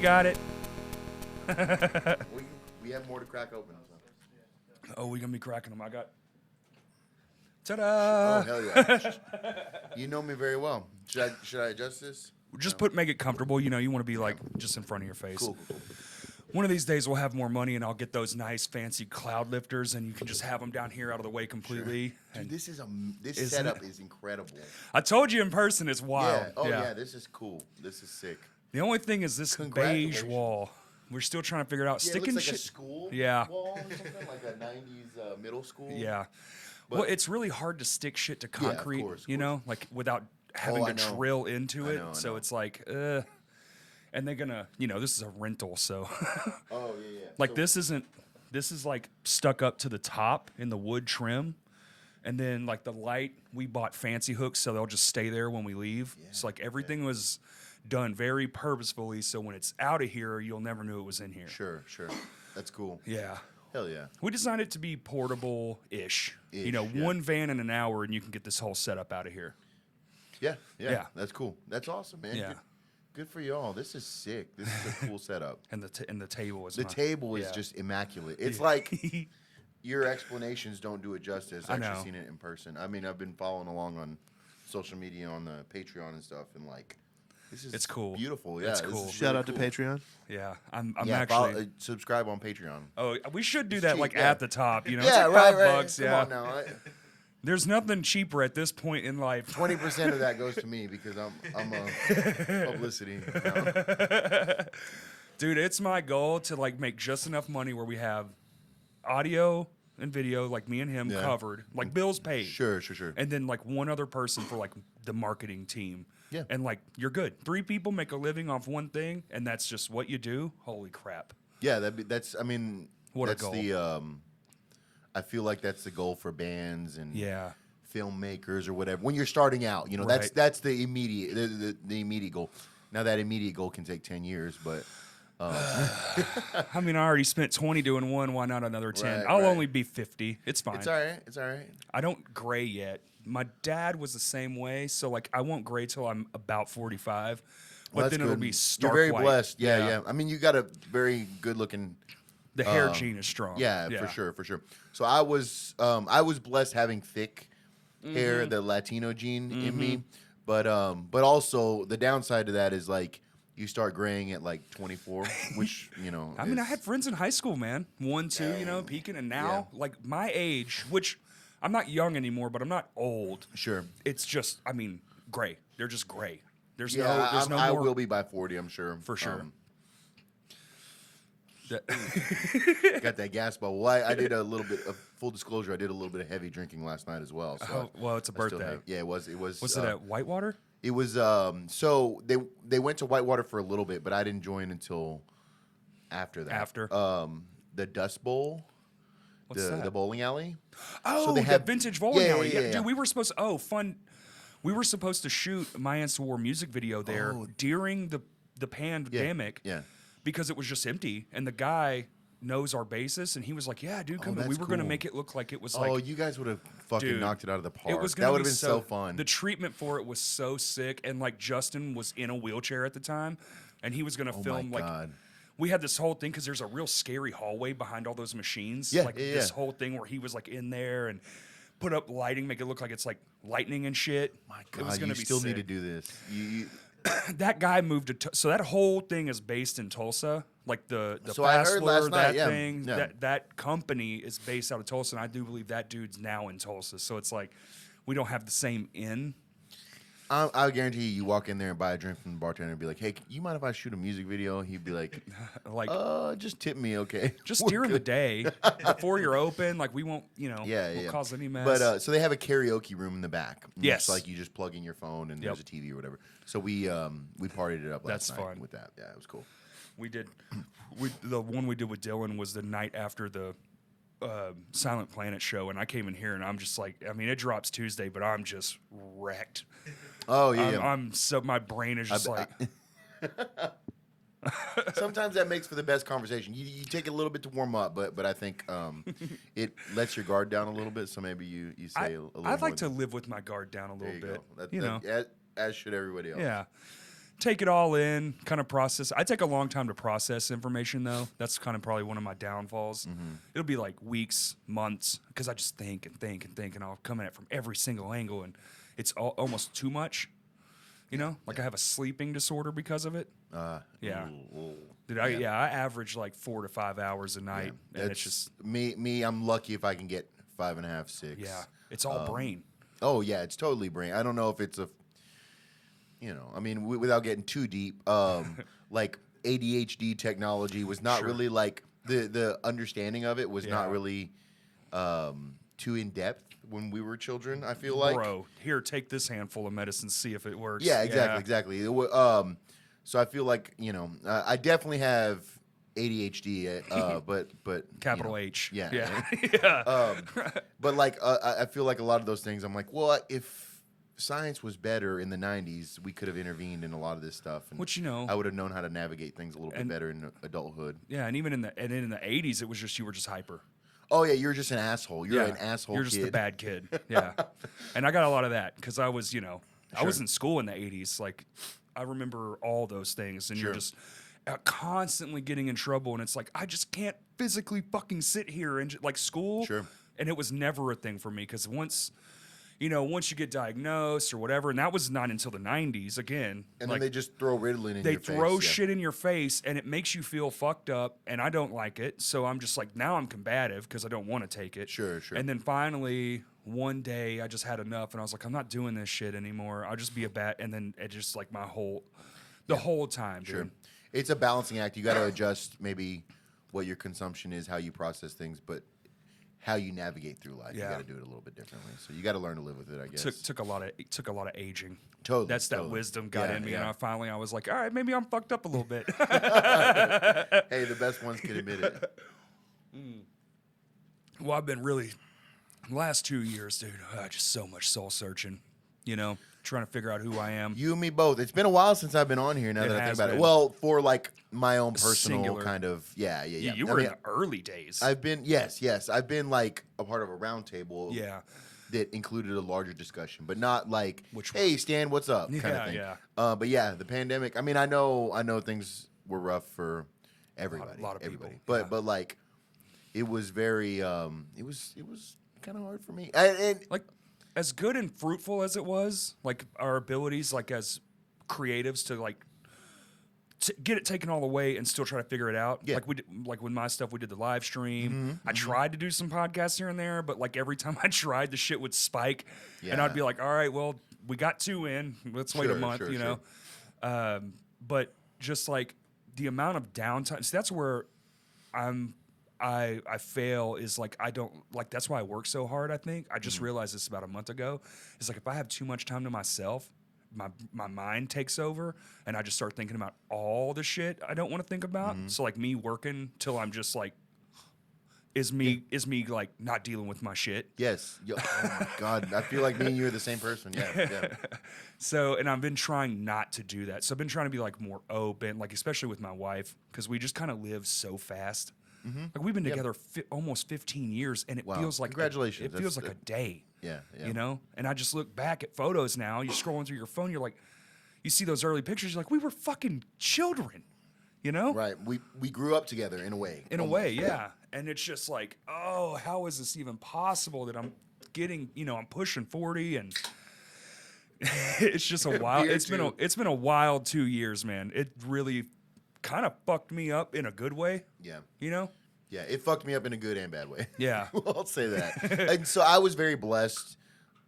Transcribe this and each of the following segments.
got it. We have more to crack open. So. Oh, we're going to be cracking them. I got... Ta-da! Oh, hell yeah. You know me very well. Should I adjust this? Just make it comfortable. You know, you want to be like just in front of your face. Cool. One of these days we'll have more money and I'll get those nice fancy cloud lifters and you can just have them down here out of the way completely. Sure. Dude, And this setup is incredible. I told you in person it's wild. Yeah. Oh yeah, this is cool. This is sick. The only thing is this beige wall. We're still trying to figure it out. Yeah, Sticking it looks like shit. a school Yeah. wall or something, like a 90s middle school. Yeah. But, well, it's really hard to stick shit to concrete, of course. you know, like without having to drill into it. I know. So it's like, and they're gonna, you know, this is a rental, so. Oh yeah. Like this is like stuck up to the top in the wood trim, and then like the light, we bought fancy hooks so they'll just stay there when we leave. Yeah, So like everything was done very purposefully, so when it's out of here, you'll never know it was in here. Sure. That's cool. Yeah. Hell yeah. We designed it to be portable-ish. You know, one van in an hour, and you can get this whole setup out of here. Yeah. That's cool. That's awesome, man. Yeah. Good for y'all. This is sick. This is a cool setup. And the table is table is just immaculate. It's like your explanations don't do it justice. I've actually seen it in person. I mean, I've been following along on social media on the Patreon and stuff, and like, it's cool. Beautiful. Yeah, it's cool. Shout out to Patreon. Yeah, I'm actually subscribe on Patreon. Oh, we should do that cheap, at the top. You know, yeah, it's like $5. Come yeah. on now. There's nothing cheaper at this point in life. 20% of that goes to me because I'm a publicity. Dude, it's my goal to like make just enough money where we have audio and video, like me and him covered, like bills paid. Sure. And then like one other person for like the marketing team. Yeah. And like you're good. 3 people make a living off one thing, and that's just what you do. Holy crap. Yeah, that's I mean, what that's a goal. The I feel like that's the goal for bands and filmmakers or whatever. When you're starting out, you know, that's the immediate the immediate goal. Now that immediate goal can take 10 years, but I mean, I already spent 20 doing one. Why not another 10? I'll only be 50. It's fine. It's all right. I don't gray yet. My dad was the same way, so like I won't gray till I'm about 45. But then it'll be stark You're very white. blessed. Yeah. I mean, you got a very good looking. The hair gene is strong. Yeah, for sure. So I was blessed having thick hair, the Latino gene in me, but also the downside to that is like you start graying at like 24, which you know. I mean, I had friends in high school, man. 1, 2, you know, peaking, and now like my age, which I'm not young anymore, but I'm not old. Sure. It's just, I mean, gray. They're just gray. There's no more. I will be by 40, I'm sure. For sure. Got that gas bubble. Well, I did a little bit of full disclosure. I did a little bit of heavy drinking last night as well. So well, it's a birthday. It was. Was it at Whitewater? It was. So they went to Whitewater for a little bit, but I didn't join until after that. After the Dust Bowl. What's that? The bowling alley. Oh, so they the vintage bowling alley. Yeah. Dude, we were supposed to. Oh, fun. We were supposed to shoot My Aunts War music video there during the pandemic. Yeah. Because it was just empty, and the guy knows our bassist, and he was like, "Yeah, dude, come in." We were gonna make it look like it was like. Oh, you guys would have fucking knocked it out of the park. It was that would have been so fun. The treatment for it was so sick, and like Justin was in a wheelchair at the time, and he was gonna film my like. God. We had this whole thing because there's a real scary hallway behind all those machines. Yeah, This whole thing where he was like in there and put up lighting, make it look like it's like lightning and shit. My it was God, gonna you be still sick. need to do this. That guy moved to so that whole thing is based in Tulsa. Like the So I heard last that night, thing, that company is based out of Tulsa, and I do believe that dude's now in Tulsa. So it's like we don't have the same in. I guarantee you walk in there and buy a drink from the bartender and be like, "Hey, you mind if I shoot a music video?" He'd be like, just tip me, okay?" Just during the day before you're open, like we won't, we'll cause any mess. But so they have a karaoke room in the back. Yes, it's like you just plug in your phone and there's a TV or whatever. So we partied it up last night fun. with that. Yeah, it was cool. We did. The one we did with Dylan was the night after the Silent Planet show, and I came in here and I'm just like, I mean, it drops Tuesday, but I'm just wrecked. Oh yeah, I'm so my brain is just Sometimes that makes for the best conversation. You take a little bit to warm up, but I think it lets your guard down a little bit. So maybe you say a little. I'd like to live with my guard down a little bit. As should everybody else. Yeah. take it all in, kind of process. I take a long time to process information, though. That's kind of probably one of my downfalls. It'll be like weeks, months, because I just think and think and think, and I'll come at it from every single angle, and it's almost too much. You know, like I have a sleeping disorder because of it. Yeah. Dude, I average like 4 to 5 hours a night, and it's just me. I'm lucky if I can get 5.5, 6. Yeah, it's all brain. Oh yeah, it's totally brain. I don't know if it's I mean, without getting too deep, like ADHD technology was not really like the understanding of it was not really too in depth when we were children. I feel like, bro, here, take this handful of medicine, see if it works. Yeah, exactly. So I feel like I definitely have ADHD, but Capital H. Yeah. Yeah. But like I feel like a lot of those things, I'm like, well, if science was better in the 90s, we could have intervened in a lot of this stuff, and which I would have known how to navigate things a little bit better in adulthood. Yeah, and even in the 80s, it was just you were just hyper. Oh yeah, you're just an asshole. You're an asshole. You're just the bad kid. Yeah, and I got a lot of that because I was, I was in school in the 80s. Like, I remember all those things, and you're just constantly getting in trouble, and it's like I just can't physically fucking sit here and like school. Sure. And it was never a thing for me because once you get diagnosed or whatever, and that was not until the 90s again. And then they just throw Ritalin in your face. They throw shit in your face, and it makes you feel fucked up, and I don't like it. So I'm just like, now I'm combative because I don't want to take it. Sure. And then finally, one day, I just had enough, and I was like, I'm not doing this shit anymore. I'll just be a bat. And then it just like the whole time, dude. Sure. It's a balancing act. You got to adjust maybe what your consumption is, how you process things, but how you navigate through life. You got to do it a little bit differently. So you got to learn to live with it, I guess. Took a lot of aging. Totally. That totally. wisdom got in me, and I was like, all right, maybe I'm fucked up a little bit. Hey, the best ones can admit it. Well, I've been really last 2 years, dude. Just so much soul searching. Trying to figure out who I am. You and me both. It's been a while since I've been on here. Now that I think about it, well, for like my own personal Singular. kind of, yeah. You were in the early days. I've been, yes. I've been like a part of a round table. Yeah. That included a larger discussion, but not like, Which hey, Stan, what's up? Kind of thing. Yeah. But yeah, the pandemic. I mean, I know things were rough for everybody, a lot of everybody. people. But like, it was very, it was kind of hard for me. And like, as good and fruitful as it was, like our abilities, like as creatives, to like get it taken all away and still try to figure it out. Yeah. Like we did, like with my stuff, we did the live stream. I tried to do some podcasts here and there, but like every time I tried, the shit would spike, and I'd be like, all right, well, we got 2 in. Let's wait a month, you know. But just like the amount of downtime, so that's where I fail, is like I don't like, that's why I work so hard. I think I just realized this about a month ago. It's like if I have too much time to myself, my mind takes over, and I just start thinking about all the shit I don't want to think about. So like me working till I'm just like, is me like not dealing with my shit. yes. Oh my God, I feel like me and you are the same person. Yeah. So, and I've been trying not to do that. So I've been trying to be like more open, like especially with my wife, because we just kind of live so fast. Like we've been together almost 15 years, and it feels like congratulations. It feels like a day. Yeah. You know, and I just look back at photos now. You're scrolling through your phone. You're like, you see those early pictures. You're like, we were fucking children. You know, Right. We grew up together in a way. in a way, yeah. And it's just like, oh, how is this even possible that I'm getting? I'm pushing 40, and it's just a wild. It's been a wild 2 years, man. It really kind of fucked me up in a good way. Yeah. Yeah, it fucked me up in a good and bad way. Yeah. I'll say that. And so I was very blessed.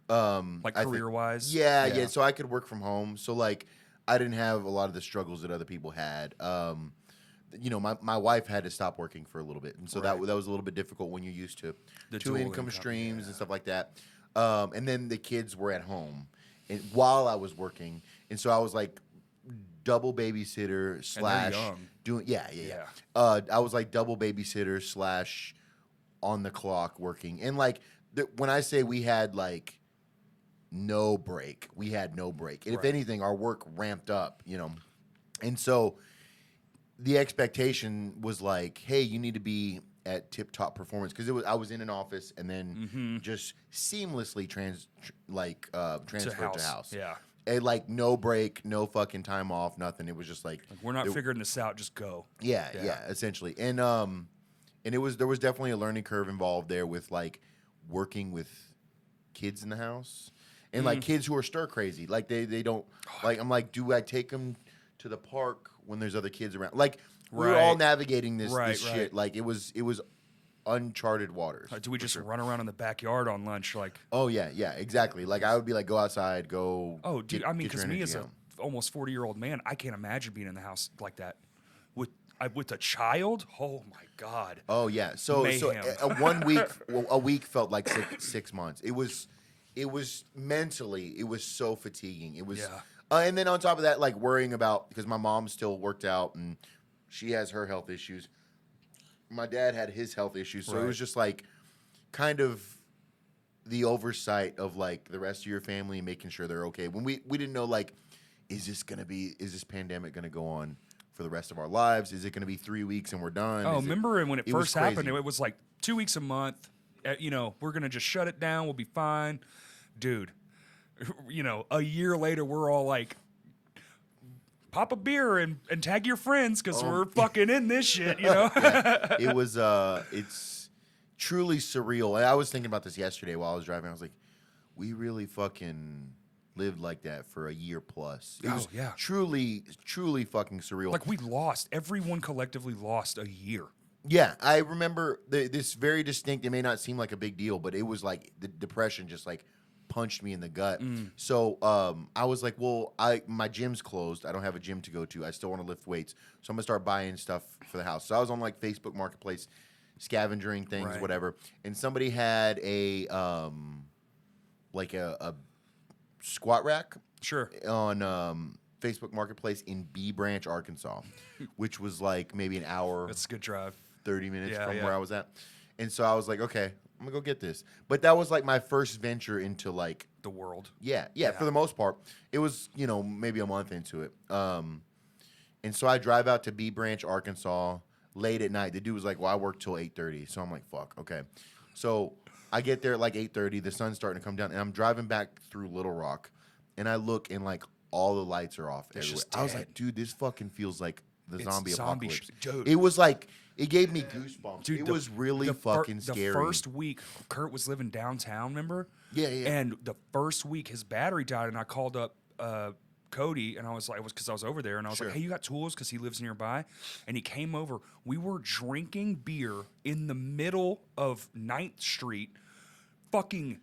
Like career wise. Yeah. So I could work from home. So like I didn't have a lot of the struggles that other people had. My wife had to stop working for a little bit, and so that was a little bit difficult when you're used to The two dual income income, streams and stuff like that. And then the kids were at home, and while I was working, and so I was like double babysitter / young. doing I was like double babysitter / on the clock working, and like when I say we had like no break, we had no break, and if anything, our work ramped up, and so the expectation was like, hey, you need to be at tip-top performance, because I was in an office and then just seamlessly transferred to house. Yeah. like no break, no fucking time off, nothing. It was just like we're not figuring this out, just go. Yeah, essentially. And there was definitely a learning curve involved there with like working with kids in the house and like kids who are stir crazy. Like they don't like. I'm like, do I take them to the park when there's other kids around? Like we're all navigating this shit. Like it was uncharted waters. Do we just run around in the backyard on lunch? Like, oh yeah, exactly. Like I would be like, go outside, go. Oh, dude. I mean, because me as a almost 40-year-old man, I can't imagine being in the house like that with a child. Oh my god. Oh yeah. So a week felt like 6 months. It was mentally, it was so fatiguing. It was, and then on top of that, like worrying about, because my mom still worked out and she has her health issues. My dad had his health issues, so it was just like kind of the oversight of like the rest of your family and making sure they're okay. When we didn't know, like, is this pandemic gonna go on for the rest of our lives? Is it gonna be 3 weeks and we're done? Oh, remember when it first happened? It was like 2 weeks a month. We're gonna just shut it down. We'll be fine, dude. A year later, we're all like, pop a beer and tag your friends because we're fucking in this shit, Yeah. It was, it's truly surreal. And I was thinking about this yesterday while I was driving. I was like, we really fucking lived like that for a year plus. It was truly, truly fucking surreal. Like everyone collectively lost a year. Yeah, I remember this very distinct. It may not seem like a big deal, but it was like the depression just like punched me in the gut. So I was like, well, my gym's closed. I don't have a gym to go to. I still want to lift weights. So I'm going to start buying stuff for the house. So I was on like Facebook Marketplace, scavenging things, whatever. And somebody had a squat rack. Sure. On Facebook Marketplace in B Branch, Arkansas, which was like maybe an hour. That's a good drive. 30 minutes from where I was at. And so I was like, okay, I'm going to go get this. But that was like my first venture into like the world. Yeah, for the most part. It was, maybe a month into it. And so I drive out to B Branch, Arkansas late at night. The dude was like, well, I work till 8:30. So I'm like, fuck, okay. So I get there at like 8:30. The sun's starting to come down. And I'm driving back through Little Rock. And I look and like all the lights are off everywhere. I was like, dude, this fucking feels like the zombie apocalypse. Dude. It was like, it gave me goosebumps. Dude, it was really fucking scary. The first week, Kurt was living downtown, remember? Yeah. And the first week, his battery died, and I called up Cody, and I was like, because I was over there, and I was like, hey, you got tools? Because he lives nearby. And he came over. We were drinking beer in the middle of 9th Street, fucking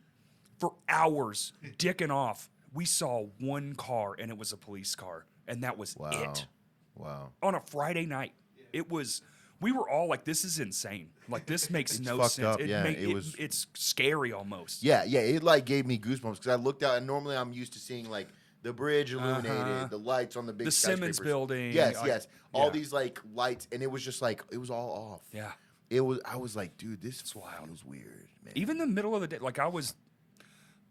for hours, dicking off. We saw one car, and it was a police car, and that was it. Wow. On a Friday night. We were all like, this is insane. Like, this makes no sense. Up. It's scary almost. Yeah. It like gave me goosebumps because I looked out, and normally I'm used to seeing like the bridge illuminated, the lights on the big Simmons building. Yes. All these like lights, and it was just like, it was all off. Yeah. I was like, dude, this feels weird, man. Even the middle of the day, like I was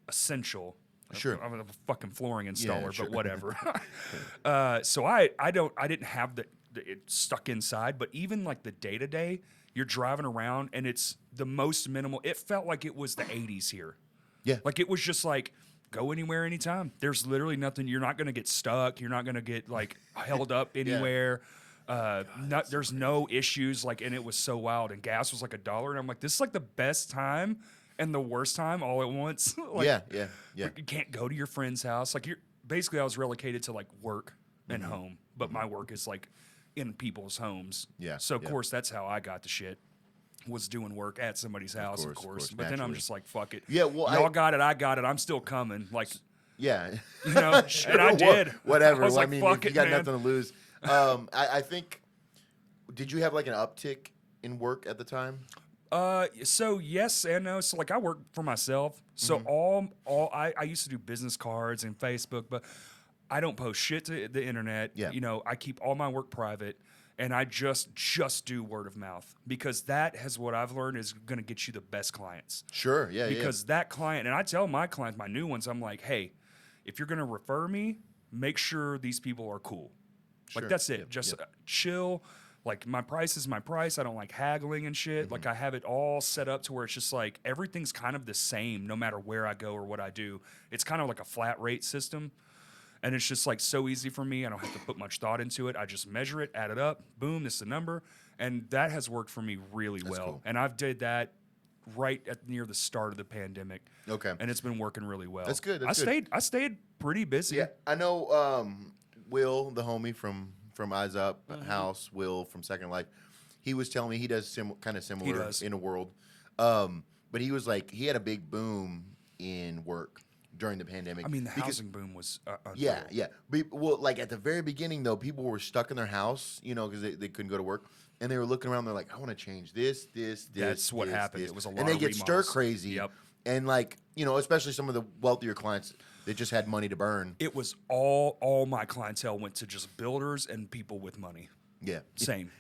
essential. Sure. I'm a fucking flooring installer, but whatever. So I didn't have it stuck inside, but even like the day to day, you're driving around and it's the most minimal. It felt like it was the 80s here. Yeah. Like it was just like, go anywhere, anytime. There's literally nothing. You're not going to get stuck. You're not going to get like held up anywhere. There's no issues. Like, and it was so wild. And gas was like $1. And I'm like, this is like the best time and the worst time all at once. Like, yeah. You can't go to your friend's house. Like basically I was relocated to like work and home, but my work is like in people's homes. Yeah. So of course that's how I got the shit. Was doing work at somebody's house, of course. But then I'm just like, fuck it. Yeah, well, y'all got it, I got it. I'm still coming. Like, yeah, sure, and I did. Whatever. I was like, mean, fuck if you got man. nothing to lose. I think. Did you have like an uptick in work at the time? So yes and no. So like I work for myself. So I used to do business cards and Facebook, but I don't post shit to the internet. Yeah. I keep all my work private. And I just do word of mouth because that has what I've learned is going to get you the best clients. Sure, yeah. Because that client, and I tell my clients, my new ones, I'm like, hey, if you're going to refer me, make sure these people are cool. Sure. Like that's it. Just chill. Like my price is my price. I don't like haggling and shit. Like I have it all set up to where it's just like everything's kind of the same no matter where I go or what I do. It's kind of like a flat rate system. And it's just like so easy for me. I don't have to put much thought into it. I just measure it, add it up, boom, this is the number. And that has worked for me really well. Cool. And I've did that right near the start of the pandemic. Okay. And it's been working really well. That's good. I stayed pretty busy. Yeah, I know Will, the homie from Eyes Up House, Will from Second Life, he was telling me he does kind of similar in a world. But he was like, he had a big boom in work during the pandemic. I mean, the housing boom was unreal. Yeah. Well, like at the very beginning, though, people were stuck in their house, because they couldn't go to work. And they were looking around, they're like, I want to change this. That's what happened. It was a lot of remodels. And they get stir crazy. Yep. And like, especially some of the wealthier clients that just had money to burn. It was all my clientele went to just builders and people with money. Yeah. Same.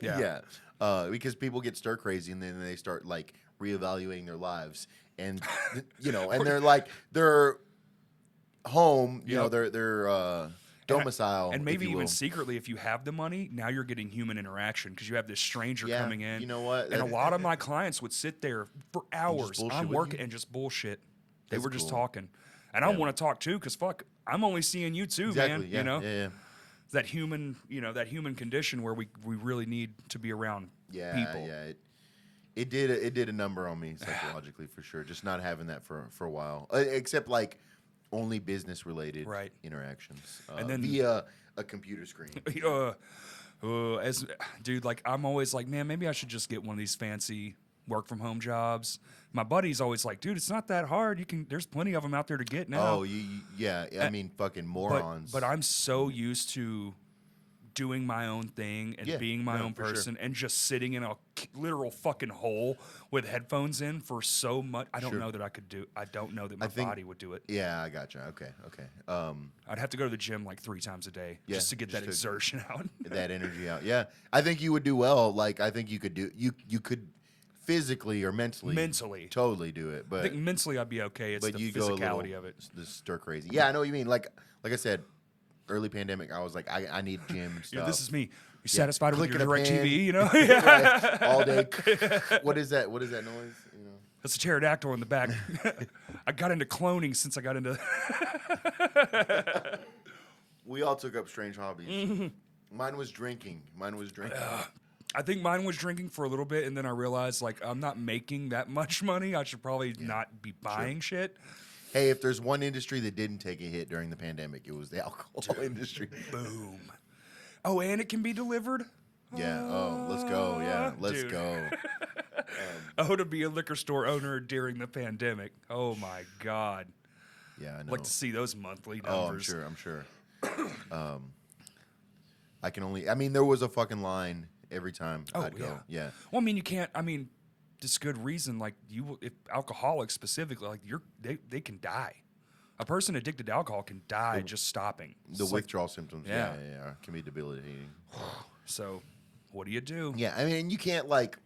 Yeah. Because people get stir crazy and then they start like reevaluating their lives. And, and they're like, their home, their domicile. And maybe even secretly, if you have the money, now you're getting human interaction because you have this stranger coming in. You know what? And a lot of my clients would sit there for hours. I'm working and just bullshit. They were just talking. And I want to talk too because fuck, I'm only seeing you too, man. Yeah. Yeah. That human, that human condition where we really need to be around people. Yeah. It did a number on me psychologically for sure. Just not having that for a while, except like only business related interactions, and then via a computer screen. Dude, like I'm always like, man, maybe I should just get one of these fancy work from home jobs. My buddy's always like, dude, it's not that hard. There's plenty of them out there to get now. Oh, yeah. I mean, fucking morons. But I'm so used to doing my own thing and being my own person and just sitting in a literal fucking hole with headphones in for so much. I don't know that I could do. I don't know that my body would do it. Yeah, I gotcha. Okay. I'd have to go to the gym like 3 times a day just to get that exertion out, that energy out. Yeah, I think you would do well. Like I think you could do. You could physically or mentally totally do it. But I think mentally I'd be okay. It's the physicality of it. The stir crazy. Yeah, I know what you mean. Like I said. Early pandemic, I was like, I need gym stuff. This is me. You satisfied with your direct TV, Right. All day. What is that noise? That's a pterodactyl in the back. I got into cloning since I got into. We all took up strange hobbies. Mine was drinking. I think mine was drinking for a little bit, and then I realized like I'm not making that much money. I should probably not be buying shit. Hey, if there's one industry that didn't take a hit during the pandemic, it was the alcohol industry. Boom. Oh, and it can be delivered? Yeah. Oh, let's go. Yeah, let's go. To be a liquor store owner during the pandemic. Oh, my God. Yeah, I know. I'd like to see those monthly numbers. Oh, I'm sure. I mean, there was a fucking line every time I'd go. Yeah. Well, I mean, you can't, just good reason. Like if alcoholics specifically, like they can die. A person addicted to alcohol can die just stopping. The withdrawal symptoms, can be debilitating. So, what do you do? Yeah, I mean, you can't like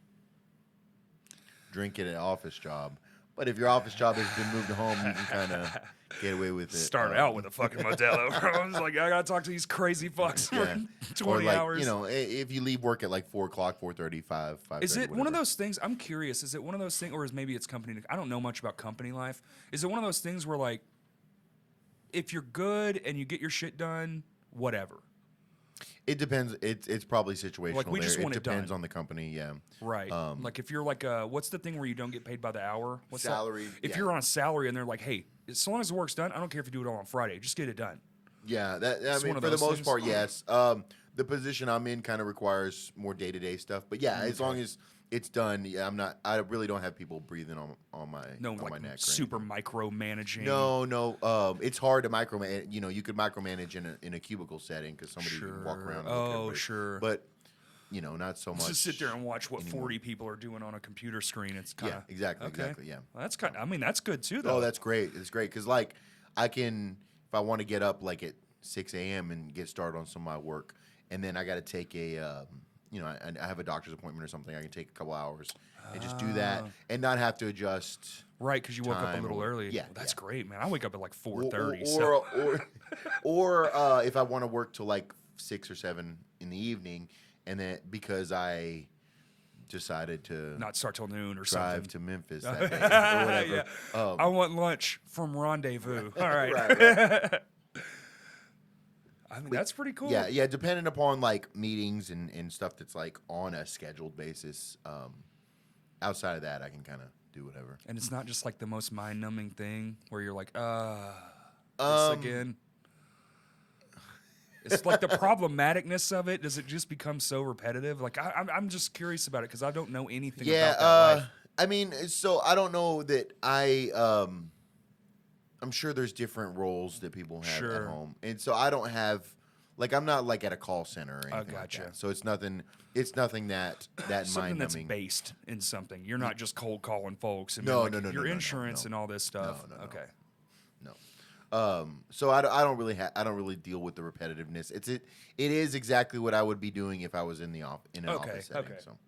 drink at an office job, but if your office job has been moved to home, you can kind of get away with it. Start out with a fucking Modelo. I was like, I gotta talk to these crazy fucks for 20 hours. If you leave work at like 4 o'clock, 4:30, 5. Is it one of those things? I'm curious. Is it one of those things, or is maybe it's company? I don't know much about company life. Is it one of those things where like, if you're good and you get your shit done, whatever? It depends. It's probably situational. Like we just want it depends on the company. Yeah. Right. Like if you're like what's the thing where you don't get paid by the hour? What's salary? That? If you're on a salary and they're like, hey, as long as the work's done, I don't care if you do it all on Friday. Just get it done. Yeah. For the most part, yes. The position I'm in kind of requires more day-to-day stuff, but yeah, as long as it's done. Yeah, I really don't have people breathing on my my neck. Super micromanaging. No. It's hard to micromanage. You could micromanage in a cubicle setting because somebody can walk around. And sure. But not so much. Just sit there and watch what 40 people are doing on a computer screen. It's kind of exactly. Yeah, well, that's kind. That's good too, though. Oh, that's great. It's great because like I can, if I want to get up like at 6 a.m. and get started on some of my work, and then I got to take a. I have a doctor's appointment or something. I can take a couple hours and just do that and not have to adjust. Right, because you woke up a little early. Yeah, that's great, man. I wake up at like 4:30. Or if I want to work till like 6 or 7 in the evening, and then because I decided to not start till noon or drive something. to Memphis that day or whatever. I want lunch from Rendezvous. All right. right. I mean, that's pretty cool. Yeah. Depending upon like meetings and stuff that's like on a scheduled basis. Outside of that, I can kind of do whatever. And it's not just like the most mind-numbing thing where you're like, this again. It's like the problematicness of it. Does it just become so repetitive? Like I'm just curious about it because I don't know anything about that life. I mean, so I don't know that I'm sure there's different roles that people have at home, and so I don't have like I'm not like at a call center or anything like that. So it's nothing. It's nothing that something that's mind-numbing. based in something. You're not just cold calling folks and No, your insurance and all this stuff. No. Okay. So I don't really deal with the repetitiveness. It is exactly what I would be doing if I was in an office setting. Okay. So.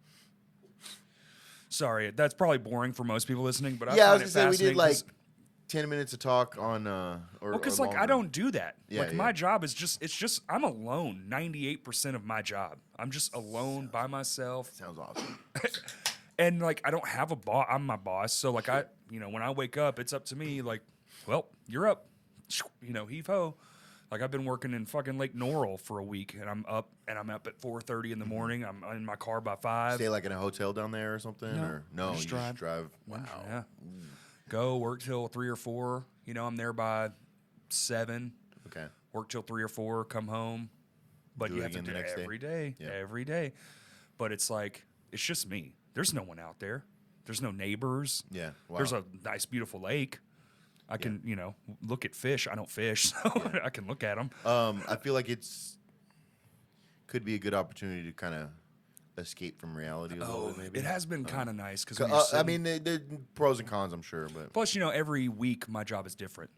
Sorry, that's probably boring for most people listening, but I find was it gonna say we did like fascinating 10 minutes of talk on because like I don't do that. Yeah, my job is just I'm alone 98% of my job. I'm just alone by myself. Sounds awesome. And like I don't have a boss. I'm my boss, so like when I wake up, it's up to me. Like, well, you're up. Heave ho. Like I've been working in fucking Lake Norrell for a week, and I'm up at 4:30 in the morning. I'm in my car by 5. Stay like in a hotel down there or something, No, you just just drive. Wow. Yeah. Go work till 3 or 4. I'm there by 7. Okay. Work till 3 or 4. Come home. But Do you it have to again do the it next day. every day. Yeah. Every day. But it's like it's just me. There's no one out there. There's no neighbors. Yeah. Wow. There's a nice, beautiful lake. I can, look at fish. I don't fish, so I can look at them. I feel like could be a good opportunity to kind of escape from reality a little bit, maybe. It has been kind of nice because I mean, there pros and cons, I'm sure, but plus, every week my job is different.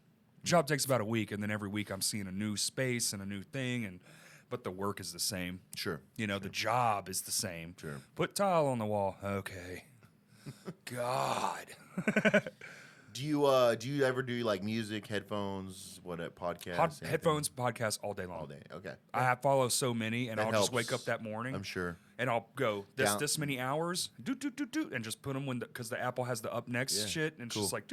Job takes about a week, and then every week I'm seeing a new space and a new thing, but the work is the same. Sure. The job is the same. Sure. Put tile on the wall. Okay. God. Do you ever do like music, headphones, podcasts? Headphones, podcasts all day long. All day. Okay. I follow so many, and That I'll helps, just wake up that morning. I'm sure. And I'll go this many hours, and just put them because the Apple has the up next shit, and it's just like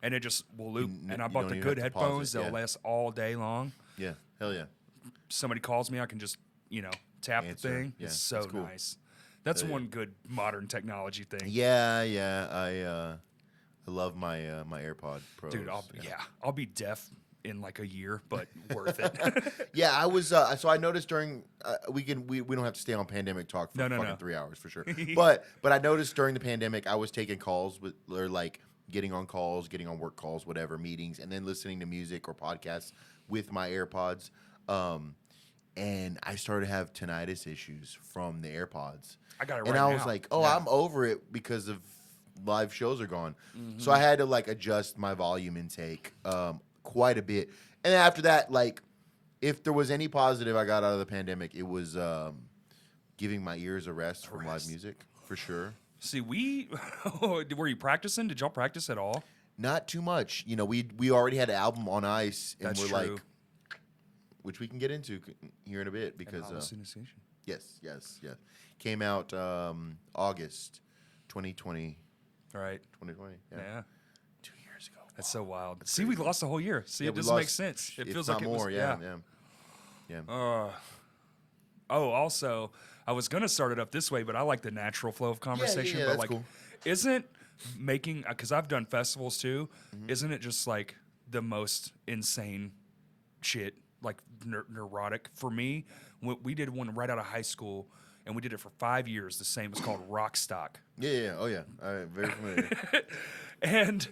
and it just will loop. And I bought the good headphones; they'll last all day long. Yeah, hell yeah. Somebody calls me, I can just tap Answer. the thing. Yeah, It's so that's cool. nice. That's one good modern technology thing. Yeah. I love my my AirPod Pros. Dude, I'll be deaf in like a year, but worth it. Yeah, I was. So I noticed during we don't have to stay on pandemic talk for No. 3 hours for sure. but I noticed during the pandemic I was taking calls or like getting on calls, getting on work calls, whatever meetings, and then listening to music or podcasts with my AirPods. And I started to have tinnitus issues from the AirPods. I got it right and I now. was like, I'm over it because of live shows are gone. So I had to like adjust my volume intake quite a bit. And after that, like if there was any positive I got out of the pandemic, it was giving my ears a rest from live music for sure. See, were you practicing? Did y'all practice at all? Not too much. We already had an album on ice, and That's we're true. like, which we can get into here in a bit because yes, came out August 2020. Right. 2020. Yeah. 2 years ago. That's so wild. See, we lost a whole year. See, it we doesn't make lost- sense. It if feels not like it more. was, Yeah. Also, I was gonna start it up this way, but I like the natural flow of conversation. yeah, but that's like, cool. isn't making because I've done festivals too? Mm-hmm. Isn't it just like the most insane shit, like neurotic for me? We did one right out of high school, and we did it for 5 years. The same. It's called Rock Stock. Yeah. Oh yeah. Very familiar. And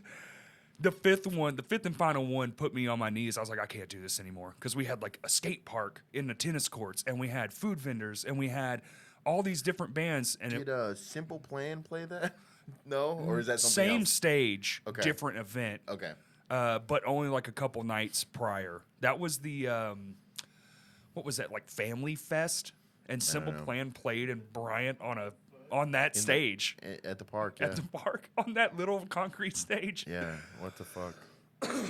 the fifth and final one put me on my knees. I was like, I can't do this anymore. Because we had like a skate park in the tennis courts, and we had food vendors, and we had all these different bands. And Did Simple Plan play that? No? Or is that something same else? stage, Okay. different event. Okay. But only like a couple nights prior. That was the, what was that, like Family Fest? And Simple know. Plan played in Bryant on that stage. At the park, yeah. At the park, on that little concrete stage. Yeah, what the fuck?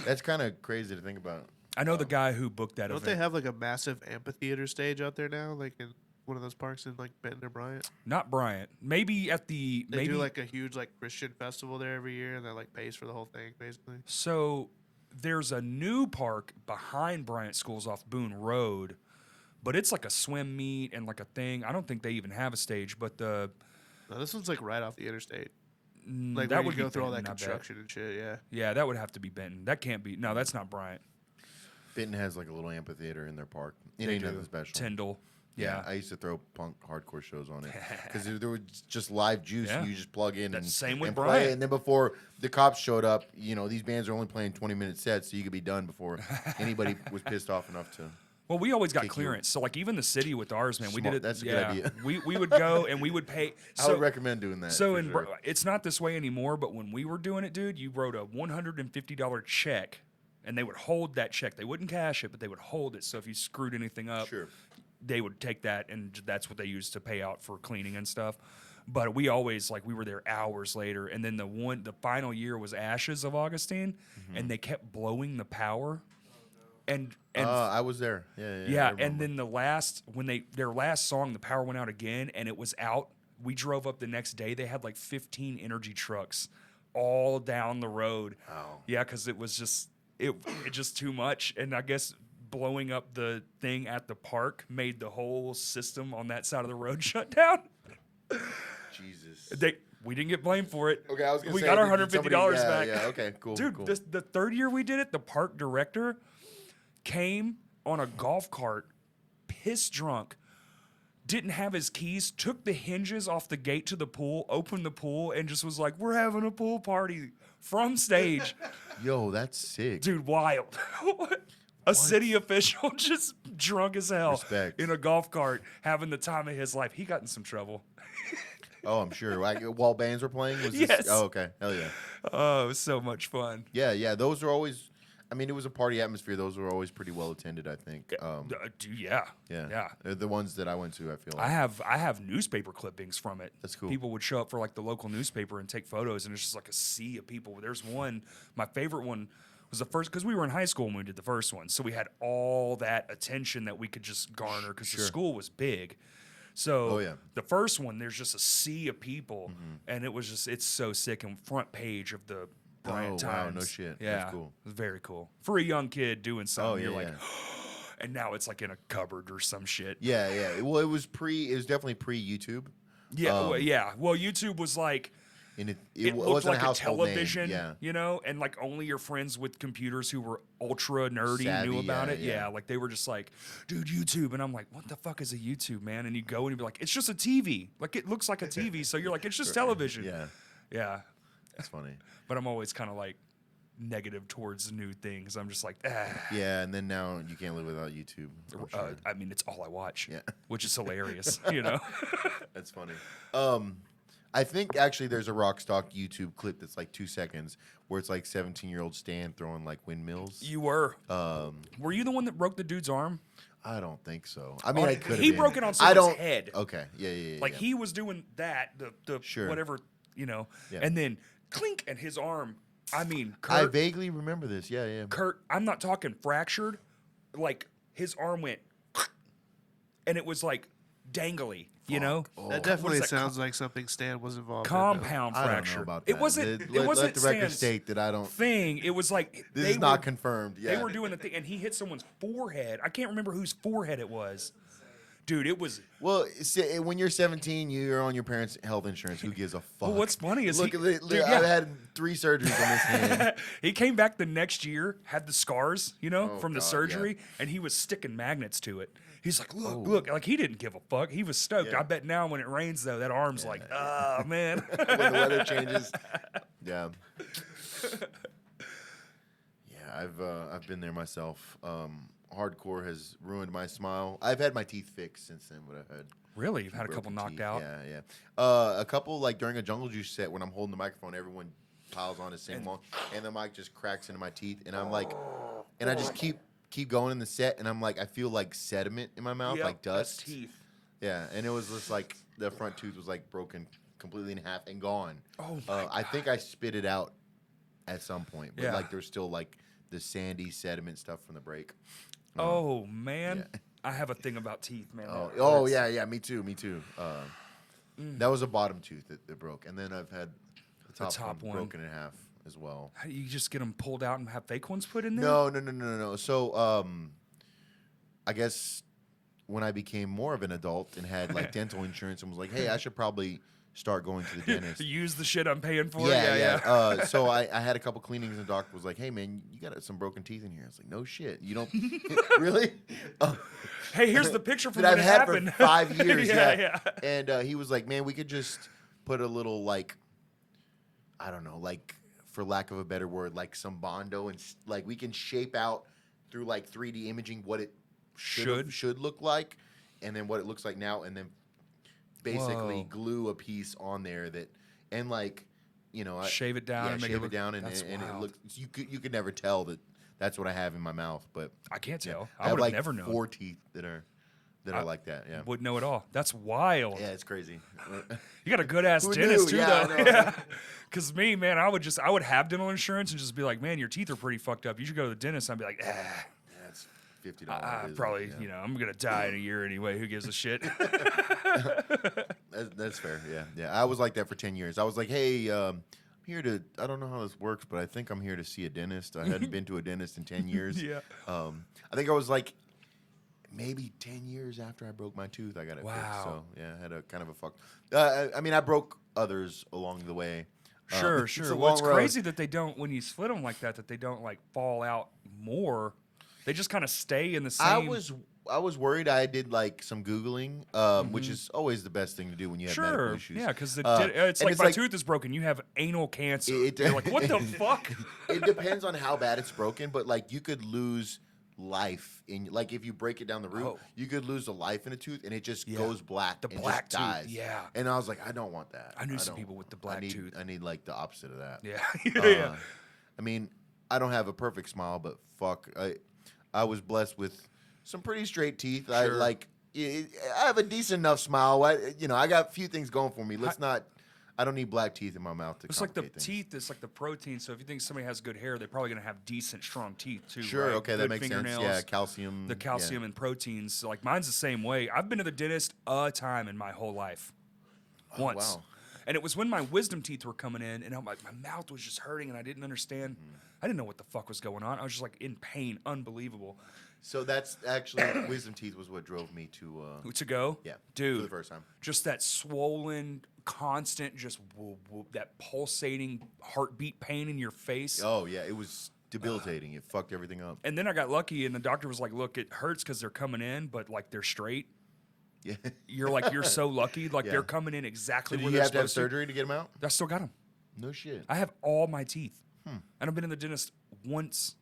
That's kind of crazy to think about. I know the guy who booked that Don't event. they have like a massive amphitheater stage out there now, like in one of those parks in like Benton or Bryant? Not Bryant. Maybe at the They do like a huge like Christian festival there every year, and that like pays for the whole thing basically. So there's a new park behind Bryant Schools off Boone Road, but it's like a swim meet and like a thing. I don't think they even have a stage, but No, this one's like right off the interstate. that Like that would would be go through all that Benton, I bet. construction and shit. Yeah. Yeah, that would have to be Benton. That can't be. No, that's not Bryant. Benton has like a little amphitheater in their park. It They ain't do. nothing special. Tyndall. Yeah. I used to throw punk hardcore shows on it because there was just live juice Yeah. and you just plug in That's and, same with and play. Bryant. And then before the cops showed up, these bands are only playing 20-minute sets, so you could be done before anybody was pissed off enough to. Well, we always got Kick you. clearance. So like even the city with ours, man, we did Smart. it. That's a good yeah, idea. we would go and we would pay. I would recommend doing that. So for in sure. it's not this way anymore, but when we were doing it, dude, you wrote a $150 check, and they would hold that check. They wouldn't cash it, but they would hold it. So if you screwed anything up, Sure. they would take that, and that's what they used to pay out for cleaning and stuff. But we always we were there hours later, and then the final year was Ashes of Augustine, and they kept blowing the power, and I was there. Yeah. I yeah, remember. and then their last song, the power went out again, and it was out. We drove up the next day. They had like 15 energy trucks all down the road. Wow. Yeah, because it was just it just too much, and I guess blowing up the thing at the park made the whole system on that side of the road shut down. Jesus. We didn't get blamed for it. Okay, I was gonna we say, got our did somebody- $150 yeah, back. Yeah, okay, cool. Dude, cool. the third year we did it, the park director came on a golf cart, pissed drunk, didn't have his keys, took the hinges off the gate to the pool, opened the pool, and just was like, "We're having a pool party from stage." Yo, that's sick. Dude, wild. A city official just drunk as hell Respect. in a golf cart having the time of his life. He got in some trouble. Oh, I'm sure. Like, while bands were playing? Was Yes. This? Oh, okay. Hell yeah. Oh, it was so much fun. Yeah. Those are always. I mean, it was a party atmosphere. Those were always pretty well attended, I think. Yeah. Yeah. They're the ones that I went to, I feel like. I have newspaper clippings from it. That's cool. People would show up for like the local newspaper and take photos, and it's just like a sea of people. There's one, my favorite one was the first, because we were in high school when we did the first one, so we had all that attention that we could just garner because the school was big. So the first one, there's just a sea of people, and it was just, it's so sick. And front page of the Bryant Times. Wow, no shit. Yeah, That's cool. It was very cool for a young kid doing something. You're like, yeah. and now it's like in a cupboard or some shit. Yeah. Well, it was definitely pre-YouTube. Yeah, Well, YouTube was like, And it it looked wasn't like a a household television, name. and like only your friends with computers who were ultra nerdy Savvy, knew about yeah, it. yeah. Like they were just like, dude, YouTube. And I'm like, what the fuck is a YouTube, man? And you go and you'd be like, it's just a TV. Like it looks like a TV. So you're like, it's just television. Yeah. Yeah. That's funny. But I'm always kind of like negative towards new things. I'm just like, Yeah, and then now you can't live without YouTube. I'm sure. I mean, it's all I watch, Yeah. which is hilarious, That's funny. I think actually there's a rock stock YouTube clip that's like 2 seconds where it's like 17-year-old Stan throwing like windmills. You were. Were you the one that broke the dude's arm? I don't think so. I mean, I could. He broke it on someone's head. Okay. Yeah. Like he was doing that, the Sure. whatever, Yeah. and then clink, and his arm. I mean, I Kurt, vaguely remember this. Yeah. Kurt, I'm not talking fractured. Like his arm went, and it was like dangly. That definitely sounds like something Stan was involved in. Compound I don't fracture. know about that. It wasn't. Let It wasn't the record Stan's state that I don't. thing. It was like This they is not were- confirmed. Yeah. They were doing the thing, and he hit someone's forehead. I can't remember whose forehead it was. Dude, it was. Well, when you're 17, you're on your parents' health insurance. Who gives a fuck? Well, what's funny is Look, he, I've dude, yeah. had 3 surgeries on this hand. He came back the next year, had the scars, from the God, surgery, and he was sticking magnets to it. He's like, look, like he didn't give a fuck. He was stoked. Yeah. I bet now when it rains though, that arm's like, oh man. When the weather changes. Yeah. Yeah, I've been there myself. Hardcore has ruined my smile. I've had my teeth fixed since then, but I've had Really? You've had a couple broken knocked teeth. out? Yeah. A couple, like during a Jungle Juice set when I'm holding the microphone, everyone piles on to sing along, and the mic just cracks into my teeth, and I'm like, and I just keep going in the set, and I'm like, I feel like sediment in my mouth, Yep, like that's dust. teeth. Yeah, and it was just like the front tooth was like broken completely in half and gone. Oh my I think I spit it out at some point, but Yeah. like there's still like the sandy sediment stuff from the break. Oh man. I have a thing about teeth, man. Oh yeah, me too. That was a bottom tooth that broke, and then I've had the top, top one one. broken in half. as well. How do you just get them pulled out and have fake ones put in there? No. So, I guess when I became more of an adult and had like dental insurance and was like, hey, I should probably start going to the dentist. Use the shit I'm paying for. Yeah. So I had a couple cleanings and the doctor was like, hey man, you got some broken teeth in here. I was like, no shit. You don't really? Hey, here's the picture from that when I've it had happened. for 5 years. Yeah. And he was like, man, we could just put a little like, I don't know, like for lack of a better word, like some Bondo and like we can shape out through like 3D imaging what it should look like, and then what it looks like now, and then basically glue a piece on there that, and like, you know, shave it down and make it look down, and it looks. You could never tell that that's what I have in my mouth, but I can't tell. I I would have like never known. 4 teeth that are like that. Yeah, Wouldn't know at all. That's wild. yeah, it's crazy. You got a good ass Who dentist knew? too, Yeah, though. I know. Yeah. Because me, man, I would have dental insurance and just be like, man, your teeth are pretty fucked up. You should go to the dentist. I'd be like, That's $50. probably, you know, I'm gonna die in a year anyway. Who gives a shit? That's fair. Yeah. I was like that for 10 years. I was like, hey, I'm here to. I don't know how this works, but I think I'm here to see a dentist. I hadn't been to a dentist in 10 years. Yeah. I think I was like maybe 10 years after I broke my tooth, I got it fixed. Wow. So yeah, I had a kind of a fuck. I mean, I broke others along the way. Sure. It's a Well, it's long road. crazy that they don't, when you split them like that they don't like fall out more. They just kind of stay in the same. I was worried. I did like some Googling, which is always the best thing to do when you have medical issues. Yeah, because and it's like it's my like- tooth is broken. You have anal cancer. It- You're like, what the fuck? It depends on how bad it's broken, but like you could lose life in, like if you break it down the root, Oh. you could lose the life in a tooth and it just goes black. The and black just dies. tooth, yeah. And I was like, I don't want that. I knew some don't- people with the black tooth. I need like the opposite of that. Yeah. Yeah. I mean, I don't have a perfect smile, but fuck, I was blessed with some pretty straight teeth. I Sure. like. I have a decent enough smile. I got a few things going for me. I don't need black teeth in my mouth to It's like the complicate things. teeth. It's like the protein. So if you think somebody has good hair, they're probably gonna have decent, strong teeth too. Sure. right? Okay, that Good makes sense. fingernails, Yeah, calcium. The calcium and proteins. So like mine's the same way. I've been to the dentist a time in my whole life. Once. wow. And it was when my wisdom teeth were coming in, and I'm like, my mouth was just hurting, and I didn't understand. I didn't know what the fuck was going on. I was just like in pain, unbelievable. So that's actually wisdom teeth was what drove me to go, yeah, dude, for the first time. just that swollen, constant, just that pulsating heartbeat pain in your face. Oh yeah, it was debilitating. It fucked everything up. And then I got lucky, and the doctor was like, "Look, it hurts because they're coming in, but like they're straight. Yeah. You're so lucky. Like Yeah. they're coming in exactly Did where you they're have to have supposed surgery to get them out? I still got them. No shit. I have all my teeth, and I've been in the dentist once,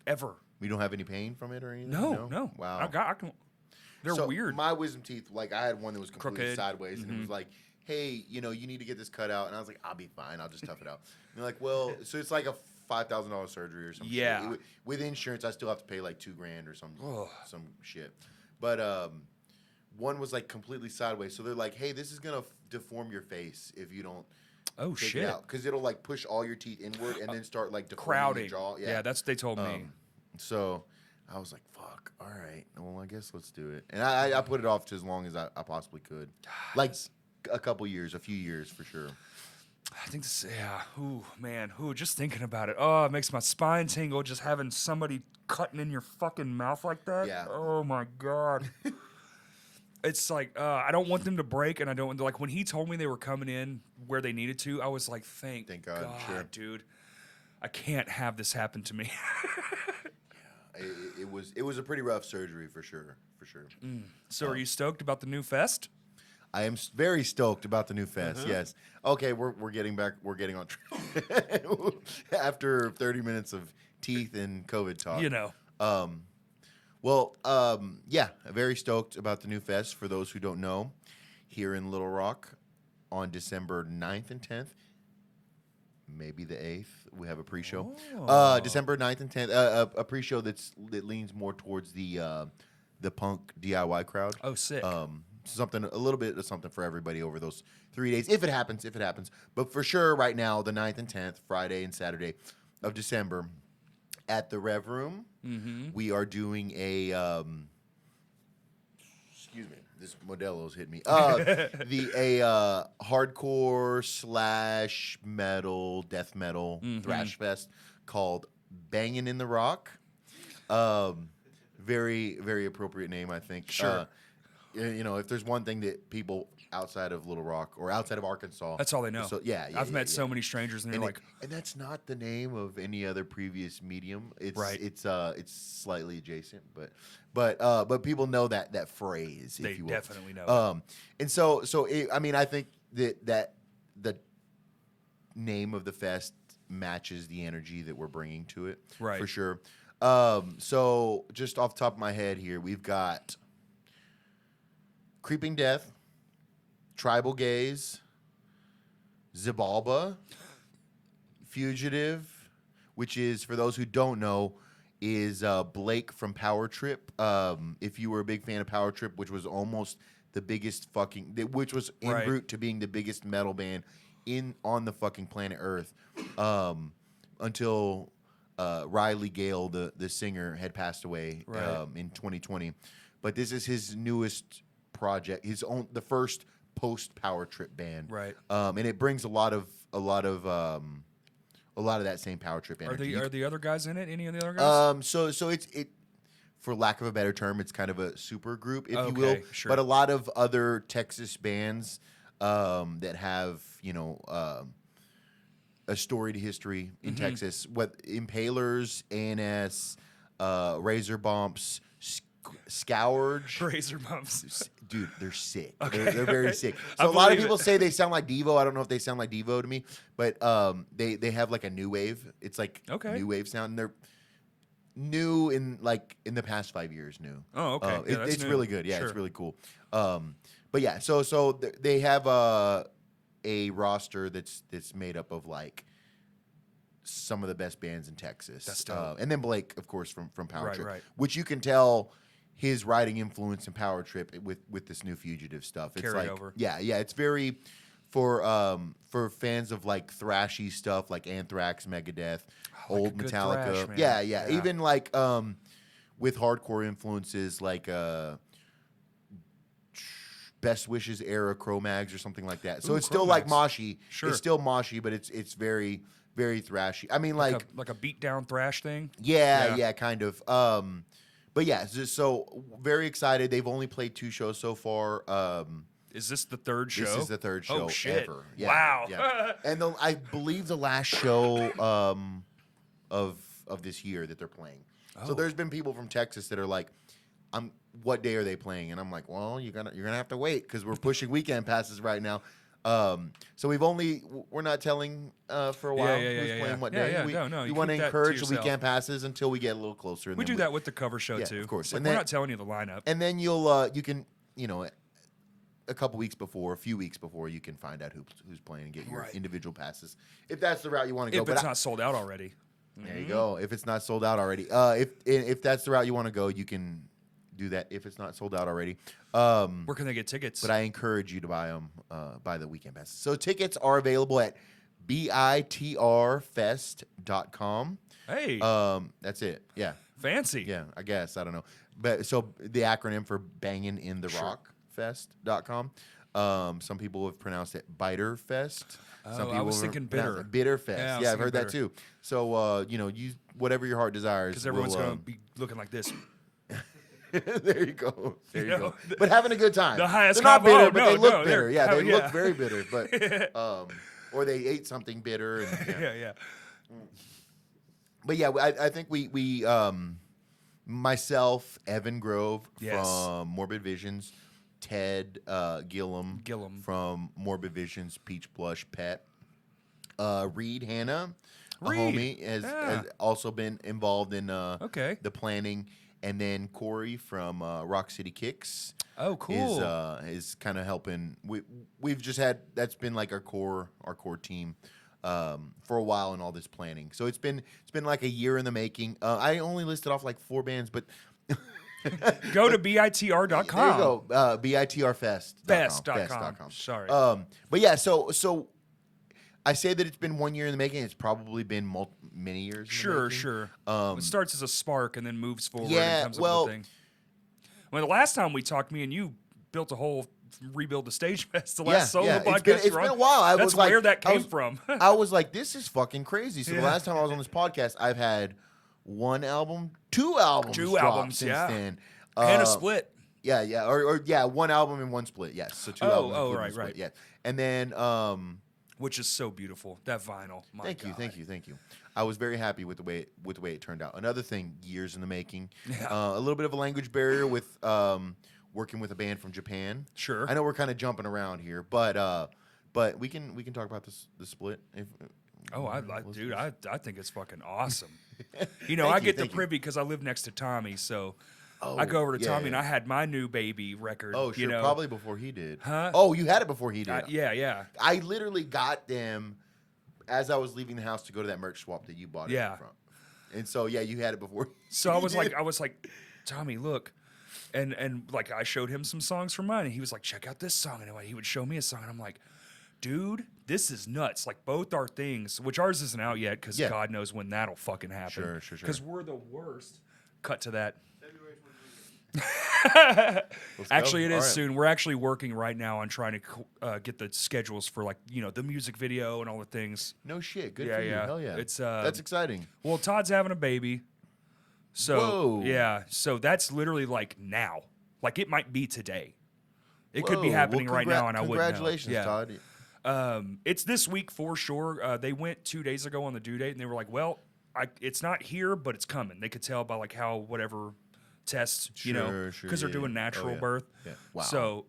ever. We don't have any pain from it or anything? No. Wow. I can. They're So weird. My wisdom teeth, like I had one that was completely Crooked. sideways, and it was like, hey, you need to get this cut out, and I was like, I'll be fine, I'll just tough it out. And they're like, well, so it's like a $5,000 surgery or something. Yeah. With insurance, I still have to pay like $2,000 or some shit. But one was like completely sideways, so they're like, hey, this is gonna deform your face if you don't. Oh take shit! it out, because it'll like push all your teeth inward and then start like deforming Crowding. your jaw. Yeah, that's what they told me. So I was like, fuck, all right. Well, I guess let's do it. And I put it off to as long as I possibly could. Like a few years for sure. I think this, yeah. Ooh, man. Ooh, just thinking about it. Oh, it makes my spine tingle just having somebody cutting in your fucking mouth like that. Yeah. Oh my god. It's like I don't want them to break, and I don't like when he told me they were coming in where they needed to. I was like, thank God, sure. dude. I can't have this happen to me. It was a pretty rough surgery for sure. So, are you stoked about the new fest? I am very stoked about the new fest. Yes. Okay, we're getting back. We're getting on track after 30 minutes of teeth and COVID talk. Yeah, very stoked about the new fest. For those who don't know, here in Little Rock on December 9th and 10th, maybe the 8th, we have a pre-show. December 9th and 10th, a pre-show that leans more towards the punk DIY crowd. Oh, sick. A little bit of something for everybody over those 3 days, if it happens. But for sure, right now, the 9th and 10th, Friday and Saturday of December, at the Rev Room, we are doing a Excuse me, this Modelo's hit me. A hardcore / metal, death metal thrash fest called Bangin' in the Rock. Very, very appropriate name, I think. Sure. You know, if there's one thing that people outside of Little Rock or outside of Arkansas, That's all they know. So, I've met so many strangers, and they're like, and that's not the name of any other previous medium. It's Right. It's slightly adjacent, but people know that phrase. they if you will. definitely know. And so I mean, I think that the name of the fest matches the energy that we're bringing to it, Right. For sure. So just off the top of my head here, we've got Creeping Death, Tribal Gaze, Zibalba, Fugitive, which is, for those who don't know, is Blake from Power Trip. If you were a big fan of Power Trip, which was almost the biggest which was en Right. route to being the biggest metal band on the fucking planet Earth, until Riley Gale, the singer, had passed away Right. in 2020. But this is his newest project, the first post Power Trip band, Right. And it brings a lot of that same Power Trip energy. Are the other guys in it? Any of the other guys? So it's for lack of a better term, it's kind of a super group, if you Okay, will. sure. But a lot of other Texas bands that have a storied history in Mm-hmm. Texas, what Impalers, ANS, Razor Bumps, Scourge. Razor bumps. Dude, they're sick. Okay. They're very sick. I So a lot of believe people it. say they sound like Devo. I don't know if they sound like Devo to me, but they have like a new wave. It's like Okay. new wave sound. And they're new in the past 5 years. New. Oh, okay. Yeah, that's It's new. really good. Yeah, Sure. it's really cool. But yeah, so they have a roster that's made up of like some of the best bands in Texas. That's dope. And then Blake, of course, from Power Right, Trip, right. which you can tell his writing influence in Power Trip with this new Fugitive stuff. It's Carry like, over. yeah, it's very for fans of like thrashy stuff like Anthrax, Megadeth, like old a good Metallica. thrash, man. Yeah, Yeah. even like with hardcore influences like Best Wishes era Cro-Mags or something like that. So Ooh, it's still like Cro-Mags. moshy. Sure. It's still moshy, but it's very, very thrashy. I mean, like a beat down thrash thing. yeah, kind of. But yeah, so very excited. They've only played 2 shows so far. Is this the third show? This is the third show Oh, shit. ever. Yeah, Wow. Yeah. And I believe the last show of this year that they're playing. So Oh. there's been people from Texas that are like, what day are they playing? And I'm like, well, you're gonna have to wait because we're pushing weekend passes right now. So we're not telling for a while who's playing what day. Yeah, We no, you want to keep that to encourage the yourself. weekend passes until we get a little closer. And We then do that with the cover show Yeah, too. of course. It's like, And we're then- not telling you the lineup. And then you can a few weeks before you can find out who's playing and get your Right. individual passes if that's the route you want to go. If But it's not sold out already. there you go. If it's not sold out already, if that's the route you want to go, you can do that. If it's not sold out already, Where can they get tickets? but I encourage you to buy them. Buy the weekend passes. So tickets are available at bitrfest.com. Hey, That's it. Yeah. fancy. Yeah, I guess. I don't know. But so the acronym for Bangin' in the Rock Fest.com. Some people have pronounced it Biter Fest. Some Oh, I people was have thinking pronounced bitter. it Bitter Fest. Yeah, I was Yeah, I've heard thinking that too. So use whatever your heart desires. Because everyone's will, going to be looking like this. there you go. There you You go. know, but having a good time. the highest They're not combo- bitter, oh, but no, they look no, bitter. they're- Yeah, oh, they yeah. look very bitter. But or they ate something bitter. And, Yeah. But yeah, I think we myself, Evan Grove Yes. from Morbid Visions, Ted Gillum from Morbid Visions, Peach Blush Pet, Reed Hanna, a Reed, homie, has yeah. also been involved in Okay. the planning, and then Corey from Rock City Kicks. Oh, cool. Is kind of helping. We've just had that's been like our core team for a while in all this planning. So it's been like a year in the making. I only listed off like 4 bands, but Go to bitr.com. there you go. BITRfest.com. Fest.com. Sorry. But yeah, so I say that it's been 1 year in the making. It's probably been many years. In the Sure, making. sure. It starts as a spark and then moves forward yeah, and comes well- up with a thing. Well, the last time we talked, me and you built a whole rebuild the stage fest the last solo podcast. It's been a while. That's where that came from. I was like, this is fucking crazy. So the last time I was on this podcast, I've had 1 album, 2 albums, since then, and a split. Yeah, or 1 album and 1 split. Yes, so 2 albums. Oh, right. Yeah, and then which is so beautiful. That vinyl. Thank you. I was very happy with the way it turned out. Another thing, years in the making. A little bit of a language barrier with working with a band from Japan. Sure. I know we're kind of jumping around here, but we can talk about the split. I think it's fucking awesome. I get the privy because I live next to Tommy, so. I go over to Tommy, and I had my new baby record. Oh, sure. Probably before he did. Huh? Oh, you had it before he did. Yeah. I literally got them as I was leaving the house to go to that merch swap that you bought it from. And so, you had it before. So I was like, Tommy, look. And like, I showed him some songs from mine, and he was like, check out this song. And he would show me a song, and I'm like, dude, this is nuts. Like, both our things, which ours isn't out yet, because God knows when that'll fucking happen. Sure. Because we're the worst. Cut to that. Let's actually, go. it is All right. soon. We're actually working right now on trying to get the schedules for the music video and all the things. No shit. Good for you. Hell yeah. It's that's exciting. Well, Todd's having a baby. So Whoa. So that's literally like now. Like it might be today. It could be happening right now, and I wouldn't know. Congratulations, Todd. It's this week for sure. They went 2 days ago on the due date, and they were like, "Well, it's not here, but it's coming." They could tell by like how whatever tests, because they're doing natural birth. Yeah. Wow.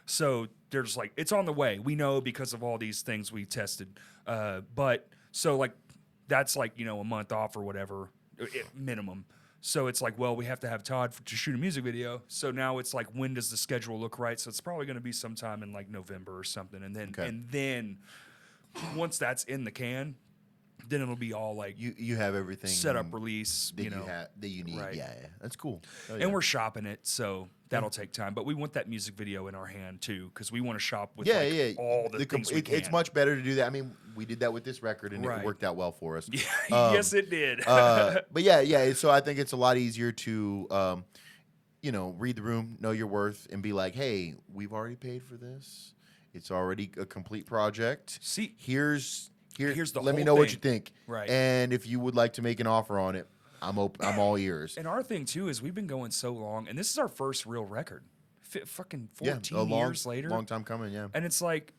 So there's like it's on the way. We know because of all these things we tested. But so like that's like a month off or whatever minimum. So it's like, well, we have to have Todd to shoot a music video. So now it's like, when does the schedule look right? So it's probably going to be sometime in like November or something. And then once that's in the can, then it'll be all like you have everything set up, release that you need. Right. Yeah, that's cool. And we're shopping it, so that'll take time. But we want that music video in our hand too, because we want to shop with all the things we can. It's much better to do that. I mean, we did that with this record, and it worked out well for us. Yeah, yes, it did. But yeah. So I think it's a lot easier to, read the room, know your worth, and be like, hey, we've already paid for this. It's already a complete project. See, here's the let me whole know what thing. you think. Right. And if you would like to make an offer on it, I'm all ears. And our thing too is we've been going so long, and this is our first real record. Fucking 14 years later. Long time coming, yeah. And it's like,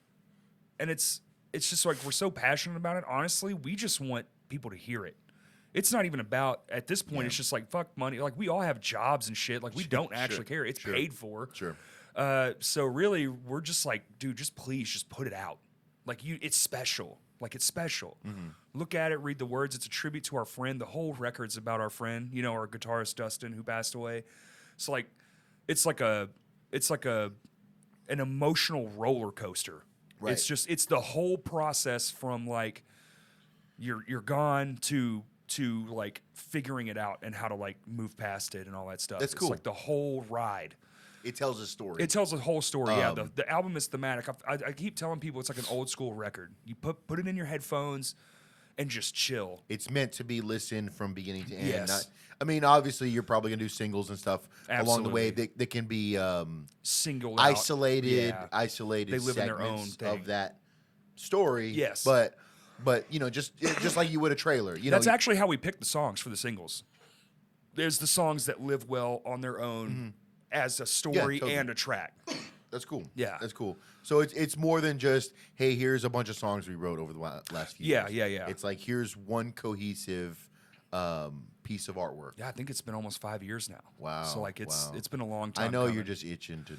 it's just like we're so passionate about it. Honestly, we just want people to hear it. It's not even about, at this point, it's just like, fuck money. Like, we all have jobs and shit. Like, we don't actually care. It's paid for. Sure. So really, we're just like, dude, please put it out. Like, it's special. Like, it's special. Mm-hmm. Look at it, read the words. It's a tribute to our friend. The whole record's about our friend, our guitarist Dustin, who passed away. So like, it's like an emotional roller coaster. Right. It's the whole process from like you're gone to like figuring it out and how to like move past it and all that stuff. That's cool. It's like the whole ride. It tells a story. It tells a whole story. The album is thematic. I keep telling people it's like an old school record. You put it in your headphones and just chill. It's meant to be listened from beginning to end. Yes. Obviously, you're probably gonna do singles and stuff along the way that can be single isolated. out. Isolated. They live in their own segments thing. of that story. Yes. But just like you would a trailer. That's actually how we pick the songs for the singles. There's the songs that live well on their own as a story and a track. That's cool. Yeah. That's cool. So it's more than just, hey, here's a bunch of songs we wrote over the last few years. Yeah. It's like, here's one cohesive piece of artwork. Yeah, I think it's been almost 5 years now. Wow. So like it's been a long time. I know coming. you're just itching to,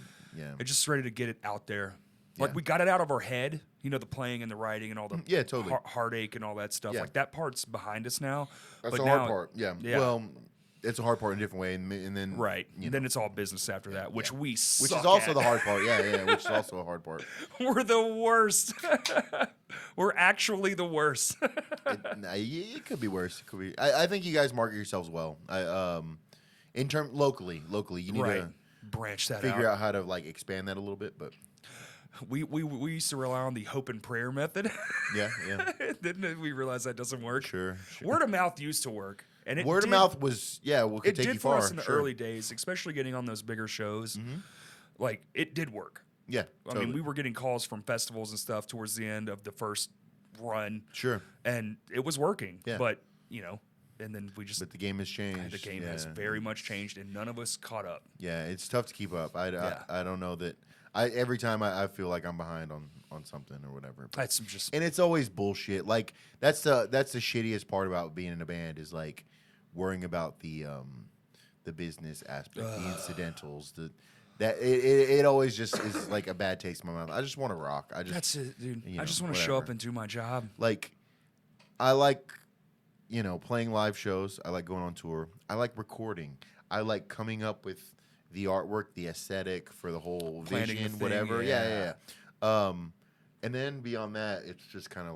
I'm just ready to get it out there. Like we got it out of our head, the playing and the writing and all the totally. Heartache and all that stuff. Yeah. Like that part's behind us now. That's but the hard part. Yeah. Yeah. Well, it's a hard part in a different way, and then Then it's all business after that, which we suck which is also at. the hard part. Yeah. Which is also a hard part. We're the worst. We're actually the worst. It could be worse. It could be. I think you guys market yourselves well. Locally, you need to branch that figure out how to like expand that a little bit, but. We used to rely on the hope and prayer method. Yeah. Then we realized that doesn't work. Sure. Word of mouth used to work. And word of mouth was could take you far. It did for us in the early days, especially getting on those bigger shows. like it did work. Yeah, I mean, we were getting calls from festivals and stuff towards the end of the first run. Sure. And it was working. Yeah. But, you know, and then we just. But the game has changed. The game has very much changed, and none of us caught up. Yeah, it's tough to keep up. I don't know that. Every time I feel like I'm behind on something or whatever. But, That's just. and it's always bullshit. Like that's the shittiest part about being in a band is like worrying about the business aspect, the incidentals, it always just is like a bad taste in my mouth. I just want to rock. That's it, dude. I just want to show up and do my job. Like, I like, playing live shows. I like going on tour. I like recording. I like coming up with the artwork, the aesthetic for the whole Planning vision, the thing, whatever. yeah. And then beyond that, it's just kind of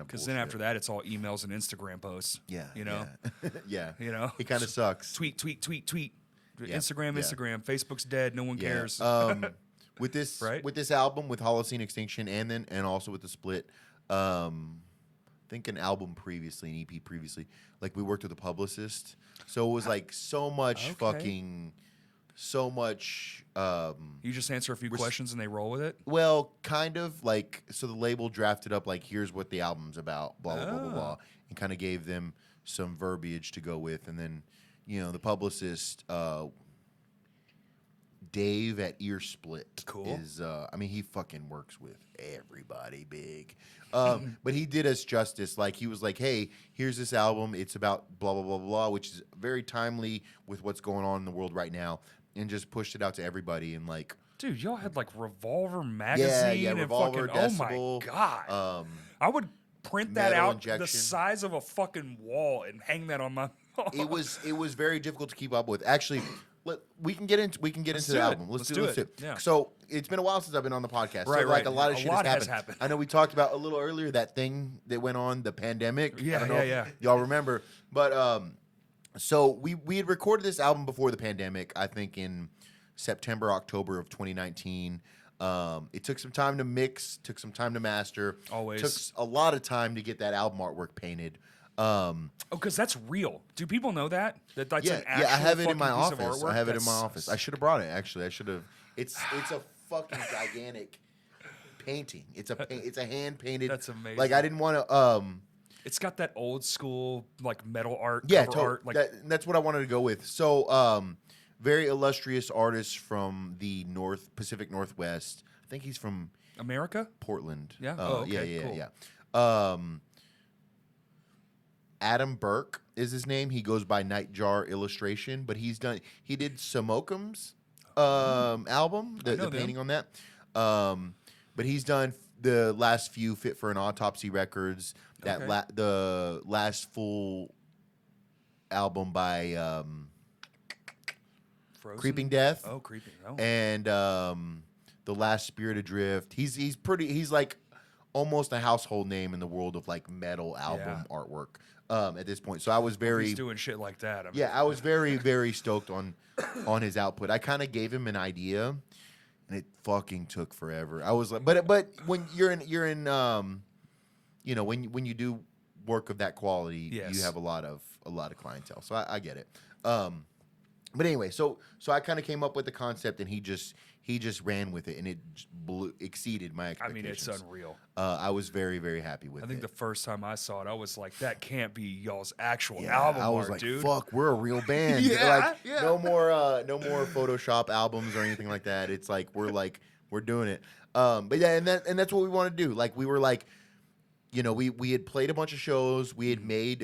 because then after that, it's all emails and Instagram posts. Yeah. You know? Yeah. You know? It kind of sucks. Tweet. Yeah, Instagram. Facebook's dead. No one cares. With this Right? with this album, with Holocene Extinction, and also with the split, I think an album previously, an EP previously, like we worked with a publicist, so it was like so much so much. You just answer a few questions and they roll with it. Well, kind of like, so the label drafted up like, here's what the album's about, blah blah blah blah, and kind of gave them some verbiage to go with, and then the publicist. Dave at Ear Split is, he fucking works with everybody big. But he did us justice. Like, he was like, hey, here's this album. It's about blah, blah, blah, blah, which is very timely with what's going on in the world right now. And just pushed it out to everybody. And, like... Dude, y'all had, like, Revolver magazine and Revolver, fucking... Decibel, oh, my God. I would print that out the size of a fucking wall and hang that on my... It was very difficult to keep up with. Actually... We can get into the album. Let's do it. Yeah. So it's been a while since I've been on the podcast. Right, so like a lot of shit has happened. I know we talked about a little earlier that thing that went on, the pandemic. Yeah, I don't know if y'all remember, but so we had recorded this album before the pandemic. I think in September, October of 2019. It took some time to mix, took some time to master. Always took a lot of time to get that album artwork painted. Because that's real. Do people know that? That's an actual I have it in my piece of office. artwork? I have it in my office. I should have brought it. Actually, I should have. It's a fucking gigantic painting. It's a hand painted. That's amazing. Like, I didn't want to. It's got that old school like metal art. Yeah, cover art. Like that's what I wanted to go with. So, very illustrious artist from the Pacific Northwest. I think he's from America, Portland. Yeah. Yeah. Adam Burke is his name. He goes by Nightjar Illustration, but he did Samokum's album, the painting on that. But he's done the last few Fit for an Autopsy records. The last full album by Creeping Death. Oh, Creeping. Oh. And the last Spirit Adrift. He's like almost a household name in the world of like metal album artwork. At this point, so I was very he's doing shit like that. I was very very stoked on his output. I kind of gave him an idea, and it fucking took forever. I was like, but when you're in when you do work of that quality, you have a lot of clientele. So I get it. But anyway, so I kind of came up with the concept, and he just ran with it, and it exceeded my expectations. It's unreal. I was very, very happy with it. I think the first time I saw it, I was like, that can't be y'all's actual album I was art, like, dude. fuck, we're a real band. No more Photoshop albums or anything like that. It's like we're doing it. But yeah, and that's what we want to do. Like, we were like, we had played a bunch of shows. We had made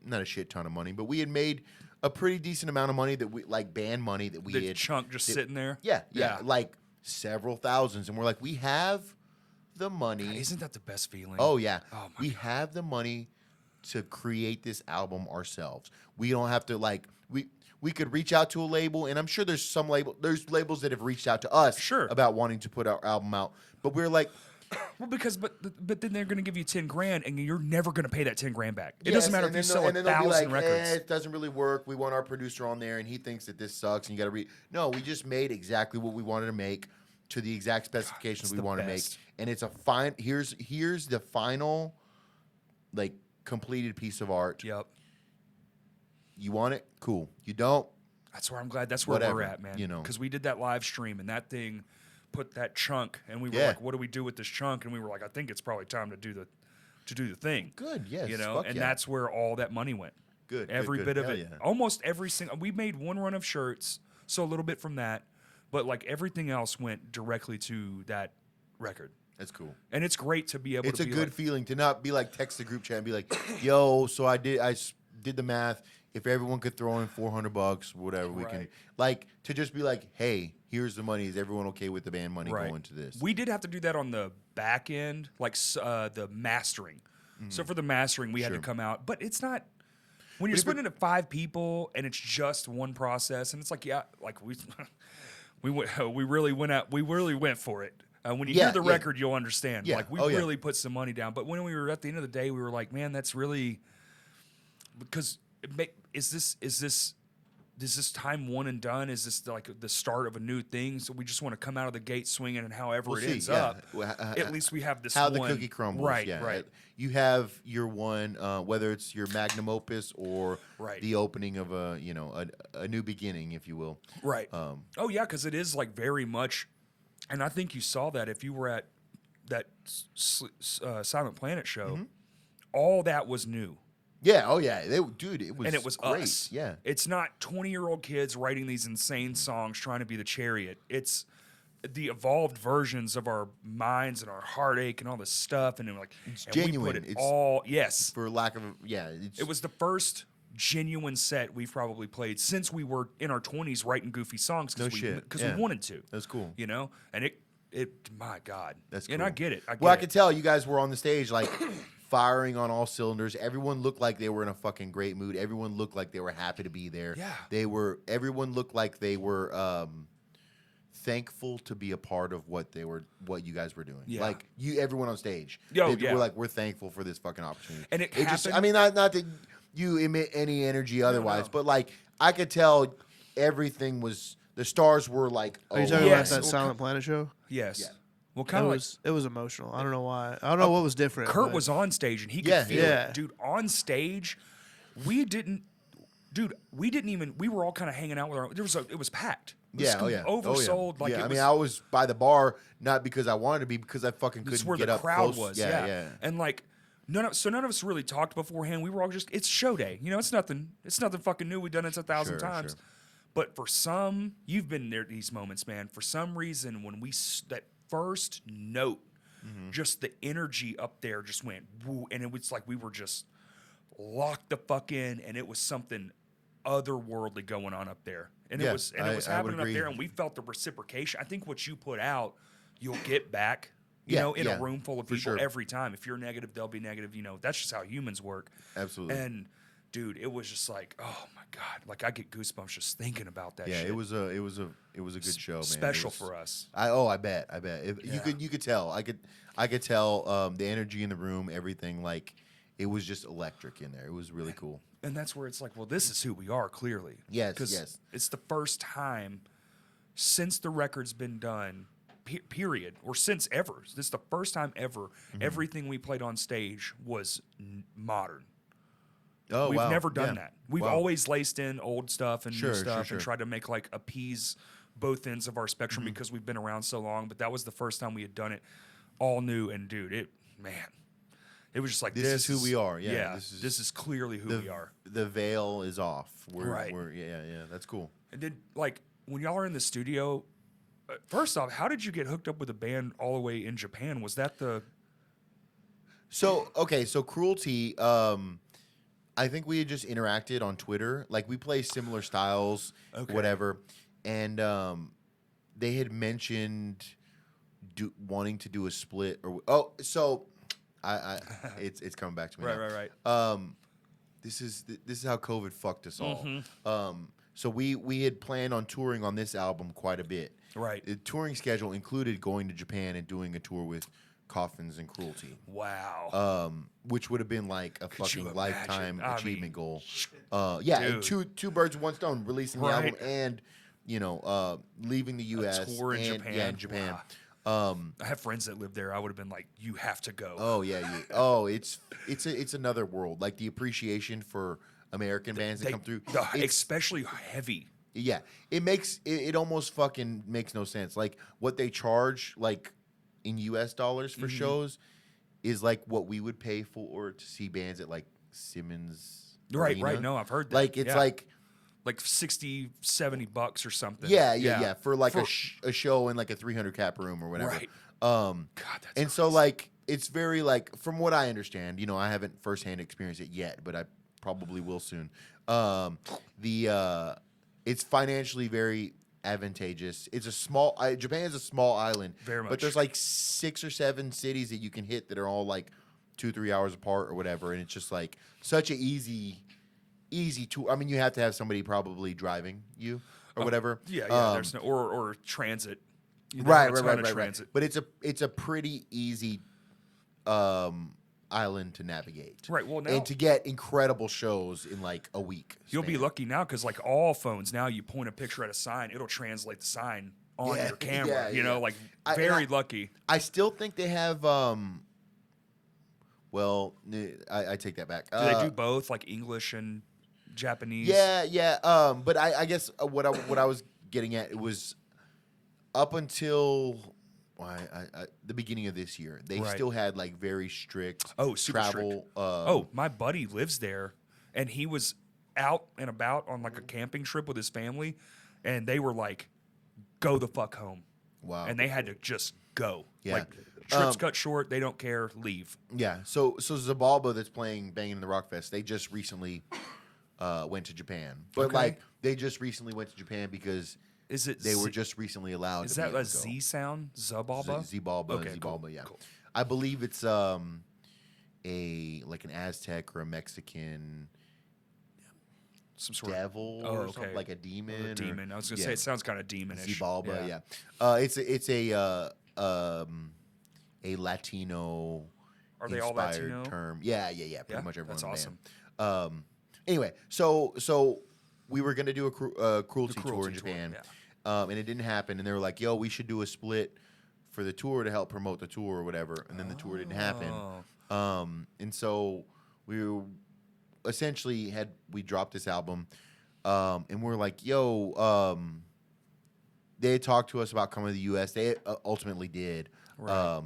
not a shit ton of money, but we had made a pretty decent amount of money, that we like band money that we the had chunk just sitting there. Yeah, like several thousands, and we're like, we have the money. God, isn't that the best feeling? Oh yeah, we have the money to create this album ourselves. We don't have to like we could reach out to a label, and I'm sure there's labels that have reached out to us about wanting to put our album out, but we're like. Well, but then they're going to give you $10,000, and you're never going to pay that $10,000 back. It doesn't matter if you sell 1,000 records. It doesn't really work. We want our producer on there, and he thinks that this sucks, and you got to read. No, we just made exactly what we wanted to make to the exact specifications we wanted to make, and it's a fine. Here's the final, like, completed piece of art. Yep. You want it? Cool. You don't? That's where I'm glad. That's where Whatever, we're at, man. you know. Because we did that live stream, and that thing put that chunk, and we were Yeah. like, "What do we do with this chunk?" And we were like, "I think it's probably time to do the thing." Good, yes, You know, fuck and yeah. that's where all that money went. Good, Every good. bit of Hell it. yeah. Almost every single. We made one run of shirts, so a little bit from that, but like everything else went directly to that record. That's cool. And it's great to be able It's to a be good like, feeling to not be like text the group chat and be like, "Yo, so I did the math. If everyone could throw in $400, whatever, we can." Right. Like to just be like, "Hey, here's the money. Is everyone okay with the band money going to this?" We did have to do that on the back end, like the mastering. So for the mastering, we had to Sure. come out, but it's not when you're splitting it at 5 people and it's just one process, and it's like like we really went for it. When you hear the record, you'll understand. Yeah. Like we Oh, yeah. really put some money down. But when we were at the end of the day, we were like, man, that's really because is this time one and done? Is this like the start of a new thing? So we just want to come out of the gate swinging, and however We'll it see, ends yeah. up, Well, at least we have this How one. the cookie crumbles. Right, yeah. right. You have your one, whether it's your magnum opus or Right. the opening of a new beginning, if you will. Right. Oh yeah, because it is like very much, and I think you saw that if you were at that Silent Planet show, Mm-hmm. all that was new, Yeah. Oh yeah. Dude, it was. and it was great. us. Yeah. It's not 20-year-old kids writing these insane songs trying to be the Chariot. It's the evolved versions of our minds and our heartache and all this stuff, and then like It's and we genuine. put it It's- all yes. For lack of It was the first genuine set we've probably played since we were in our 20s writing goofy songs No shit. because Yeah. we wanted to. That's cool. You know, and it my God, That's and cool. I get it. Well, I could tell you guys were on the stage like firing on all cylinders. Everyone looked like they were in a fucking great mood. Everyone looked like they were happy to be there. Yeah. Everyone looked like they were thankful to be a part of what you guys were doing. Yeah. Like everyone on stage. Yo, They yeah. were like, we're thankful for this fucking opportunity. And it just, happened- I mean, not that you emit any energy otherwise, no. but like I could tell everything was. The stars were like, Are you oh, talking yes. about that Well, Silent Planet show? yes. Yeah. Well, It kind of like was emotional. I don't know why. I don't know what was different. Kurt but- was on stage and he could Yeah, feel yeah. it, dude. On stage, we didn't even. We were all kind of hanging out with our. It was packed. It was Yeah, oh yeah, oversold. Oh, Like yeah. it I was, mean, I was by the bar not because I wanted to be, because I fucking That's couldn't where get the up crowd close. was. Yeah, yeah. And like none of us really talked beforehand. We were all just it's show day. You know, it's nothing fucking new. We've done it 1,000 Sure, times. sure. But for some, you've been there these moments, man. For some reason, when that first note, Mm-hmm. just the energy up there just went woo, and it was like we were just locked the fuck in, and it was something otherworldly going on up there. And Yeah, it was I would happening up agree. there, and we felt the reciprocation. I think what you put out, you'll get back. You Yeah, know, in yeah, a room full of for people sure. every time. If you're negative, they'll be negative. You know, that's just how humans work. Absolutely. And dude, it was just like, oh my God, like I get goosebumps just thinking about that. Yeah, shit. it was a good show, man. It Special was- for us. I bet. Yeah. You could tell. I could tell the energy in the room, everything. Like it was just electric in there. It was really cool. And that's where it's like, well, this is who we are, clearly. Yes, Because yes. it's the first time since the record's been done, period, or since ever. This is the first time ever Mm-hmm. everything we played on stage was modern. Oh, We've wow. never done Yeah. that. We've Wow. always laced in old stuff and Sure, new sure, stuff sure. and tried to make like appease both ends of our spectrum Mm-hmm. because we've been around so long. But that was the first time we had done it all new. And dude, it was just like This is who we are. Yeah, this is clearly who we are. The veil is off. Right. Yeah. That's cool. And then like when y'all are in the studio, first off, how did you get hooked up with a band all the way in Japan? Was that the So Cruelty. I think we had just interacted on Twitter. Like we play similar styles, Okay. whatever, and they had mentioned wanting to do a split. It's coming back to me. right? This is how COVID fucked us all. Mm-hmm. So we had planned on touring on this album quite a bit. Right. The touring schedule included going to Japan and doing a tour with Coffins and Cruelty. Wow. Which would have been like a Could you fucking imagine? lifetime I achievement mean, goal. And dude. two birds with one stone, releasing the Right. album and leaving the U.S. tour in and, Japan. Yeah, in Japan. Wow. I have friends that live there. I would have been like, you have to go. Oh yeah, it's another world. Like the appreciation for American bands that come through. It's- Especially heavy Yeah, it almost fucking makes no sense. Like what they charge, like in U.S. dollars for shows, is like what we would pay for to see bands at like Simmons. Right, Arena. right. No, I've heard that. Like it's like $60, $70 or something. Yeah. For like a show in like a 300 cap room or whatever. Right. God, that's and so like it's very like from what I understand, I haven't firsthand experienced it yet, but I probably will soon. It's financially very advantageous. It's a small Japan is a small island, very much, but there's like 6 or 7 cities that you can hit that are all like 2-3 hours apart or whatever, and it's just like such a easy tour. I mean, you have to have somebody probably driving you or whatever. Yeah, there's no or transit. Right. Transit. But it's a pretty easy island to navigate. Right. Well, now and to get incredible shows in like a week. You'll be lucky now because like all phones now, you point a picture at a sign, it'll translate the sign on your camera. Like very lucky. I still think they have. Well, I take that back. Do they do both, like English and Japanese? Yeah. But I guess what I was getting at, it was up until the beginning of this year, they still had like very strict travel. My buddy lives there, and he was out and about on like a camping trip with his family, and they were like, "Go the fuck home!" Wow, and they had to just go. Yeah. Like, trips cut short. They don't care. Leave. Yeah. So Zabalba that's playing Banging in the Rock Fest, they just recently went to Japan, but like they just recently went to Japan because. They were just recently allowed. Is to that a Z sound? Zabalba? Zabalba. Okay, Zabalba, yeah. Cool. I believe it's an Aztec or a Mexican some sort devil or something, like a demon. A demon. I was gonna say it sounds kind of demonish. Zabalba, yeah. It's a Latino. Are they all Latino? Term. Yeah. Pretty much everyone. That's awesome. Anyway, so we were gonna do a cruelty tour in Japan. And it didn't happen. And they were like, yo, we should do a split for the tour to help promote the tour or whatever. And then the tour didn't happen. And so we essentially we dropped this album. And we're like, yo, they had talked to us about coming to the U.S. They ultimately did. Right.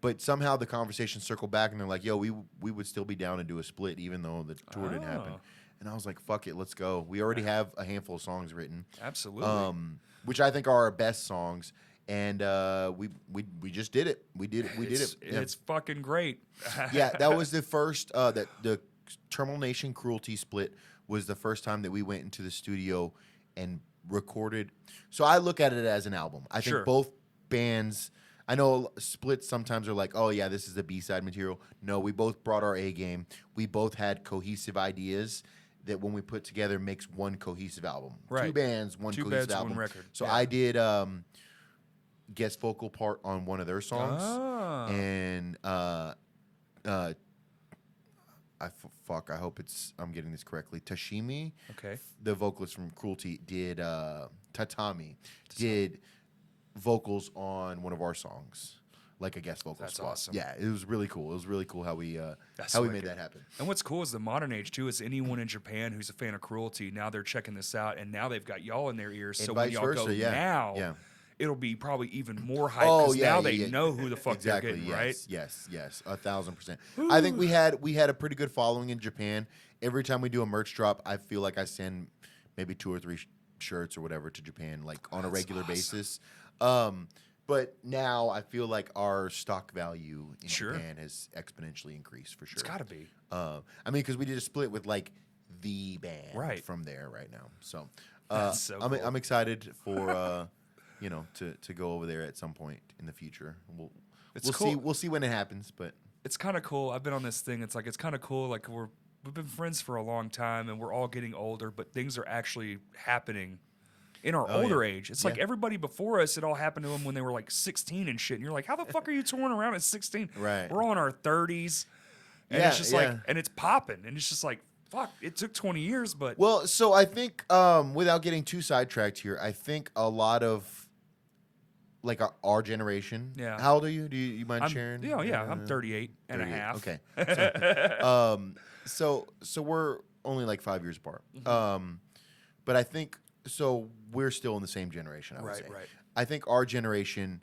But somehow the conversation circled back and they're like, yo, we would still be down to do a split even though the tour didn't happen. And I was like, fuck it, let's go. We already have a handful of songs written. Absolutely. Which I think are our best songs. And we just did it. We did it. It's fucking great. Yeah, that was the first, the Terminal Nation Cruelty split was the first time that we went into the studio and recorded. So I look at it as an album. I think both bands, I know splits sometimes are like, oh yeah, this is the B-side material. No, we both brought our A game. We both had cohesive ideas that when we put together makes one cohesive album. Right. 2 bands, one cohesive album. One record. So I did guest vocal part on one of their songs. And I hope I'm getting this correctly. Tashimi, the vocalist from Cruelty, did did vocals on one of our songs. Like a guest vocal spot. Awesome. Yeah, it was really cool. It was really cool how we made that happen. And what's cool is the modern age too is anyone in Japan who's a fan of Cruelty, now they're checking this out and now they've got y'all in their ears. And so vice when y'all versa, go now, it'll be probably even more hype because now they know who the fuck they're getting, right? Yes, 1,000%. I think we had a pretty good following in Japan. Every time we do a merch drop, I feel like I send maybe 2 or 3 shirts or whatever to Japan, like on a regular basis. But now I feel like our stock value in Japan has exponentially increased for sure. It's got to be. I mean, because we did a split with like the band from there right now. So, cool. I'm excited for to go over there at some point in the future. We'll see when it happens, but it's kind of cool. I've been on this thing. It's kind of cool. Like we've been friends for a long time, and we're all getting older, but things are actually happening. In our older age. It's like everybody before us, it all happened to them when they were like 16 and shit. And you're like, how the fuck are you touring around at 16? Right. We're all in our 30s. And it's just like, and it's popping. And it's just like, fuck, it took 20 years, but. Well, so I think, without getting too sidetracked here, I think a lot of, like, our generation. Yeah. How old are you? Do you mind sharing? Yeah, I'm 38 and a half. Okay. So we're only like 5 years apart. But I think so we're still in the same generation, I would say. Right. I think our generation,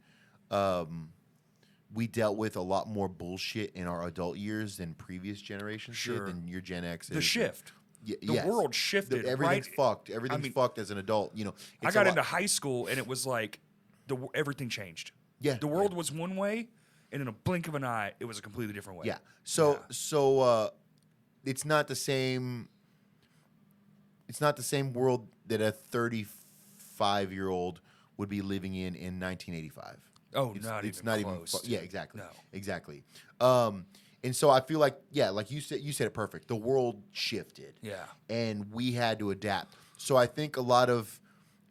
we dealt with a lot more bullshit in our adult years than previous generations Sure. did, than your Gen X. The shift. The world shifted. Everything's right? fucked. Everything's fucked as an adult. You know, I got into high school and it was like everything changed. Yeah. The world was one way, and in a blink of an eye, it was a completely different way. Yeah. So it's not the same. It's not the same world that a 35-year-old would be living in 1985. Oh, It's not not even even. close. Yeah, exactly. No. Exactly. And so I feel like, yeah, like you said it perfect. The world shifted. Yeah. And we had to adapt. So I think a lot of,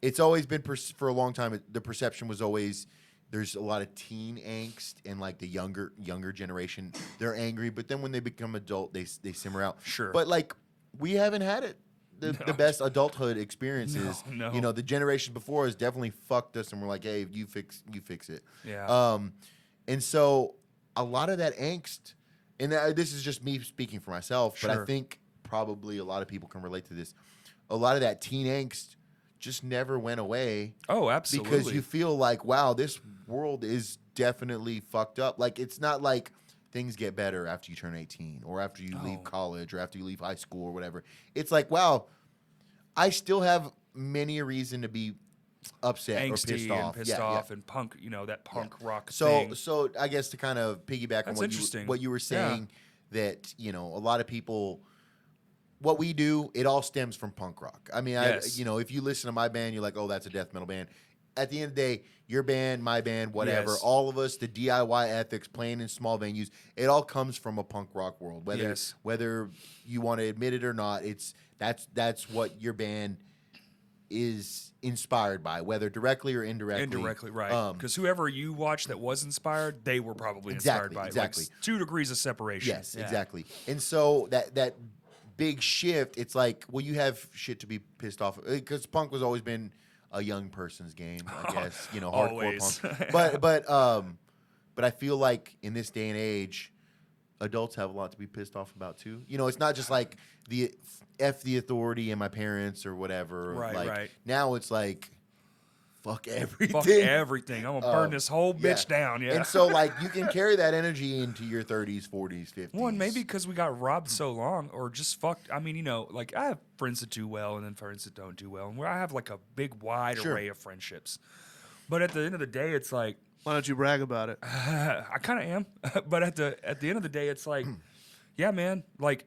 it's always been for a long time. The perception was always there's a lot of teen angst and like the younger generation. They're angry, but then when they become adult, they simmer out. Sure. But like we haven't had it. The best adulthood experiences. No. You know, the generation before us definitely fucked us, and we're like, hey, you fix it. Yeah. And so a lot of that angst, and this is just me speaking for myself, but I Sure. think probably a lot of people can relate to this. A lot of that teen angst just never went away. Oh, absolutely. Because you feel like, wow, this world is definitely fucked up. Like, it's not like things get better after you turn 18 or after you leave college or after you leave high school or whatever. It's like, wow, I still have many a reason to be upset angsty or pissed and off. pissed off and punk, that punk rock So, thing. so I guess to kind of piggyback on That's what you were saying, that a lot of people, what we do, it all stems from punk rock. I mean, Yes. if you listen to my band, you're like, oh, that's a death metal band. At the end of the day, your band, my band, whatever, Yes. all of us, the DIY ethics, playing in small venues, it all comes from a punk rock world. Whether you want to admit it or not, that's what your band is inspired by, whether directly or indirectly. Indirectly, right. Because whoever you watched that was inspired, they were probably inspired by it. Exactly. Like 2 degrees of separation. Yes, Yeah. exactly. And so that big shift, it's like, well, you have shit to be pissed off because punk has always been a young person's game, I guess. Hardcore Always. punk. But I feel like in this day and age, adults have a lot to be pissed off about too. It's not just like the F the authority and my parents or whatever. Right. Now it's like, fuck everything. Fuck everything. I'm going to burn this whole bitch down. Yeah. And so like you can carry that energy into your 30s, 40s, 50s. Well, and maybe because we got robbed so long or just fucked. I mean, like I have friends that do well and then friends that don't do well. And I have like a big, wide array of friendships. But at the end of the day, it's like, Why don't you brag about it? I kind of am. But at the end of the day, it's like, yeah, man, like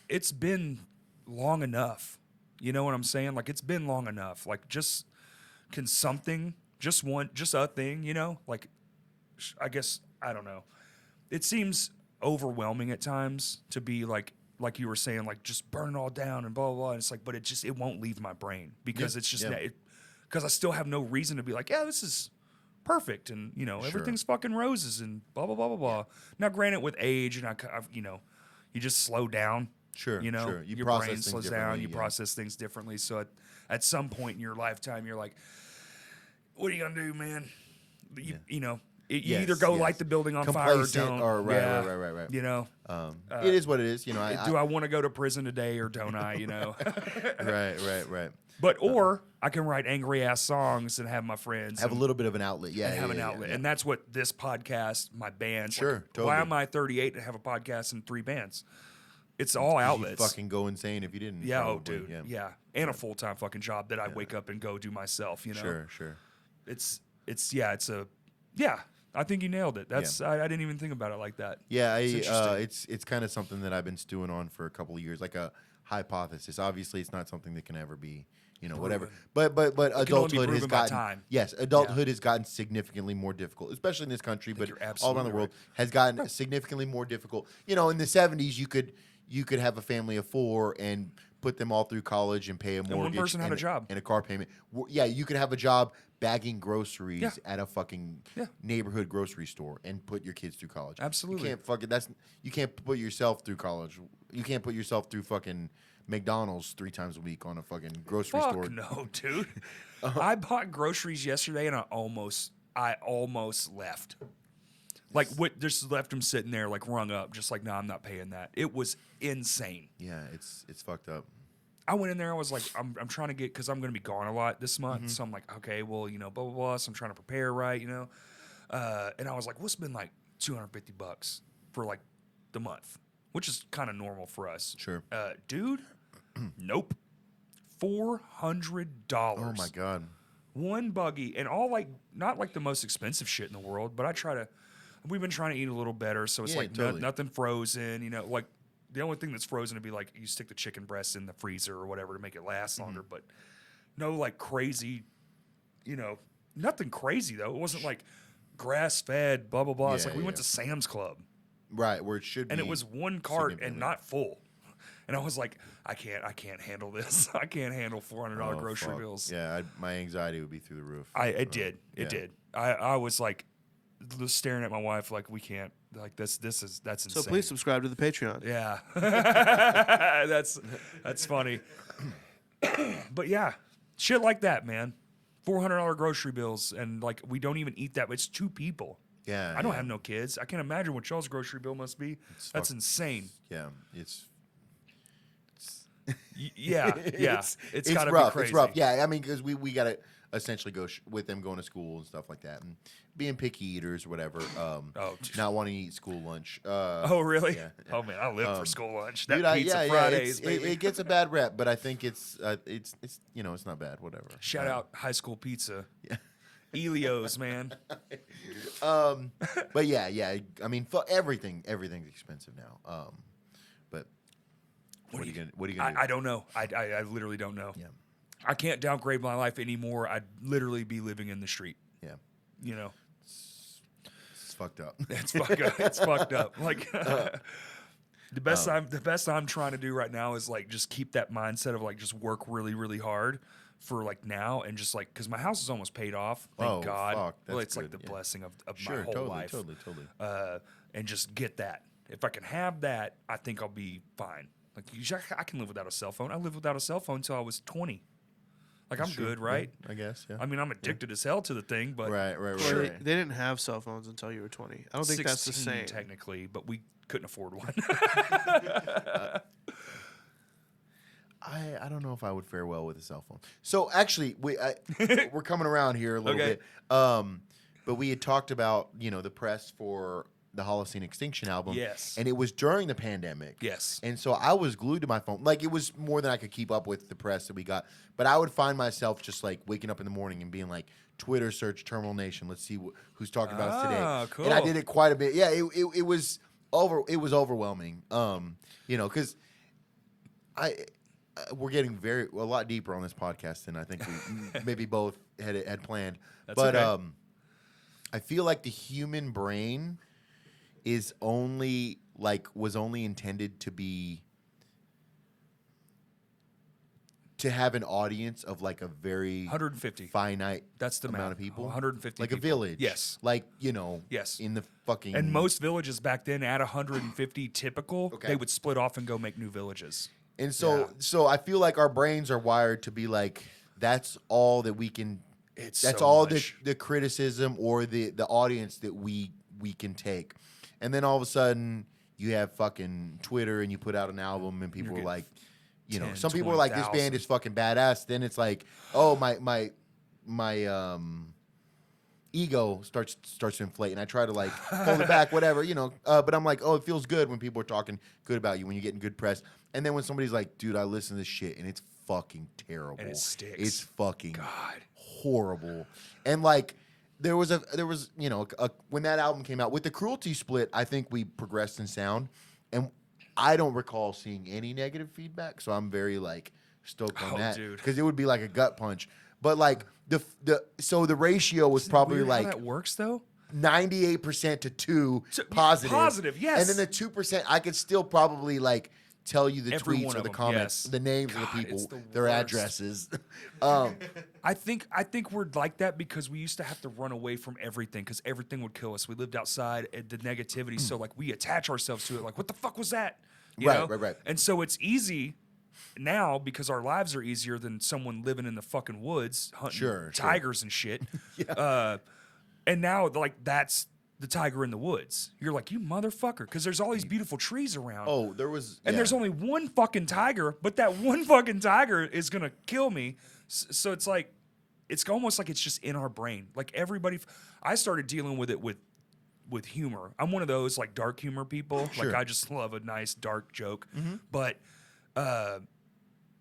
it's been long enough. You know what I'm saying? Like it's been long enough. Like just just a thing, like I guess, I don't know. It seems overwhelming at times to be like you were saying, like just burn it all down and blah, blah, blah. And it's like, but it won't leave my brain because it's just, because I still have no reason to be like, yeah, this is perfect. And, everything's fucking roses and blah, blah, blah, blah, blah. Now, granted, with age and I've you just slow down. Sure. You your process brain things slows down. differently, You process things differently. So at some point in your lifetime, you're like, what are you gonna do, man? You either go light the building on fire or don't. Or right. It is what it is. Do I want to go to prison today or don't I? Right. Or I can write angry ass songs and have my friends Have a little bit of an outlet. Yeah. have an outlet. And that's what this podcast, my band. Sure, totally. Why am I 38 and have a podcast and 3 bands? It's all outlets. You'd fucking go insane if you didn't. Yeah, probably. dude. Yeah. And a full-time fucking job that I wake up and go do myself, Sure. I think you nailed it. That's I didn't even think about it like that. Yeah, It's it's kind of something that I've been stewing on for a couple of years, like a hypothesis. Obviously, it's not something that can ever be, whatever. But adulthood has gotten time. Yes, adulthood has gotten significantly more difficult, especially in this country, but you're all around the world has gotten significantly more difficult. In the 70s, you could have a family of 4 and put them all through college and pay a mortgage. one person had a job. And a car payment. Yeah, you could have a job bagging groceries at a fucking neighborhood grocery store and put your kids through college. Absolutely. You can't put yourself through college. You can't put yourself through fucking McDonald's 3 times a week on a fucking grocery store. Fuck no, dude. I bought groceries yesterday and I almost left. Like, just left them sitting there, like, rung up, just like, no, I'm not paying that. It was insane. Yeah, it's fucked up. I went in there. I was like, I'm trying to get, because I'm going to be gone a lot this month. So I'm like, okay, well, blah, blah, blah. So I'm trying to prepare, right, and I was like, we'll spend like $250 for like the month, which is kind of normal for us. Sure. Dude, nope. $400. Oh my God. One buggy, and all like, not like the most expensive shit in the world, but we've been trying to eat a little better. So it's like totally. nothing frozen, like the only thing that's frozen would be like you stick the chicken breast in the freezer or whatever to make it last longer, but no like crazy, nothing crazy though. It wasn't like grass fed, blah, blah, blah. It's like we went to Sam's Club. Right, where it should be. And it was one cart and not full. And I was like, I can't handle this. I can't handle $400 grocery bills. Yeah, my anxiety would be through the roof. It did. I was like, just staring at my wife like, we can't, like that's insane. So please subscribe to the Patreon. Yeah. that's funny. But yeah, shit like that, man. $400 grocery bills, and like we don't even eat that. It's 2 people. Yeah. I don't have no kids. I can't imagine what y'all's grocery bill must be. That's insane. Yeah, it's yeah. It's gotta rough. be crazy. It's rough. Yeah, I mean, because we got to essentially go with them going to school and stuff like that, and being picky eaters or whatever. Not wanting to eat school lunch. Oh, really? Yeah. Oh man, I live for school lunch. That Dude, pizza Fridays, baby. it gets a bad rep, but I think it's it's not bad. Whatever. Shout out High School Pizza. Yeah. Elio's, man. But yeah. I mean, everything's expensive now. But what are you gonna do? I don't know. I literally don't know. Yeah. I can't downgrade my life anymore. I'd literally be living in the street. Yeah. It's fucked up. It's fucked up. It's fucked up. Like the best I'm trying to do right now is like just keep that mindset of like just work really, really hard for like now, and just like, because my house is almost paid off. Thank God. Fuck, well, it's good. like the blessing of Sure, my whole life. Totally. And just get that. If I can have that, I think I'll be fine. Like I can live without a cell phone. I lived without a cell phone until I was 20. Like I'm good, right? Yeah, I guess. Yeah. I mean, I'm addicted as hell to the thing, but Right. They didn't have cell phones until you were 20. I don't think that's the 16 same. technically, but we couldn't afford one. I don't know if I would fare well with a cell phone. So actually, we're coming around here a little bit. But we had talked about the press for the Holocene Extinction album. Yes. And it was during the pandemic. Yes. And so I was glued to my phone. Like, it was more than I could keep up with the press that we got. But I would find myself just like waking up in the morning and being like, Twitter search Terminal Nation. Let's see who's talking about us today. Cool. And I did it quite a bit. Yeah, it was overwhelming. Because we're getting a lot deeper on this podcast than I think we maybe both had planned. That's okay. I feel like the human brain was only intended to have an audience of like a very 150 finite that's the amount of people. 150 like people. a village. Yes. Like, yes. in the fucking. And most villages back then at 150 typical, Okay. they would split off and go make new villages. And so I feel like our brains are wired to be like, that's all that we can. That's all the criticism or the audience that we can take. And then all of a sudden you have fucking Twitter and you put out an album and people are like, 10, some people are like, this band is fucking badass. Then it's like, oh, my ego starts to inflate, and I try to like hold it back, whatever, but I'm like, oh, it feels good when people are talking good about you, when you're getting good press. And then when somebody's like, dude, I listen to this shit and it's fucking terrible. And it sticks. It's fucking God. horrible. And like there was when that album came out with the Cruelty split, I think we progressed in sound, and I don't recall seeing any negative feedback, so I'm very like stoked on that, because it would be like a gut punch. But like the ratio was probably like how that works though. 98% to 2 positive. Positive, yes. And then the 2%, I could still probably like tell you the Every tweets one or of the them, comments, yes. the names of the God, people, it's the their worst. addresses. I think we're like that because we used to have to run away from everything because everything would kill us. We lived outside and the negativity, so like we attach ourselves to it. Like, what the fuck was that? You know? Right. And so it's easy now because our lives are easier than someone living in the fucking woods hunting tigers and shit. Yeah. And now like that's the tiger in the woods. You're like, you motherfucker, because there's all these beautiful trees around. Oh, there was, and there's only one fucking tiger, but that one fucking tiger is gonna kill me. So it's like, it's almost like it's just in our brain. Like everybody, I started dealing with it with humor. I'm one of those like dark humor people. Sure. Like I just love a nice dark joke. But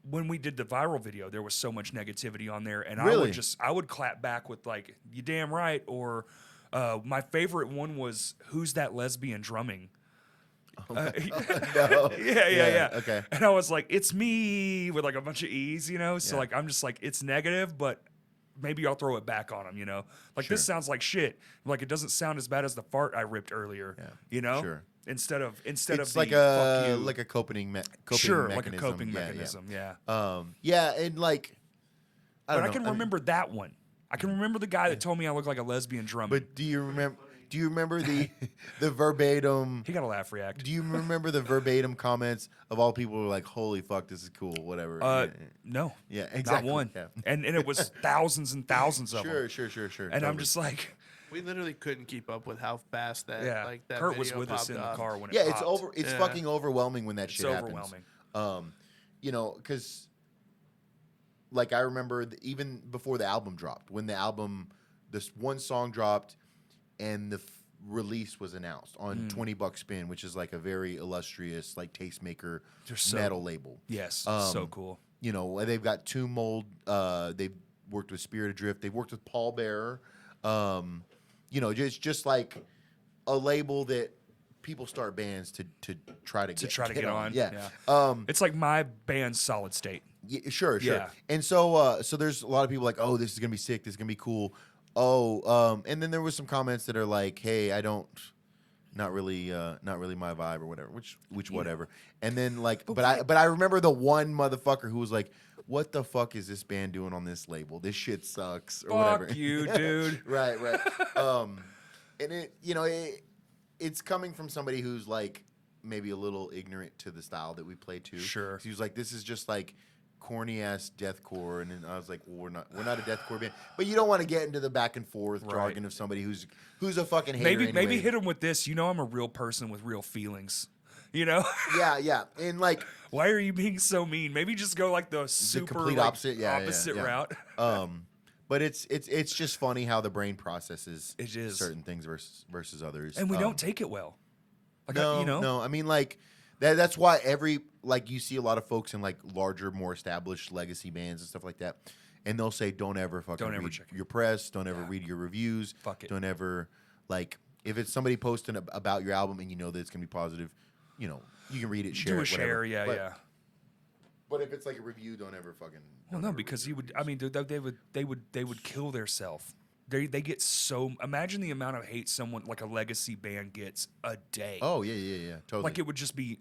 when we did the viral video, there was so much negativity on there, and Really? I would clap back with like, "You damn right," or my favorite one was, "Who's that lesbian drumming?" No. Yeah. Okay. And I was like, "It's me," with like a bunch of E's, you know. So Yeah. like, I'm just like, it's negative, but maybe I'll throw it back on them, you know. Like this Sure. sounds like shit. Like it doesn't sound as bad as the fart I ripped earlier, you know. Sure. Instead of It's the, like a coping sure, mechanism. like a coping mechanism, yeah. And like, But I know. can remember that one. I can remember the guy that told me I look like a lesbian drummer. But do you remember the verbatim? He got a laugh react. Do you remember the verbatim comments of all people who were like, "Holy fuck, this is cool," whatever. No. Yeah, exactly. Not one. Yeah. And it was thousands and thousands of them. Sure. And totally. I'm just like, We literally couldn't keep up with how fast that that Kurt was video with us popped in the up. car when it yeah, popped. it's fucking overwhelming when that It's shit overwhelming. happens. You know, because like I remember even before the album dropped, when the album, this one song dropped, and the release was announced on 20 Buck Spin, which is like a very illustrious like tastemaker metal label. Yes, so cool. You know, they've got Tomb Mold. They've worked with Spirit Adrift. They've worked with Paul Bearer. You know, just like a label that people start bands to try to get on. Yeah. It's like my band's Solid State. Yeah, sure. Yeah. And so there's a lot of people like, oh, this is gonna be sick. This is gonna be cool. Oh, and then there was some comments that are like, hey, not really my vibe or whatever. Which whatever. And then like, but I remember the one motherfucker who was like, what the fuck is this band doing on this label? This shit sucks or whatever. Fuck you, dude. Right. And it's coming from somebody who's like maybe a little ignorant to the style that we play to. Sure. He was like, this is just like corny ass deathcore, and then I was like, well, we're not a deathcore band, but you don't want to get into the back and forth jargon of somebody who's a fucking hater. Maybe hit him with this. You know, I'm a real person with real feelings. You know? Yeah, and like, why are you being so mean? Maybe just go like the super complete opposite, route. But it's just funny how the brain processes It is. certain things versus others, And we don't take it well. Like, no, you know? no. I mean, like that's why you see a lot of folks in like larger, more established legacy bands and stuff like that, and they'll say, "Don't ever read check your press. Don't ever read your reviews. Fuck it. Don't ever like if it's somebody posting about your album and you know that it's gonna be positive, you know, you can read it, share Do a it, share, whatever. yeah. But if it's like a review, don't ever fucking. Well, no, because he would. I mean, they would kill theirself. They get so. Imagine the amount of hate someone like a legacy band gets a day. Oh yeah, totally. Like it would just be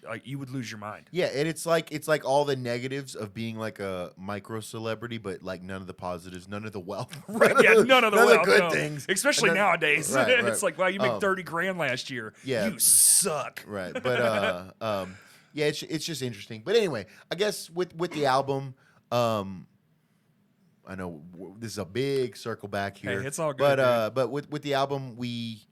like you would lose your mind. Yeah, and it's like all the negatives of being like a micro celebrity, but like none of the positives, none of the wealth, Right? Yeah, none of the good things, especially nowadays. Right. It's like, wow, you make 30 grand last year. Yeah. You suck. Right, but yeah, it's just interesting. But anyway, I guess with the album, I know this is a big circle back here. Hey, it's all good. But with the album, we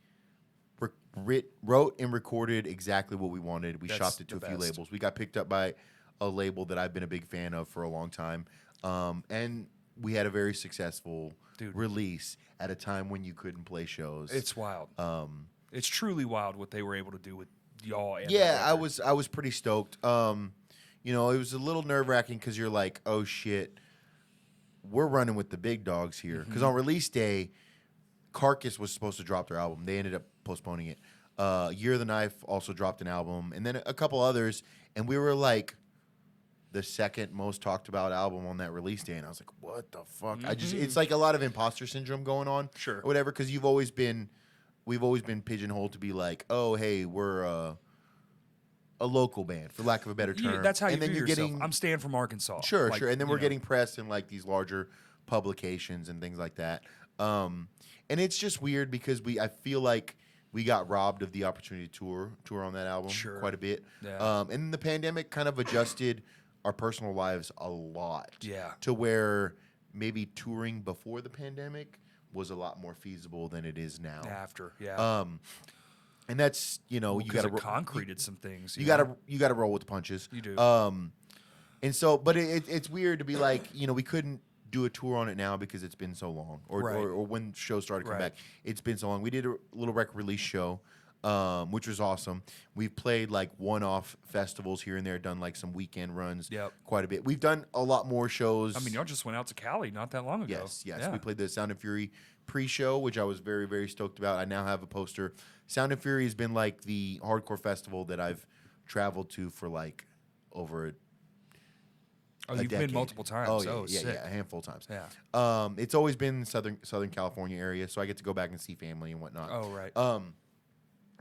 wrote and recorded exactly what we wanted. We That's shopped it to a the few best. labels. We got picked up by a label that I've been a big fan of for a long time, and we had a very successful release at a time when you couldn't play shows. It's wild. It's truly wild what they were able to do with y'all. And Yeah, the record. I was pretty stoked. You know, it was a little nerve-wracking because you're like, oh shit, we're running with the big dogs here. Because on release day, Carcass was supposed to drop their album. They ended up postponing it. Year of the Knife also dropped an album, and then a couple others, and we were like the second most talked about album on that release day, and I was like, what the fuck? It's like a lot of imposter syndrome going on, Sure. or whatever, because we've always been pigeonholed to be like, oh, hey, we're a local band, for lack of a better term. That's how you and then view you're yourself. getting I'm Stan from Arkansas. Sure. And then we're you know. getting pressed in like these larger publications and things like that. And it's just weird because I feel like we got robbed of the opportunity to tour on that album quite a bit. Yeah. And the pandemic kind of adjusted our personal lives a lot. Yeah. To where maybe touring before the pandemic was a lot more feasible than it is now. After, yeah. And that's, you know, you got to concreted some things. You got to roll with the punches. You do. And so, but it's weird to be like, you know, we couldn't do a tour on it now because it's been so long, or when shows started to come back, it's been so long. We did a little record release show, which was awesome. We've played like one-off festivals here and there, done like some weekend runs, quite a bit. We've done a lot more shows. I mean, y'all just went out to Cali not that long ago. Yes. Yeah. We played the Sound and Fury pre-show, which I was very, very stoked about. I now have a poster. Sound and Fury has been like the hardcore festival that I've traveled to for like over you've been multiple times. Yeah, a handful of times. Yeah. It's always been Southern California area, so I get to go back and see family and whatnot. Oh, right.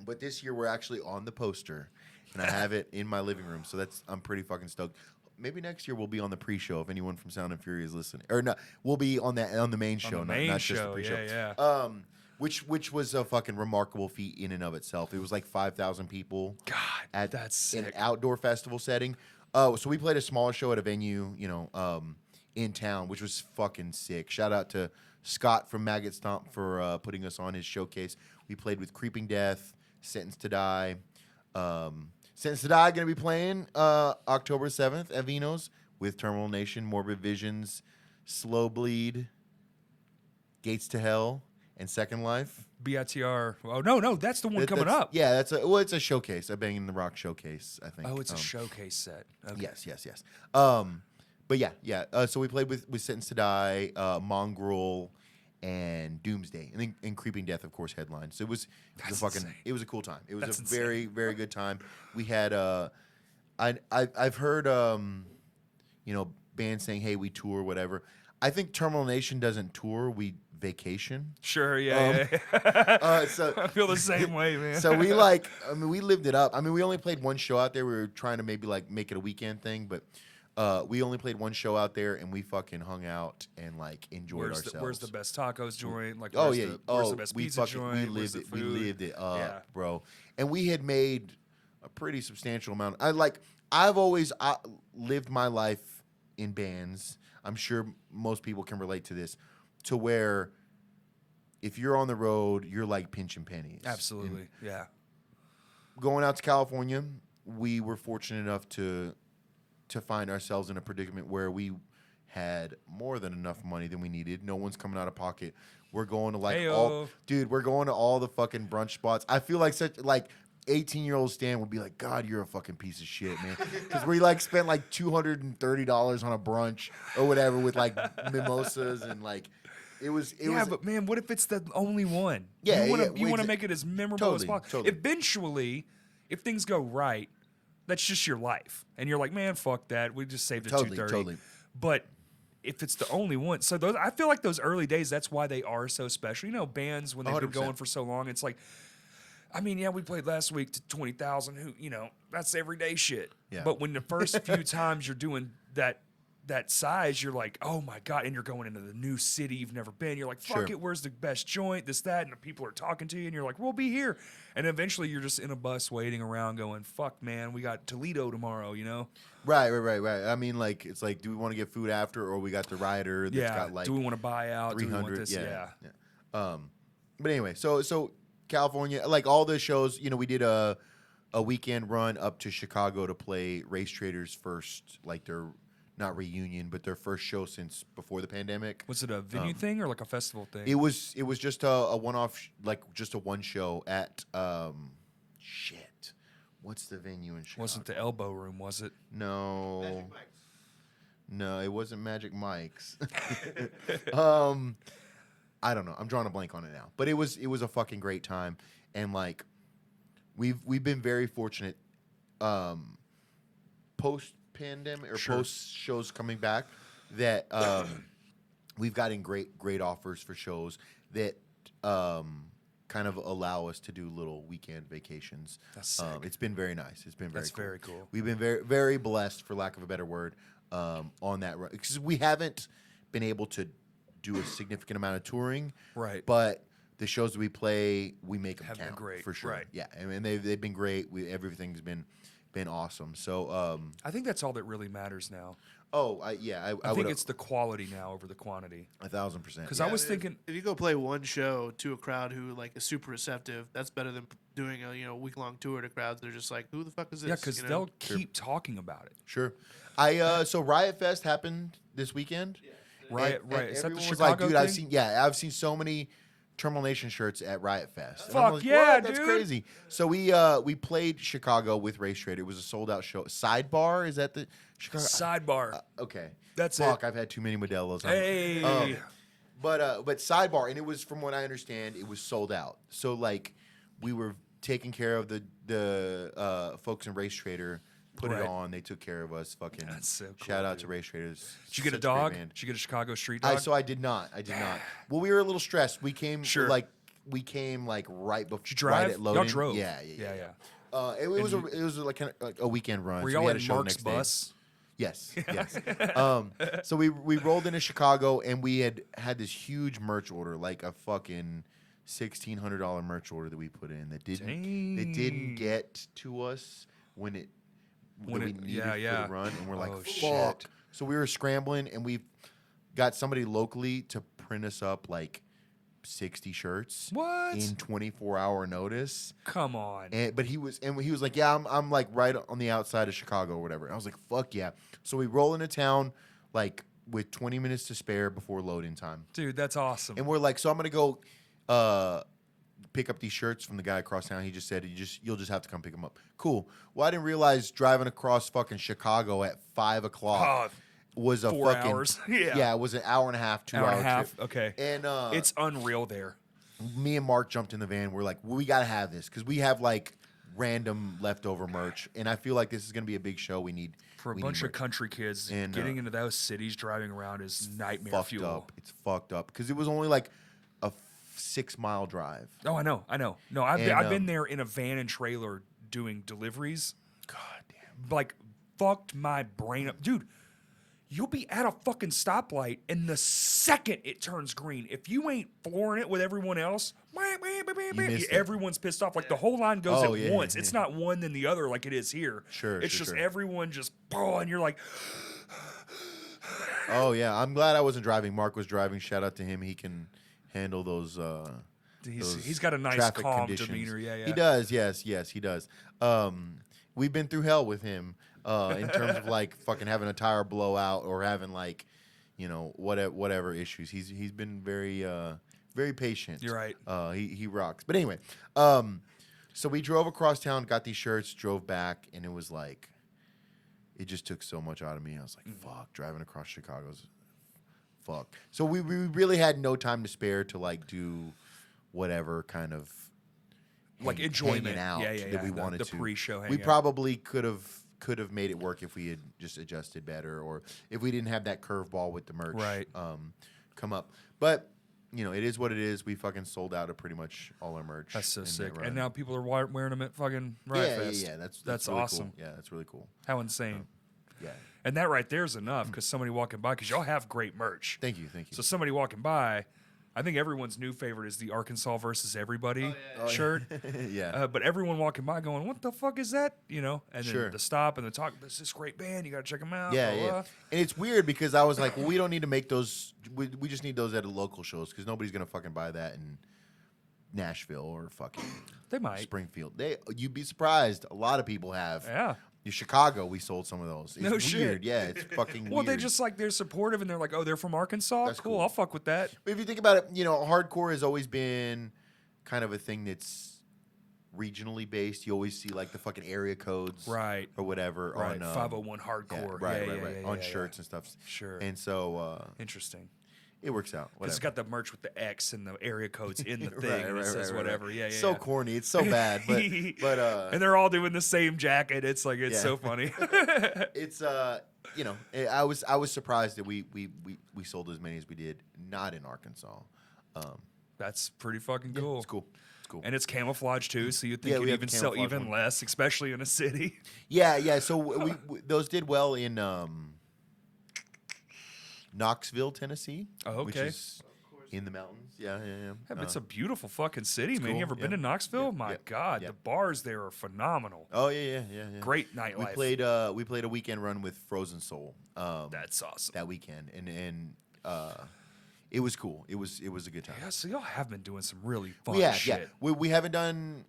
But this year we're actually on the poster, and I have it in my living room, so I'm pretty fucking stoked. Maybe next year we'll be on the pre-show if anyone from Sound and Fury is listening, or no, we'll be on the main show, not just the pre-show. Yeah. Which was a fucking remarkable feat in and of itself. It was like 5,000 people. God, that's sick. An outdoor festival setting. So we played a smaller show at a venue, you know, in town, which was fucking sick. Shout out to Scott from Maggot Stomp for putting us on his showcase. We played with Creeping Death, Sentenced to Die. Sentenced to Die going to be playing October 7th at Vino's with Terminal Nation, Morbid Visions, Slow Bleed, Gates to Hell, and Second Life. BITR. Oh, no, that's the one coming up. Yeah, it's a showcase, a Banging the Rock showcase, I think. Oh, it's a showcase set. Okay. Yes. But yeah. So we played with Sentenced to Die, Mongrel, and Doomsday, and Creeping Death, of course, headline. So it was a cool time. It was very, very good time. We had I've heard you know, bands saying, hey, we tour, whatever. I think Terminal Nation doesn't tour, we vacation. Sure, yeah. So I feel the same way, man. So we we lived it up. I mean, we only played one show out there. We were trying to maybe like make it a weekend thing, but we only played one show out there, and we fucking hung out and like enjoyed ourselves. Where's the best tacos joint? Like, where's the best pizza joint? We lived it up, bro. And we had made a pretty substantial amount. I've always lived my life in bands. I'm sure most people can relate to this, to where if you're on the road, you're like pinching pennies. Absolutely, yeah. Going out to California, we were fortunate enough to find ourselves in a predicament where we had more than enough money than we needed. No one's coming out of pocket. We're going to we're going to all the fucking brunch spots. I feel like 18-year-old Stan would be like, God, you're a fucking piece of shit, man. Because we like spent like $230 on a brunch or whatever with like mimosas and like it was. But man, what if it's the only one? Yeah, you want to make it as memorable as possible. Totally. Eventually, if things go right, that's just your life, and you're like, man, fuck that. We just saved the $230. Totally. But if it's the only one, so I feel like those early days, that's why they are so special. You know, bands when they've been going for so long, it's like. I mean, yeah, we played last week to 20,000. Who, you know, that's everyday shit. Yeah. But when the first few times you're doing that size, you're like, oh my God, and you're going into the new city you've never been. You're like, fuck it, where's the best joint? This, that, and the people are talking to you, and you're like, we'll be here. And eventually, you're just in a bus waiting around, going, fuck, man, we got Toledo tomorrow. You know? Right. I mean, like, it's like, do we want to get food after, or we got the rider that's got like, do we want to buy out? 300? Do we want this? Yeah. But anyway, so. California, like all the shows, you know, we did a weekend run up to Chicago to play Race Traders' first, like their, not reunion, but their first show since before the pandemic. Was it a venue thing or like a festival thing? It was just a one-off, like just a one show at, what's the venue in Chicago? Wasn't the Elbow Room, was it? No. Magic Mike's. No, it wasn't Magic Mike's. I don't know. I'm drawing a blank on it now. But it was a fucking great time. And like we've been very fortunate post pandemic or post shows coming back that we've gotten great offers for shows that kind of allow us to do little weekend vacations. That's sick. It's been very nice. It's been very cool. Very cool. We've been very, very blessed, for lack of a better word, on that run. Because we haven't been able to do a significant amount of touring, right? But the shows that we play, we make them have count, been great, for sure. Right. Yeah, I mean they've been great. Everything's been awesome. So I think that's all that really matters now. Oh, I think it's the quality now over the quantity. 1,000%. Because I was thinking, if you go play one show to a crowd who like is super receptive, that's better than doing a week-long tour to crowds. They're just like, who the fuck is this? yeah, because they'll keep talking about it. Sure. So Riot Fest happened this weekend. Right. And Is that the everyone was Chicago like, thing? I've seen so many Terminal Nation shirts at Riot Fest. And I'm Fuck like, yeah, what? That's dude. crazy. So we played Chicago with Race Trader. It was a sold out show. Sidebar, is that the Chicago? Sidebar. Okay. That's Fuck, it. I've had too many Modelos. Hey. But Sidebar, and it was, from what I understand, it was sold out. So like we were taking care of the folks in Race Trader. Put it on. They took care of us. Fucking That's so cool, shout out dude. to Race Traders. Did you get a Such dog? great band. Did you get a Chicago street dog? So I did not. Well, we were a little stressed. We came right before. Did you drive? Right at loading. Y'all drove. Yeah. It was like a weekend run. Were so y'all we had in a show Mark's next day. bus? Yes. So we rolled into Chicago, and we had this huge merch order, like a fucking $1,600 merch order that we put in that didn't get to us when we needed for the run, and we're like, fuck. Shit. So we were scrambling, and we got somebody locally to print us up like 60 shirts. What? In 24-hour notice. Come on. But he was like, yeah, I'm like right on the outside of Chicago or whatever. And I was like, fuck yeah. So we roll into town like with 20 minutes to spare before loading time. Dude, that's awesome. And we're like, so I'm gonna go pick up these shirts from the guy across town. He just said you'll just have to come pick them up. Cool. Well, I didn't realize driving across fucking Chicago at 5 o'clock was a 4 fucking hours. Yeah, it was an hour and a half, 2 hour and a half. trip. Okay. And it's unreal there. me and Mark jumped in the van. We're like, we gotta have this because we have like random leftover merch, and I feel like this is gonna be a big show. We need For a bunch of country kids, And, getting into those cities, driving around is nightmare fuel. up. It's fucked up because it was only like a 6-mile drive. Oh, I know. No, I've And, been there in a van and trailer doing deliveries. God damn. Like, fucked my brain up. Dude, you'll be at a fucking stoplight, and the second it turns green, if you ain't flooring it with everyone else, missed it. everyone's pissed off. Like, the whole line goes Oh, at yeah, once. yeah. It's not one then the other like it is here. Sure, It's sure, just sure. everyone just, and you're like, Oh yeah, I'm glad I wasn't driving. Mark was driving. Shout out to him. He can handle those. he's got a nice, traffic calm conditions. demeanor. Yeah. He does. Yes, he does. We've been through hell with him in terms of like fucking having a tire blow out or having like, whatever issues. He's been very patient. You're right. He rocks. But anyway, so we drove across town, got these shirts, drove back, and it was like, it just took so much out of me. I was like, fuck, driving across Chicago's fuck. So we really had no time to spare to like do whatever kind of Like enjoyment. hanging out that we wanted the to. pre-show We hangout. probably could have made it work if we had just adjusted better, or if we didn't have that curveball with the merch come up. But it is what it is. We fucking sold out of pretty much all our merch. That's so in sick. that run. And now people are wearing them at fucking Riot Fest. Yeah. That's really awesome. Cool. Yeah, that's really cool. How insane. Yeah. And that right there is enough because somebody walking by, because y'all have great merch. Thank you. So somebody walking by, I think everyone's new favorite is the Arkansas versus everybody shirt. Yeah. But everyone walking by going, what the fuck is that? And Sure. then the stop and the talk, this is this great band. You got to check them out. Yeah, blah, yeah. blah. And it's weird because I was like, well, we don't need to make those. We just need those at the local shows because nobody's going to fucking buy that in Nashville or fucking They might. Springfield. You'd be surprised. A lot of people have. Yeah. In Chicago, we sold some of those. It's No weird. shit. Yeah, it's fucking Well, weird. they just they're supportive and they're like, oh, they're from Arkansas? That's cool. I'll fuck with that. But if you think about it, hardcore has always been kind of a thing that's regionally based. You always see like the fucking area codes, Right. or whatever, Right. on 501 hardcore. right, on yeah. shirts and stuff. Sure. And so Interesting. it works out. Because it's Whatever. got the merch with the X and the area codes in the thing, and it says right. whatever. Yeah, yeah. So yeah. corny. It's so bad, but and they're all doing the same jacket. It's Yeah. so funny. it's I was surprised that we sold as many as we did. Not in Arkansas. That's pretty fucking cool. It's cool. It's cool. And it's camouflage too, so you'd think Yeah, we you'd have even sell camouflage even one. less, especially in a city. Yeah. So we those did well in Knoxville, Tennessee. Oh, Which okay. is In the mountains. Yeah. Yeah, it's a beautiful fucking city, man. cool. You ever been to Knoxville? My God, the bars there are phenomenal. Oh yeah. Great nightlife. We played a weekend run with Frozen Soul. That's awesome. That weekend, and it was cool. It was a good time. Yeah, so y'all have been doing some really fun Yeah. shit. We haven't done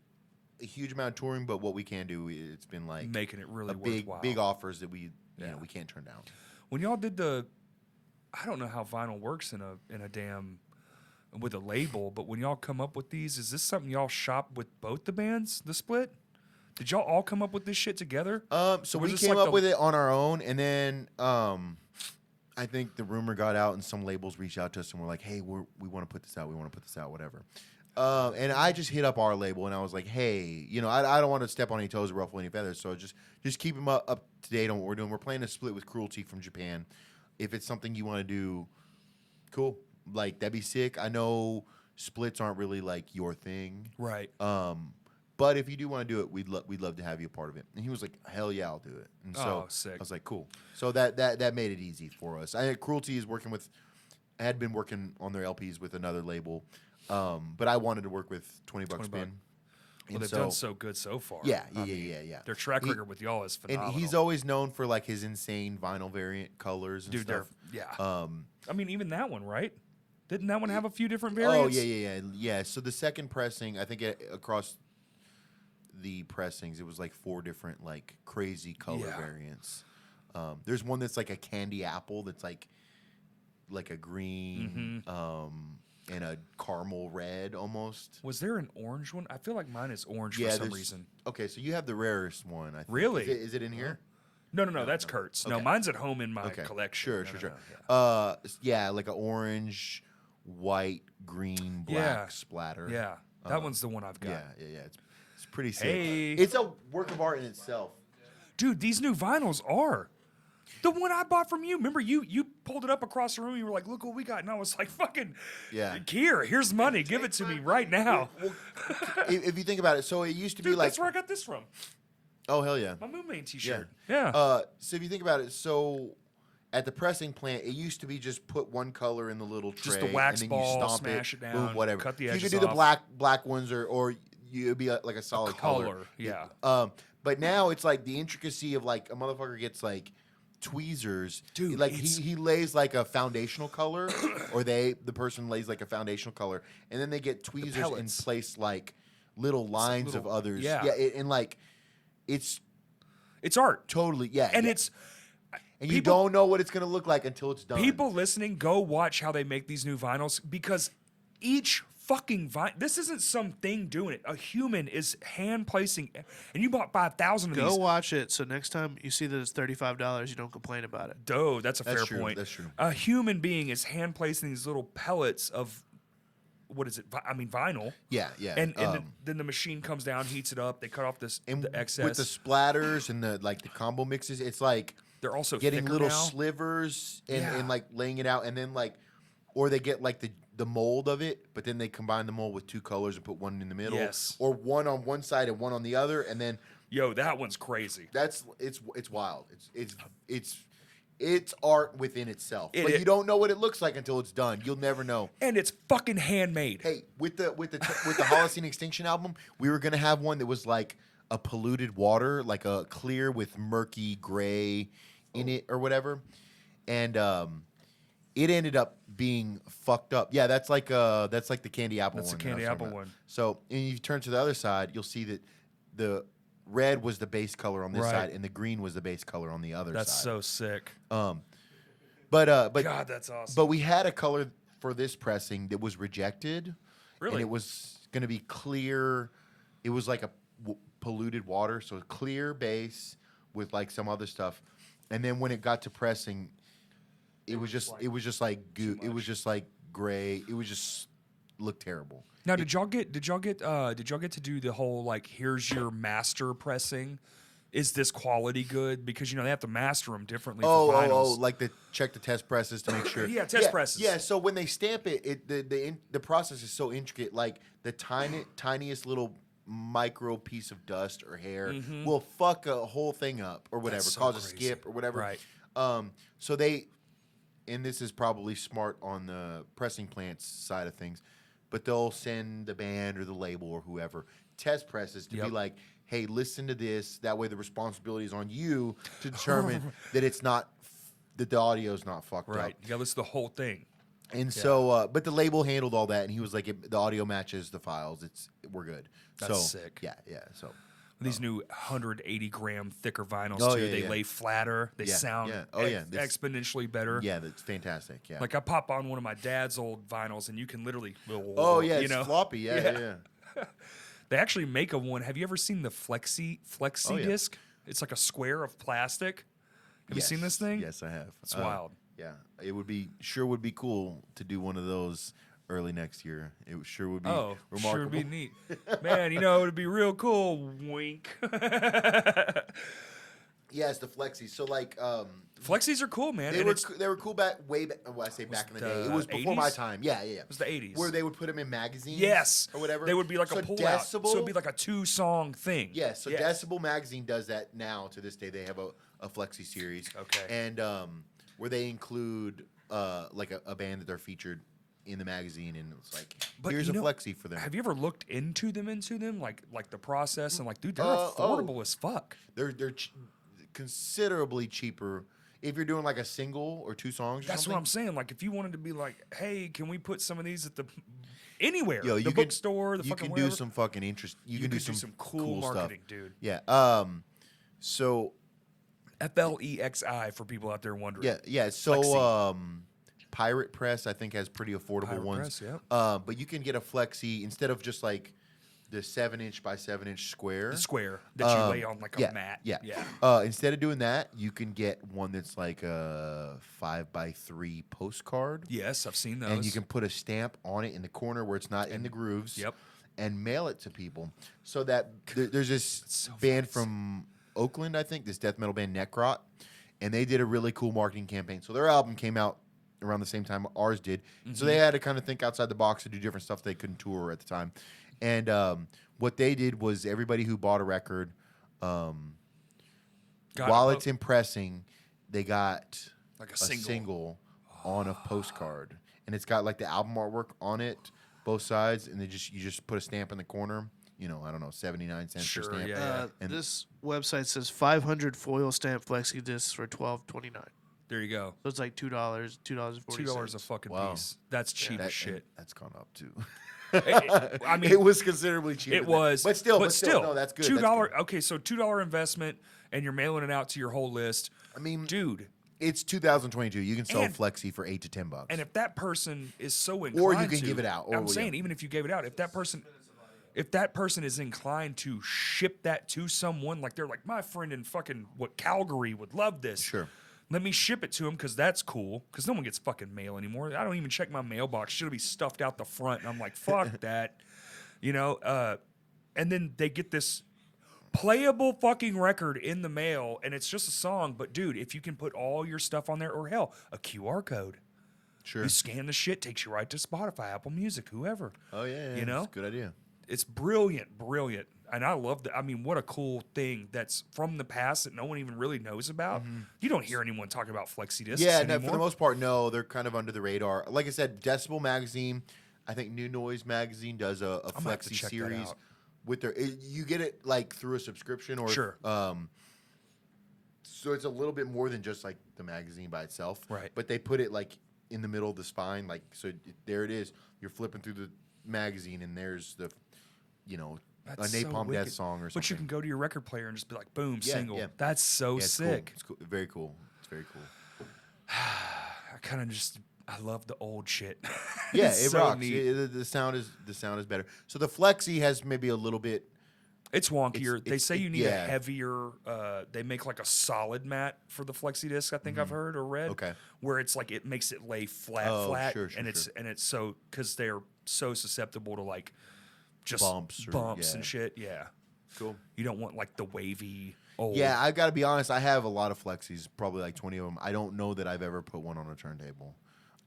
a huge amount of touring, but what we can do, it's been like making it really worthwhile. Big offers that we we can't turn down. When y'all did I don't know how vinyl works in a damn with a label, but when y'all come up with these, is this something y'all shop with both the bands, the split? Did y'all all come up with this shit together? So we came up with it on our own, and then I think the rumor got out, and some labels reached out to us and were like, "Hey, we want to put this out. We want to put this out, whatever." And I just hit up our label, and I was like, "Hey, I don't want to step on any toes or ruffle any feathers, so just keep them up to date on what we're doing. We're playing a split with Cruelty from Japan. If it's something you want to do, cool. Like that'd be sick. I know splits aren't really like your thing, right? But if you do want to do it, we'd love to have you a part of it." And he was like, "Hell yeah, I'll do it." And so sick. I was like, "Cool." So that made it easy for us. Cruelty is had been working on their LPs with another label, but I wanted to work with 20 Bucks Spin. Well, they've done so good so far. Yeah. Their track record with y'all is phenomenal. And he's always known for like his insane vinyl variant colors and stuff. I mean, even that one, right? Didn't that one have a few different variants? Oh yeah. So the second pressing, I think across the pressings, it was like 4 different like crazy color variants. There's one that's like a candy apple that's like a green. And a caramel red almost. Was there an orange one? I feel like mine is orange for some reason. Okay, so you have the rarest one, I think. Really? Is it in here? No, that's Kurt's. Okay. No, mine's at home in my collection. Sure. Yeah, like an orange, white, green, black splatter. Yeah, that one's the one I've got. Yeah. It's pretty sick. Hey. It's a work of art in itself. Dude, these new vinyls are. The one I bought from you. Remember, you pulled it up across the room. You were like, "Look what we got," and I was like, "Fucking, here's money. Give it to me right now." Well, if you think about it, so it used to be like that's where I got this from. Oh hell yeah, my Moon Main T-shirt. Yeah. So if you think about it, so at the pressing plant, it used to be just put one color in the little tray, just the wax and then ball, you stomp smash it down, boom, whatever. Cut the edges You could do off. the black ones, or you'd be like a solid color. Yeah. But now it's like the intricacy of like a motherfucker gets like tweezers. Dude, like he lays like a foundational color, or the person lays like a foundational color, and then they get tweezers and place like little lines of others. And like it's art. Totally, yeah. And and you don't know what it's gonna look like until it's done. People listening, go watch how they make these new vinyls, because each fucking vinyl, this isn't something doing it. A human is hand placing, and you bought 5,000 of these. Go watch it, so next time you see that it's $35, you don't complain about it. Dude, that's a fair point. That's true. A human being is hand placing these little pellets of, what is it? Vinyl. Yeah. And then the machine comes down, heats it up. They cut off the excess with the splatters and the combo mixes. It's like they're also getting little now. Slivers and like laying it out, and then like, or they get like the mold of it, but then they combine the mold with 2 colors and put one in the middle, or one on one side and one on the other, and then that one's crazy. It's wild. It's art within itself, but you don't know what it looks like until it's done. You'll never know, and it's fucking handmade. Hey, with the Holocene Extinction album, we were gonna have one that was like a polluted water, like a clear with murky gray in it or whatever, and it ended up being fucked up. Yeah, that's like the candy apple one. That's the candy apple one. So, and you turn to the other side, you'll see that the red was the base color on this side, and the green was the base color on the other side. That's so sick. But God, that's awesome. But we had a color for this pressing that was rejected. Really? And it was going to be clear. It was like a polluted water, so clear base with like some other stuff. And then when it got to pressing, it was just like goo. It was just like gray. It was just looked terrible. Now, did y'all get to do the whole like, here's your master pressing? Is this quality good? Because they have to master them differently. For vinyls. Like check the test presses to make sure. Test presses. Yeah, so when they stamp it, the process is so intricate. Like the tiniest little micro piece of dust or hair will fuck a whole thing up or whatever, so cause crazy. a skip or whatever. Right. So they and this is probably smart on the pressing plant's side of things, but they'll send the band or the label or whoever test presses to be like, hey, listen to this. That way the responsibility is on you to determine that it's not, that the audio's not fucked up. Right. You gotta listen to the whole thing. And so, but the label handled all that, and he was like, the audio matches the files. We're good. That's sick. Yeah. So these new 180-gram thicker vinyls Oh, too. yeah, they yeah. lay flatter. They sound exponentially better. yeah, that's fantastic. Yeah. Like I pop on one of my dad's old vinyls, and you can literally. oh yeah, you it's know? floppy. Yeah. They actually make a one. Have you ever seen the Flexi-disc? It's like a square of plastic. Have you seen this thing? Yes, I have. It's wild. Yeah, it would be cool to do one of those early next year. It sure would be remarkable. Sure would be neat. Man, you know, it would be real cool. Wink. Yeah, it's the Flexi. So like, Flexis are cool, man. they were cool back. Well, I say back in the day. It was before 80s? my time. Yeah. It was the 80s. Where they would put them in magazines. Yes. Or whatever. They would be like a pull-out. So Decibel, it'd be like a 2-song thing. yeah. So Decibel magazine does that now. To this day, they have a Flexi series. Okay. And where they include like a band that they're featured in the magazine, and it's like, here's a Flexi for them. Have you ever looked into them, like the process, and like, dude, they're affordable as fuck. They're considerably cheaper if you're doing like a single or 2 songs. Or That's something. what I'm saying. Like, if you wanted to be like, hey, can we put some of these at the anywhere? Yo, the bookstore, the you fucking can wherever. do some fucking interest. You can do some cool marketing, stuff. dude. Yeah. So Flexi for people out there wondering. Yeah. So Flexi. Pirate Press, I think, has pretty affordable Pirate ones. Press, yeah. But you can get a Flexi instead of just like the 7-inch by 7-inch square. The square that you lay on like a mat. Yeah. Instead of doing that, you can get one that's like a 5x3 postcard. Yes, I've seen those. And you can put a stamp on it in the corner where it's not in the grooves. Yep. And mail it to people. So that there's this band from Oakland, I think, this death metal band Necrot, and they did a really cool marketing campaign. So their album came out around the same time ours did. So they had to kind of think outside the box to do different stuff they couldn't tour at the time. And what they did was everybody who bought a record, while it's in pressing, they got like a single on a postcard. And it's got like the album artwork on it, both sides, and you just put a stamp in the corner. You know, I don't know, 79 cents per stamp. Yeah. And This website says 500 foil stamp flexi discs for $12.29. There you go. So it's like $2.40. $2 a fucking piece. That's cheap as shit. That's gone up too. I mean, it was considerably cheaper. It was, but still, no, that's good. $2. Okay, so $2 investment, and you're mailing it out to your whole list. I mean, dude, it's 2022. You can sell Flexi for $8 to $10. And if that person is so inclined, or you can give it out. I'm saying, even if you gave it out, if that person is inclined to ship that to someone, like they're like, my friend in fucking Calgary would love this. Sure. Let me ship it to him because that's cool. Because no one gets fucking mail anymore. I don't even check my mailbox. Shit'll be stuffed out the front, and I'm like, fuck that, you know. And then they get this playable fucking record in the mail, and it's just a song. But dude, if you can put all your stuff on there, or hell, a QR code. Sure. You scan the shit, takes you right to Spotify, Apple Music, whoever. Oh yeah, you know, that's a good idea. It's brilliant, and I love that. I mean, what a cool thing that's from the past that no one even really knows about. You don't hear anyone talking about Flexi-discs anymore. No, for the most part, no. They're kind of under the radar. Like I said, Decibel magazine, I think New Noise magazine does a Flexi series with their. You get it like through a subscription or sure. So it's a little bit more than just like the magazine by itself, right? But they put it like in the middle of the spine, like so. There it is. You're flipping through the magazine, and there's the, you know. That's a Napalm so Death song or something. But you can go to your record player and just be like, boom, Yeah, single. yeah. That's so sick. Cool. It's cool. Very cool. It's very cool. I kind of I love the old shit. Yeah, It's it so rocks. neat. The sound is better. So the Flexi has maybe a little bit. It's wonkier. They say you need a yeah. heavier. They make like a solid mat for the Flexi-disc. I think I've heard or read. Okay. Where it's like it makes it lay flat, sure, and it's so because they're so susceptible to like just bumps and shit. Yeah. Cool. You don't want like the wavy old. Yeah, I got to be honest. I have a lot of Flexis, probably like 20 of them. I don't know that I've ever put one on a turntable.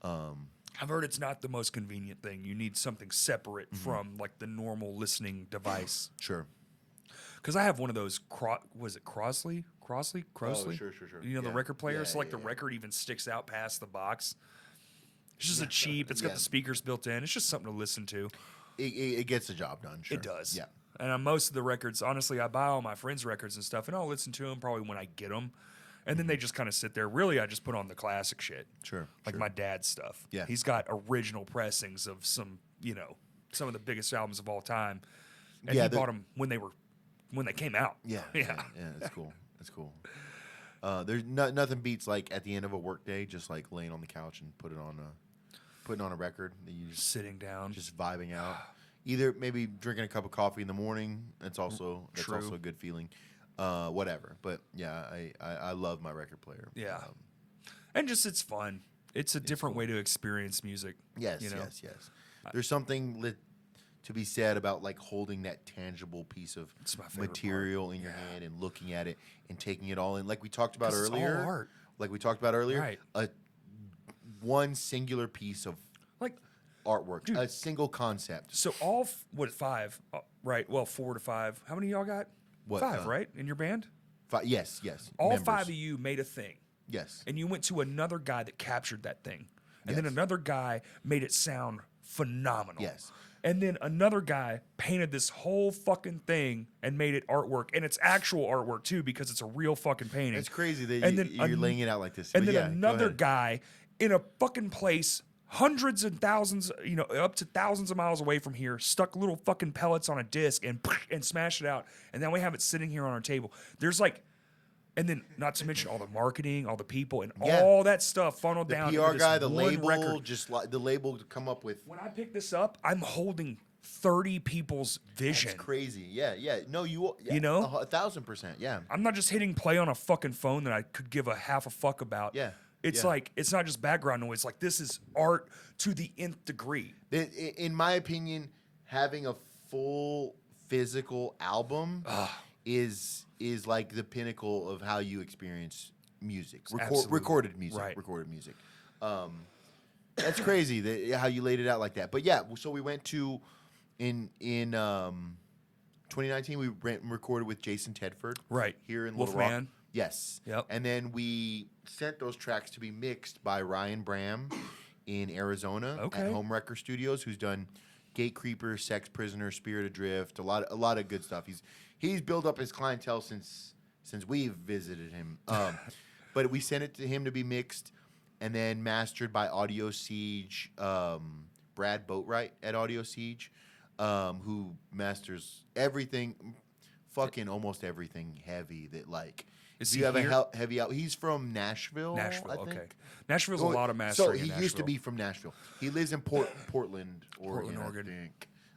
I've heard it's not the most convenient thing. You need something separate from like the normal listening device. Sure. Because I have one of those. Was it Crosley? Crossley. Sure. You know, the record player. Yeah, so like yeah, the record even sticks out past the box. It's just a cheap. It's got the speakers built in. It's just something to listen to. It gets the job done. Sure. It does. Yeah. And on most of the records, honestly, I buy all my friends' records and stuff, and I'll listen to them probably when I get them. And then they just kind of sit there. Really, I just put on the classic shit. Sure. Like my dad's stuff. Yeah. He's got original pressings of some of the biggest albums of all time. And he bought them when they came out. Yeah. That's cool. That's cool. There's nothing beats like at the end of a work day, just like laying on the couch and putting on a record. That you just sitting down, just vibing out. Either maybe drinking a cup of coffee in the morning. That's also a good feeling. Whatever. But yeah, I love my record player. Yeah. And just it's fun. It's a different way to experience music. Yes. There's something to be said about like holding that tangible piece of material in your hand and looking at it and taking it all in. Like we talked about earlier. It's all art. Like we talked about earlier. Right. One singular piece of artwork, dude, a single concept. So 5? Right. Well, 4 to 5. How many of y'all got? What, 5, right? In your band? 5. Yes. All members. 5 of you made a thing. Yes. And you went to another guy that captured that thing. And Yes. then another guy made it sound phenomenal. Yes. And then another guy painted this whole fucking thing and made it artwork. And it's actual artwork, too, because it's a real fucking painting. It's crazy that you're laying it out like this. And then another guy in a fucking place hundreds and thousands, up to thousands of miles away from here, stuck little fucking pellets on a disc and smashed it out. And then we have it sitting here on our table. There's and then not to mention all the marketing, all the people, and all that stuff funneled down. The PR guy, the one label, record. just like the label to come up with. When I pick this up, I'm holding 30 people's vision. That's crazy. Yeah. No, you 1,000%. Yeah. I'm not just hitting play on a fucking phone that I could give a half a fuck about. Yeah. It's like, it's not just background noise. Like, this is art to the nth degree. In my opinion, having a full physical album is like the pinnacle of how you experience music. Recorded music. Right. Recorded music. That's crazy how you laid it out like that. But yeah, so we went to in 2019 we recorded with Jason Tedford. Right. Here in Little Rock. Wolfman. Yes. Yep. And then we sent those tracks to be mixed by Ryan Bram in Arizona at Home Wrecker Studios, who's done Gate Creeper, Sex Prisoner, Spirit Adrift, a lot of good stuff. He's built up his clientele since we've visited him. But we sent it to him to be mixed and then mastered by Audio Siege, Brad Boatwright at Audio Siege, who masters everything, fucking almost everything heavy that like. Is he he have here? a heavy out? He's from Nashville. I think. Okay. Nashville's a lot of mastering. So he used to be from Nashville. He lives in Portland, Oregon.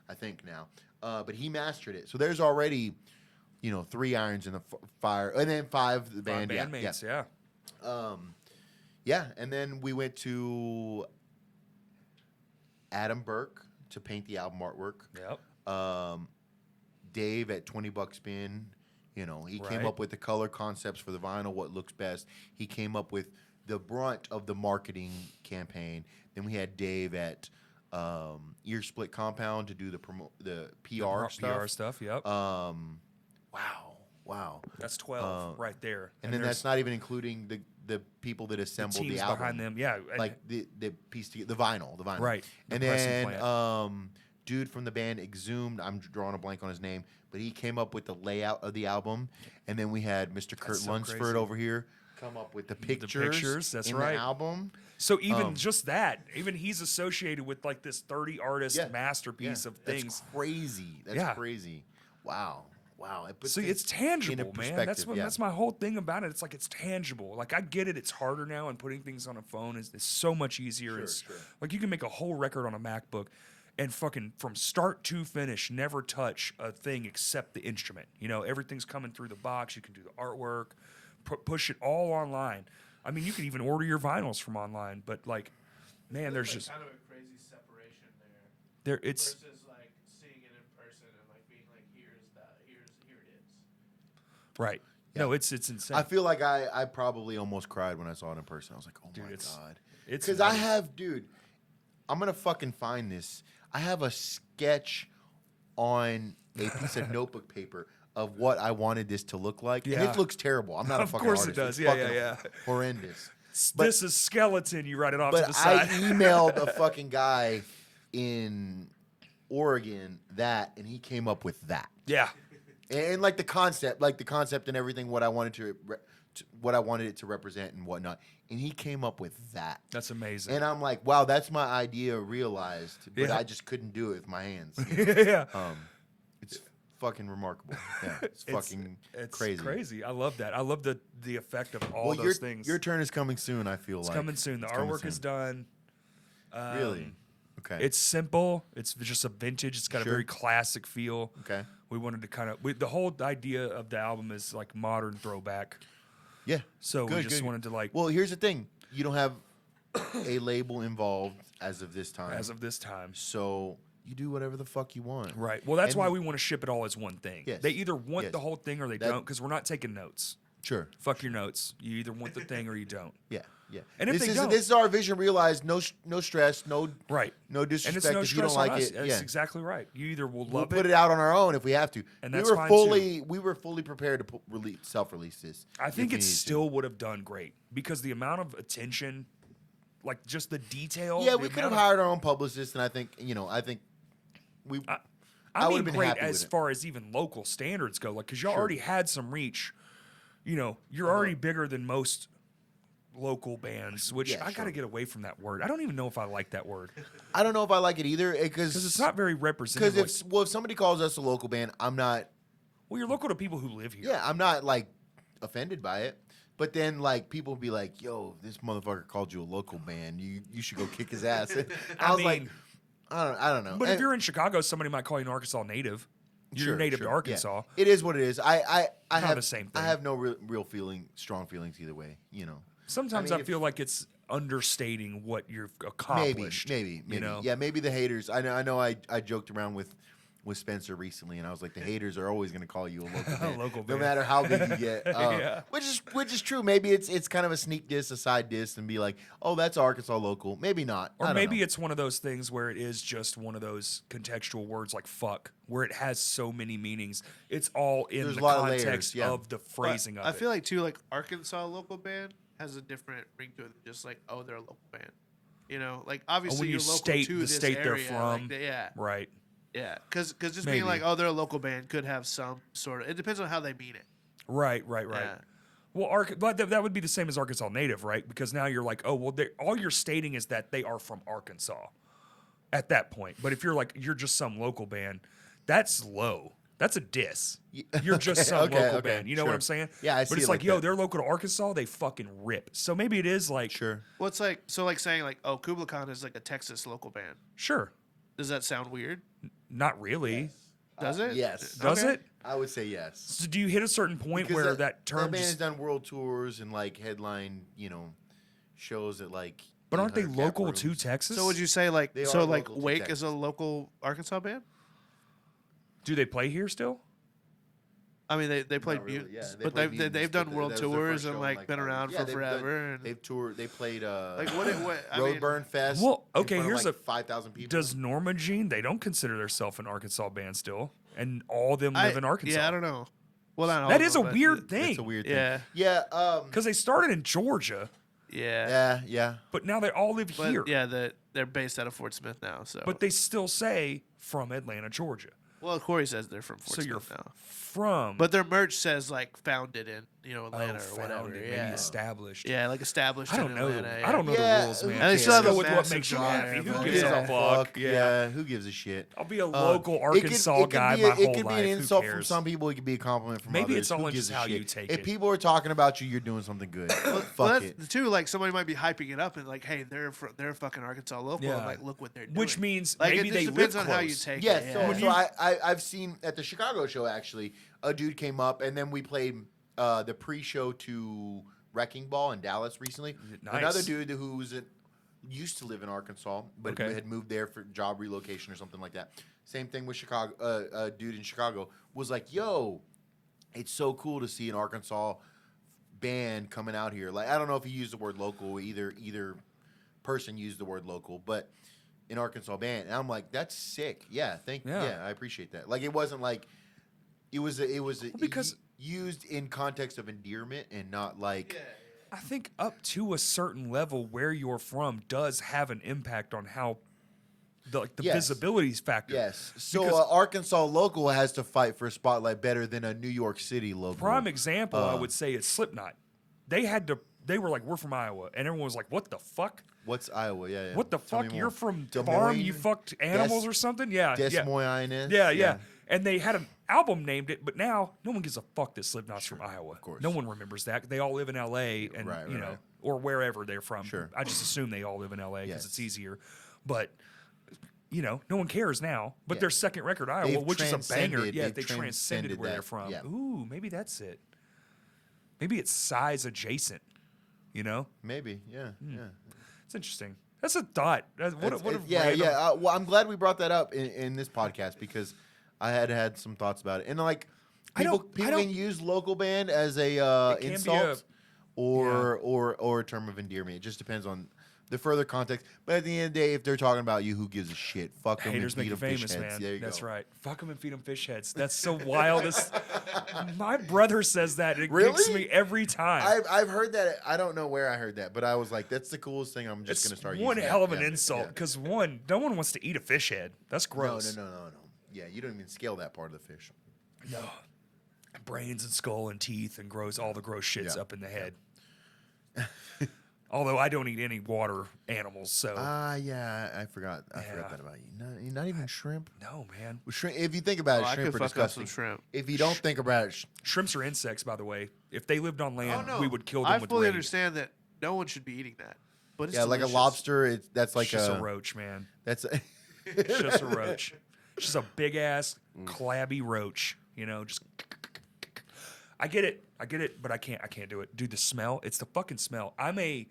I think now. But he mastered it. So there's already, 3 irons in the fire, and then 5 the band. 5 bandmates, yeah. Yeah, and then we went to Adam Burke to paint the album artwork. Yep. Dave at $20 Spin. He came up with the color concepts for the vinyl, what looks best. He came up with the brunt of the marketing campaign. Then we had Dave at Ear Split Compound to do the PR stuff. PR stuff, yep. Wow. That's 12 right there. And then that's not even including the people that assembled the album behind them. Yeah, like the piece together, the vinyl. Right. And then dude from the band Exhumed, I'm drawing a blank on his name, but he came up with the layout of the album. And then we had Mr. Kurt Lunsford over here come up with the pictures. That's in right. the album. So even just that, even he's associated with like this 30 artist masterpiece of things. That's crazy. That's crazy. Wow. See, it's tangible, man. That's my whole thing about it. It's like it's tangible. Like I get it. It's harder now, and putting things on a phone is so much easier. Sure. Like you can make a whole record on a MacBook, and fucking from start to finish, never touch a thing except the instrument. Everything's coming through the box. You can do the artwork, push it all online. I mean, you can even order your vinyls from online. But like, man, there's just kind of a crazy separation there. It's versus like seeing it in person and like being like, here it is. right. Yeah. No, it's insane. I feel like I probably almost cried when I saw it in person. I was like, oh my God. It's because I have, dude, I'm going to fucking find this. I have a sketch on a piece of notebook paper of what I wanted this to look like. And Yeah. it looks terrible. I'm not a Of fucking course artist. it does. It's Yeah, fucking yeah. horrendous. This is skeleton. You write it off to But the side. I emailed a fucking guy in Oregon that, and he came up with that. Yeah. And like the concept and everything, what I wanted it to represent and whatnot. And he came up with that. That's amazing. And I'm like, wow, that's my idea realized, but Yeah. I just couldn't do it with my hands. Yeah. It's fucking remarkable. Yeah, it's fucking It's crazy. crazy. I love that. I love the effect of all those things. Your turn is coming soon, I feel It's like. coming soon. The It's coming artwork is soon. done. Really? Okay. It's simple. It's just a vintage. It's got a Sure. very classic feel. Okay. We wanted to kind of the whole idea of the album is like modern throwback. Yeah. So we Good, just good. wanted to like Well, here's the thing. You don't have a label involved as of this time. as of this time. So you do whatever the fuck you want. Right. Well, that's And- why we want to ship it all as one thing. Yes. They either want Yes. the whole thing or they That- don't because we're not taking notes. Sure. Fuck your notes. You either want the thing or you don't. Yeah. Yeah. And if this they is don't- this is our vision realized. No stress. No. Right. No And disrespect it's no if you don't stress on like us. it. That's Yeah. exactly right. You either will We'll love put it. it out on our own if we have to. And we that's were fine, we were fully prepared to self-release this. I think if we it needed to. still would have done great because the amount of attention, like just the detail. Yeah, the we could have amount of- hired our own publicist, and I think we. I I would've mean, been great happy as with it. far as even local standards go, like because y'all Sure. already had some reach. You know, you're Uh-huh. already bigger than most local bands, which Yeah, I got to sure. get away from that word. I don't even know if I like that word I don't know if I like it either because because it's not very representative. Because Like, if somebody calls us a local band, I'm not. well, you're local to people who live here. Yeah, I'm not like offended by it. But then like people be like, "Yo, this motherfucker called you a local band. You should go kick his ass." And I was like, mean, I don't know. But if And- you're in Chicago, somebody might call you an Arkansas native. You're Sure, native sure, to yeah. Arkansas. It is what it is. I Not have the same I thing. have no real strong feelings either way. You know. Sometimes I I, mean, if- feel like it's understating what you've Maybe, accomplished. maybe. You know? Yeah, maybe the haters. I know. I joked around with Spencer recently, and I was like, the haters are always going to call you a local band, Local no band. matter how big you get. Yeah. Which is true. Maybe it's kind of a sneak diss, a side diss, and be like, oh, that's Arkansas local. Maybe not. I Or don't maybe know. it's one of those things where it is just one of those contextual words like fuck, where it has so many meanings. It's all in There's the a lot of context layers, yeah. of the phrasing of I it. feel like too, like Arkansas local band has a different ring to it than just like, oh, they're a local band. You know, like obviously you you're local state to the this state they're area, from. like, yeah, Right. yeah. Because just Maybe. being like, oh, they're a local band could have some sort of. It depends on how they mean it. Right. Yeah. Well, but that would be the same as Arkansas native, right? Because now you're like, oh, well, all you're stating is that they are from Arkansas at that point. But if you're like, you're just some local band, that's low. That's a diss. You're just some local band. You know what sure. I'm saying? Yeah, I But see it's it like, like yo, that. they're local to Arkansas. They fucking rip. So maybe it is like, Sure. Well, it's like so, like saying like, oh, Kubla Khan is like a Texas local band. sure. Does that sound weird? Not really. Does it? Yes. Does Okay. it? I would say yes. So do you hit a certain point Because where that term band has just, done world tours and like headline, shows at like. but aren't they 800 cap local to rooms. Texas? So would you say like They so are like local to Wake Texas. is a local Arkansas band? do they play here still? I mean, they played, Not really, mute, yeah, but played they've Mutants, done but world that was their tours first and show in, like been around yeah, for they've forever. done- and They've toured. They played like what I mean, Roadburn Fest. Well, in okay, front of, here's like a- 5,000 people. Does Norma Jean? They don't consider themselves an Arkansas band still, and all of them live in Arkansas. Yeah, I don't know. Well, not all That of is them, a but weird it- thing. That's a weird thing. Yeah. Yeah. because they started in Georgia, Yeah. Yeah. but now they all live But here. yeah, they're based out of Fort Smith now. So, But they still say from Atlanta, Georgia. well, Corey says they're from Fort So you're Smith now. from, But their merch says like founded in Atlanta or whatever. founded, maybe Yeah. established. Yeah, like established. I don't in know. Atlanta, yeah. I don't know Yeah, the rules, who man. And they still have Go a with what massive makes you draw happy. there, Who but- gives Yeah, a fuck? Yeah. Who gives a shit? I'll be a local It could- Arkansas it could guy be my it whole could be life. an Who insult from cares? some people. It could be a compliment from Maybe others. it's all Who in gives just a how you shit? take If it. people are talking about you, you're doing something good. Well, Fuck it. that's too. Like somebody might be hyping it up and like, hey, they're fucking Arkansas local. Yeah. And like, look what they're doing. Which means like, maybe it they just depends live on how you close. take Yeah, it. so I've seen at the Chicago show actually, a dude came up and then we played the pre-show to Wrecking Ball in Dallas recently. Nice. Another dude who's used to live in Arkansas, but Okay. had moved there for job relocation or something like that. Same thing with Chicago. A dude in Chicago was like, "Yo, it's so cool to see an Arkansas band coming out here." Like, I don't know if he used the word local. Either person used the word local, but an Arkansas band, and I'm like, "That's sick." Yeah, I appreciate that. Like, it wasn't like It was because used in context of endearment and not like. Yeah. I think up to a certain level where you're from does have an impact on how the Yes. visibility factor. Yes. So Because- Arkansas local has to fight for a spotlight better than a New York City local. Prime example, I would say, is Slipknot. They were like, we're from Iowa, and everyone was like, what the fuck? What's Iowa? Yeah, yeah. What the Tell me fuck? more. You're from Des farm? Moines? You fucked animals or something? Yeah, Des Moines. yeah. And they had an album named it, but now no one gives a fuck that Slipknot's from Iowa. of course. No one remembers that. They all live in L.A. and Right, you know, right. or wherever they're from. Sure. I just assume they all live in L.A. because Yes. it's easier. But you know, no one cares now. But Yeah. their second record, Iowa, They've which is a banger. transcended- Yeah, they've they transcended where that, they're from. yeah. Ooh, maybe that's it. Maybe it's size adjacent. You know, Maybe. Yeah. Yeah. it's interesting. That's a thought. What a yeah, random- yeah. Well, I'm glad we brought that up in this podcast because I had some thoughts about it, and like I people don't- can use local band as a It can be insult or a term of endearment. It just depends on the further context. But at the end of the day, if they're talking about you, who gives a shit? Fuck them Haters and make feed you them fish famous, heads. man. There you That's go. right. Fuck them and feed them fish heads. That's so wildest. My brother says that. It Really? kicks me every time. I've heard that. I don't know where I heard that, but I was like, that's the coolest thing. I'm just It's gonna start. one using hell that. of an Yeah, insult yeah. because no one wants to eat a fish head. That's gross. No. Yeah, you don't even scale that part of the fish. No. Brains and skull and teeth and all the gross shits Yeah. up in the head. Although I don't eat any water animals, so Yeah, I forgot. I forgot that about you. Not even shrimp. no, man. Shrimp. If you think about it, I shrimp could are fuck up disgusting. some shrimp. If you don't think about it, Shrimps are insects, by the way. If they lived on land, Oh, no. we would kill them I with fully raid. understand that no one should be eating that. But it's yeah, like a delicious. lobster, that's like It's just a roach, man. That's It's just a roach. It's just a big ass Mm. clabby roach. You know, just. I get it, but I can't do it. Dude, the smell. It's the fucking smell. I'm a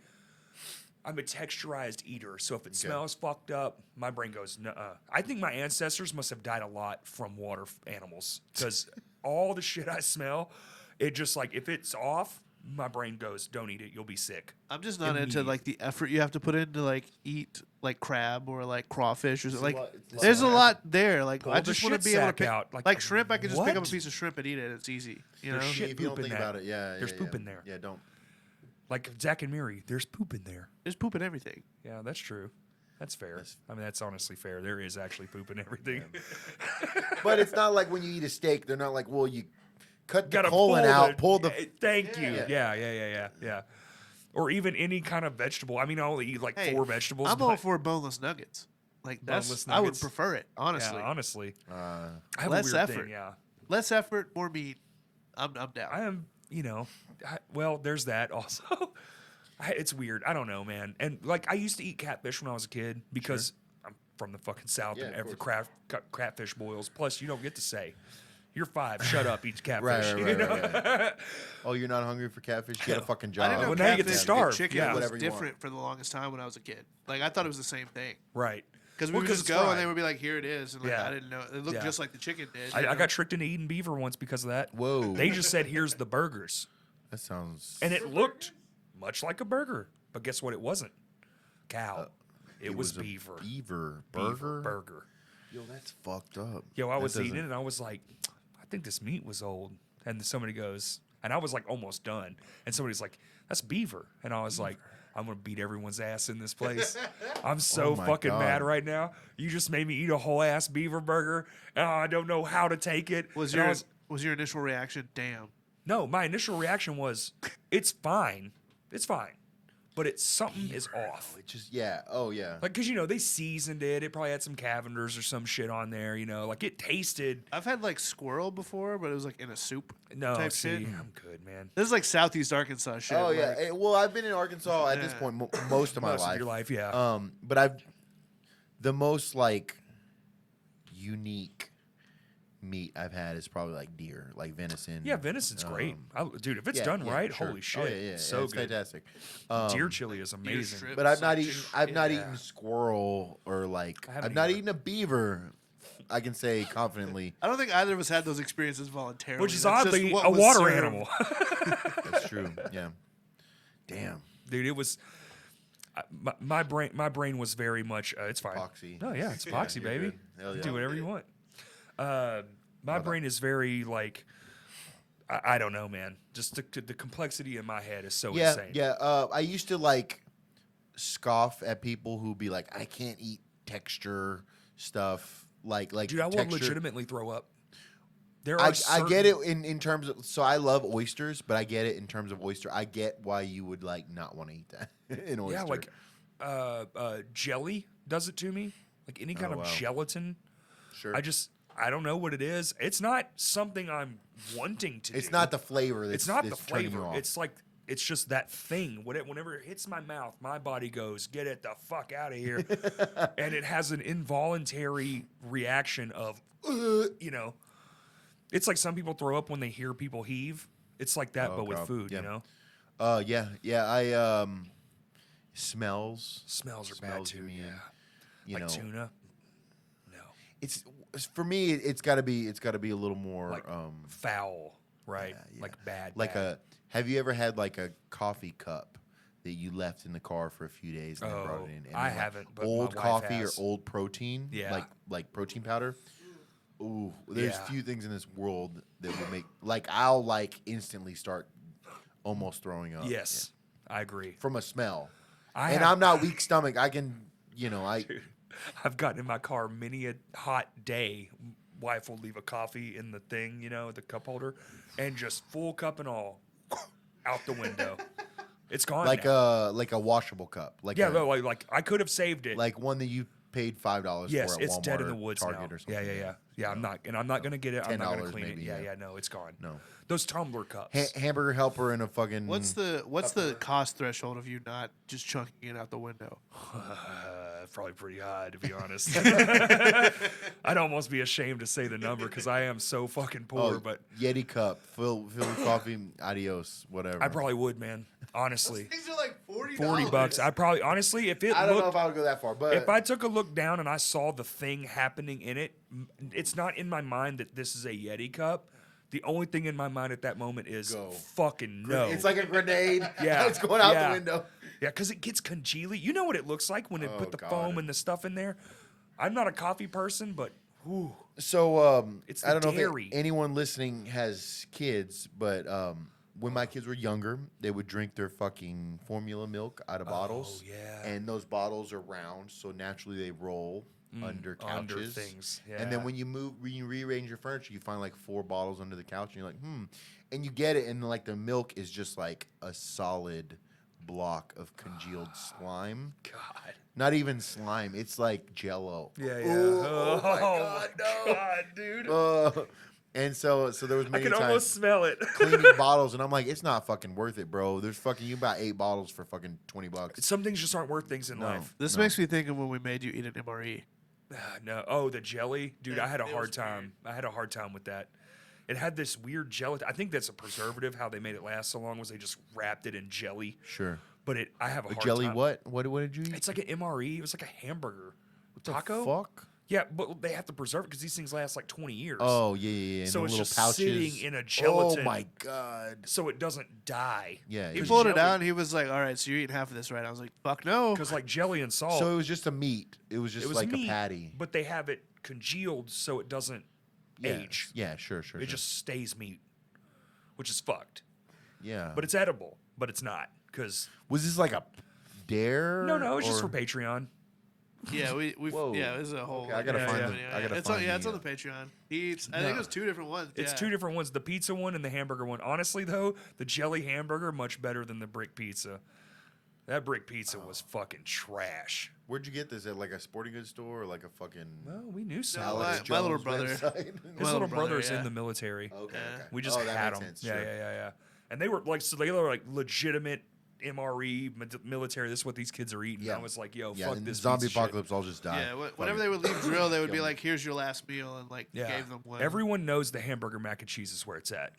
texturized eater, so if it smells fucked up, my brain goes, nuh-uh. I think my ancestors must have died a lot from water animals because all the shit I smell, it just like if it's off, my brain goes, don't eat it, you'll be sick. I'm just not into like the effort you have to put in to like eat like crab or like crawfish or something. Like it's there's a lot there. Like Pull I the just want to shit be able to sack pick out. like shrimp. I can just pick up a what? piece of shrimp and eat it. It's easy. You know. There's shit if you don't poop in think that. about it, There's poop in there. Yeah, don't. Like Zach and Miri, there's poop in there. There's poop in everything. Yeah, that's true. That's fair. I mean, that's honestly fair. There is actually poop in everything. But it's not like when you eat a steak, they're not like, well, you cut the Gotta colon out, pull the. Thank you. Yeah. Yeah. Or even any kind of vegetable. I mean, I only eat like Hey, 4 vegetables. I'm but- all for boneless nuggets. Like Boneless I would nuggets? prefer it honestly. Yeah, honestly. Uh, I have less a weird effort. thing, yeah. Less effort, more meat. I'm down. I am, well, there's that also. It's weird. I don't know, man. And like, I used to eat catfish when I was a kid because I'm from the fucking South Yeah, and of every course. catfish boils. Plus, you don't get to say, you're 5, shut up, eat catfish. right, you right, know? right. Oh, you're not hungry for catfish? You got a fucking job. I didn't know Well, now you get to catfish starve. and chicken Yeah. was Whatever you want. different for the longest time when I was a kid. Like I thought it was the same thing. Right. Because we Well, would 'cause just it's go fried. and they would be like, "Here it is," and like Yeah. I didn't know. It looked Yeah. just like the chicken did. I you know? got tricked into eating beaver once because of that. Whoa. They just said, here's the burgers. That sounds. And it looked much like a burger. But guess what? It wasn't. Cow. it was a beaver. Beaver Beaver burger. burger. Yo, that's fucked up. Yo, I That was eating doesn't- it and I was like, I think this meat was old. And then somebody goes, and I was like almost done. And somebody's like, that's beaver. And I was like, I'm going to beat everyone's ass in this place. I'm so Oh my fucking God. mad right now. You just made me eat a whole ass beaver burger. And I don't know how to take it. Was And I your was your initial reaction? Damn. No, my initial reaction was, it's fine. It's fine. But something is off. It just yeah. Oh yeah. Like, because, they seasoned it. It probably had some Cavenders or some shit on there, Like, it tasted. I've had like squirrel before, but it was like in a soup. No, type see, shit. I'm good, man. This is like Southeast Arkansas shit. Oh yeah. like- Well, I've been in Arkansas at this Yeah. point most of my Most life. of your life, yeah. But the most like unique meat I've had is probably like deer, like venison. Yeah, venison's great. Dude, if it's Yeah, done yeah, right, sure. holy shit. Oh, yeah, so it's good. fantastic. Deer chili is amazing. strip. But I've not Such eaten. I've not yeah. eaten squirrel or like. I haven't I've not either. eaten a beaver. I can say confidently. I don't think either of us had those experiences voluntarily. Which is That's just oddly what a was water served. animal. That's true. Yeah. Damn. Dude, it was. My brain was very much. It's fine. Epoxy. No, yeah, it's epoxy, you're baby. good. Hell yeah. Do whatever you want. My brain is very like, I don't know, man. Just the complexity in my head is so insane. Yeah. I used to like scoff at people who be like, I can't eat texture stuff. Like Dude, I will texture. legitimately throw up. I get it in terms of, so I love oysters, but I get it in terms of oyster. I get why you would like not want to eat that in oyster. Yeah, like jelly does it to me. Like any kind of gelatin. Sure. I don't know what it is. It's not something I'm wanting to do. It's not the flavor. It's not the flavor. It's like, it's just that thing. Whenever it hits my mouth, my body goes, get it the fuck out of here. And it has an involuntary reaction of, you know. It's like some people throw up when they hear people heave. It's like that, but with food, you know? Yeah. I, smells are bad too, me, yeah. You like know, tuna? No. It's for me, it's gotta be a little more, Like foul, right? Yeah. Like bad. Like bad. have you ever had like a coffee cup that you left in the car for a few days and then brought it in? And I then, haven't, but old my wife coffee has. or old protein, like protein powder. Ooh, there's few things in this world that would make, like, I'll like instantly start almost throwing up. Yes, I agree. From a smell. I'm I'm not weak stomach. I can, Dude, I've gotten in my car many a hot day. Wife will leave a coffee in the thing, you know, the cup holder, and just full cup and all out the window. It's gone. like now. a washable cup. Like like I could have saved it. like one that you paid $5 for at it's Walmart dead in or the woods Target now. or something. Yeah. I'm not gonna get it. I'm not gonna $10 clean maybe, it. yeah. No, it's gone. No. Those tumbler cups. Hamburger Helper and a fucking. What's the cost threshold of you not just chunking it out the window? Probably pretty high, to be honest. I'd almost be ashamed to say the number because I am so fucking poor. But Yeti cup, fill with coffee, adios, whatever. I probably would, man. Honestly, These are like $40. I probably honestly, if it I don't looked, know if I would go that far, but if I took a look down and I saw the thing happening in it, it's not in my mind that this is a Yeti cup. The only thing in my mind at that moment is fucking no. it's like a grenade. Yeah. It's going out the window. Yeah, because it gets congealy. You know what it looks like when they put the God. foam and the stuff in there? I'm not a coffee person, but whew. So It's I the don't know dairy. if anyone listening has kids, but when my kids were younger, they would drink their fucking formula milk out of bottles. Yeah. And those bottles are round, so naturally they roll under couches. Under things. Yeah. And then when you rearrange your furniture, you find like 4 bottles under the couch, and you're like, and you get it, and like the milk is just like a solid block of congealed slime. God. Not even slime. It's like Jello. Yeah. Oh my God, no. God, dude. And so there was I many can times almost smell it. cleaning bottles, and I'm like, it's not fucking worth it, bro. There's fucking, you buy 8 bottles for fucking $20. Some things just aren't worth things in life. This makes me think of when we made you eat an MRE. No. Oh, the jelly? Dude, I had a It hard was time. I had a hard time with that. It had this weird gelatin. I think that's a preservative. How they made it last so long was they just wrapped it in jelly. Sure. But I have a A hard jelly time. what? What did you eat? It's like an MRE. It was like a hamburger. Taco? The fuck? Yeah, but they have to preserve it because these things last like 20 years. Oh, yeah. In So the it's little just pouches. sitting in a gelatin. Oh, my God. So it doesn't die. Yeah. He yeah. pulled it jelly. out and he was like, all right, so you're eating half of this, right? I was like, fuck no. Because like jelly and salt. So it was just a meat. It was just it was like meat, a patty. but they have it congealed so it doesn't age. Yeah, sure. It just stays meat, which is fucked. Yeah. But it's edible, but it's not because was this like a dare? no, it's just or- for Patreon. Yeah, we Whoa. yeah, this is a whole. Okay, I gotta find yeah, the- yeah, I gotta it's find on, it's the, on the Patreon. I think it was 2 different ones. It's yeah. 2 different ones: the pizza one and the hamburger one. Honestly, though, the jelly hamburger much better than the brick pizza. That brick pizza was fucking trash. Where'd you get this? At like a sporting goods store or like a fucking. Well, we knew some. No, Alex my little Jones brother. website? His my little little brother, brother's yeah. in the military. Okay. We just that had makes them. sense, Yeah, sure. yeah. And they were like, so they were like legitimate MRE military. This is what these kids are eating. Yeah. I was like, yo, Yeah, fuck and this zombie piece of shit. apocalypse, I'll just die. Yeah, Fuck whenever it. they would leave drill, they would be like, "Here's your last meal," and like Yeah. gave them one. Everyone knows the hamburger mac and cheese is where it's at.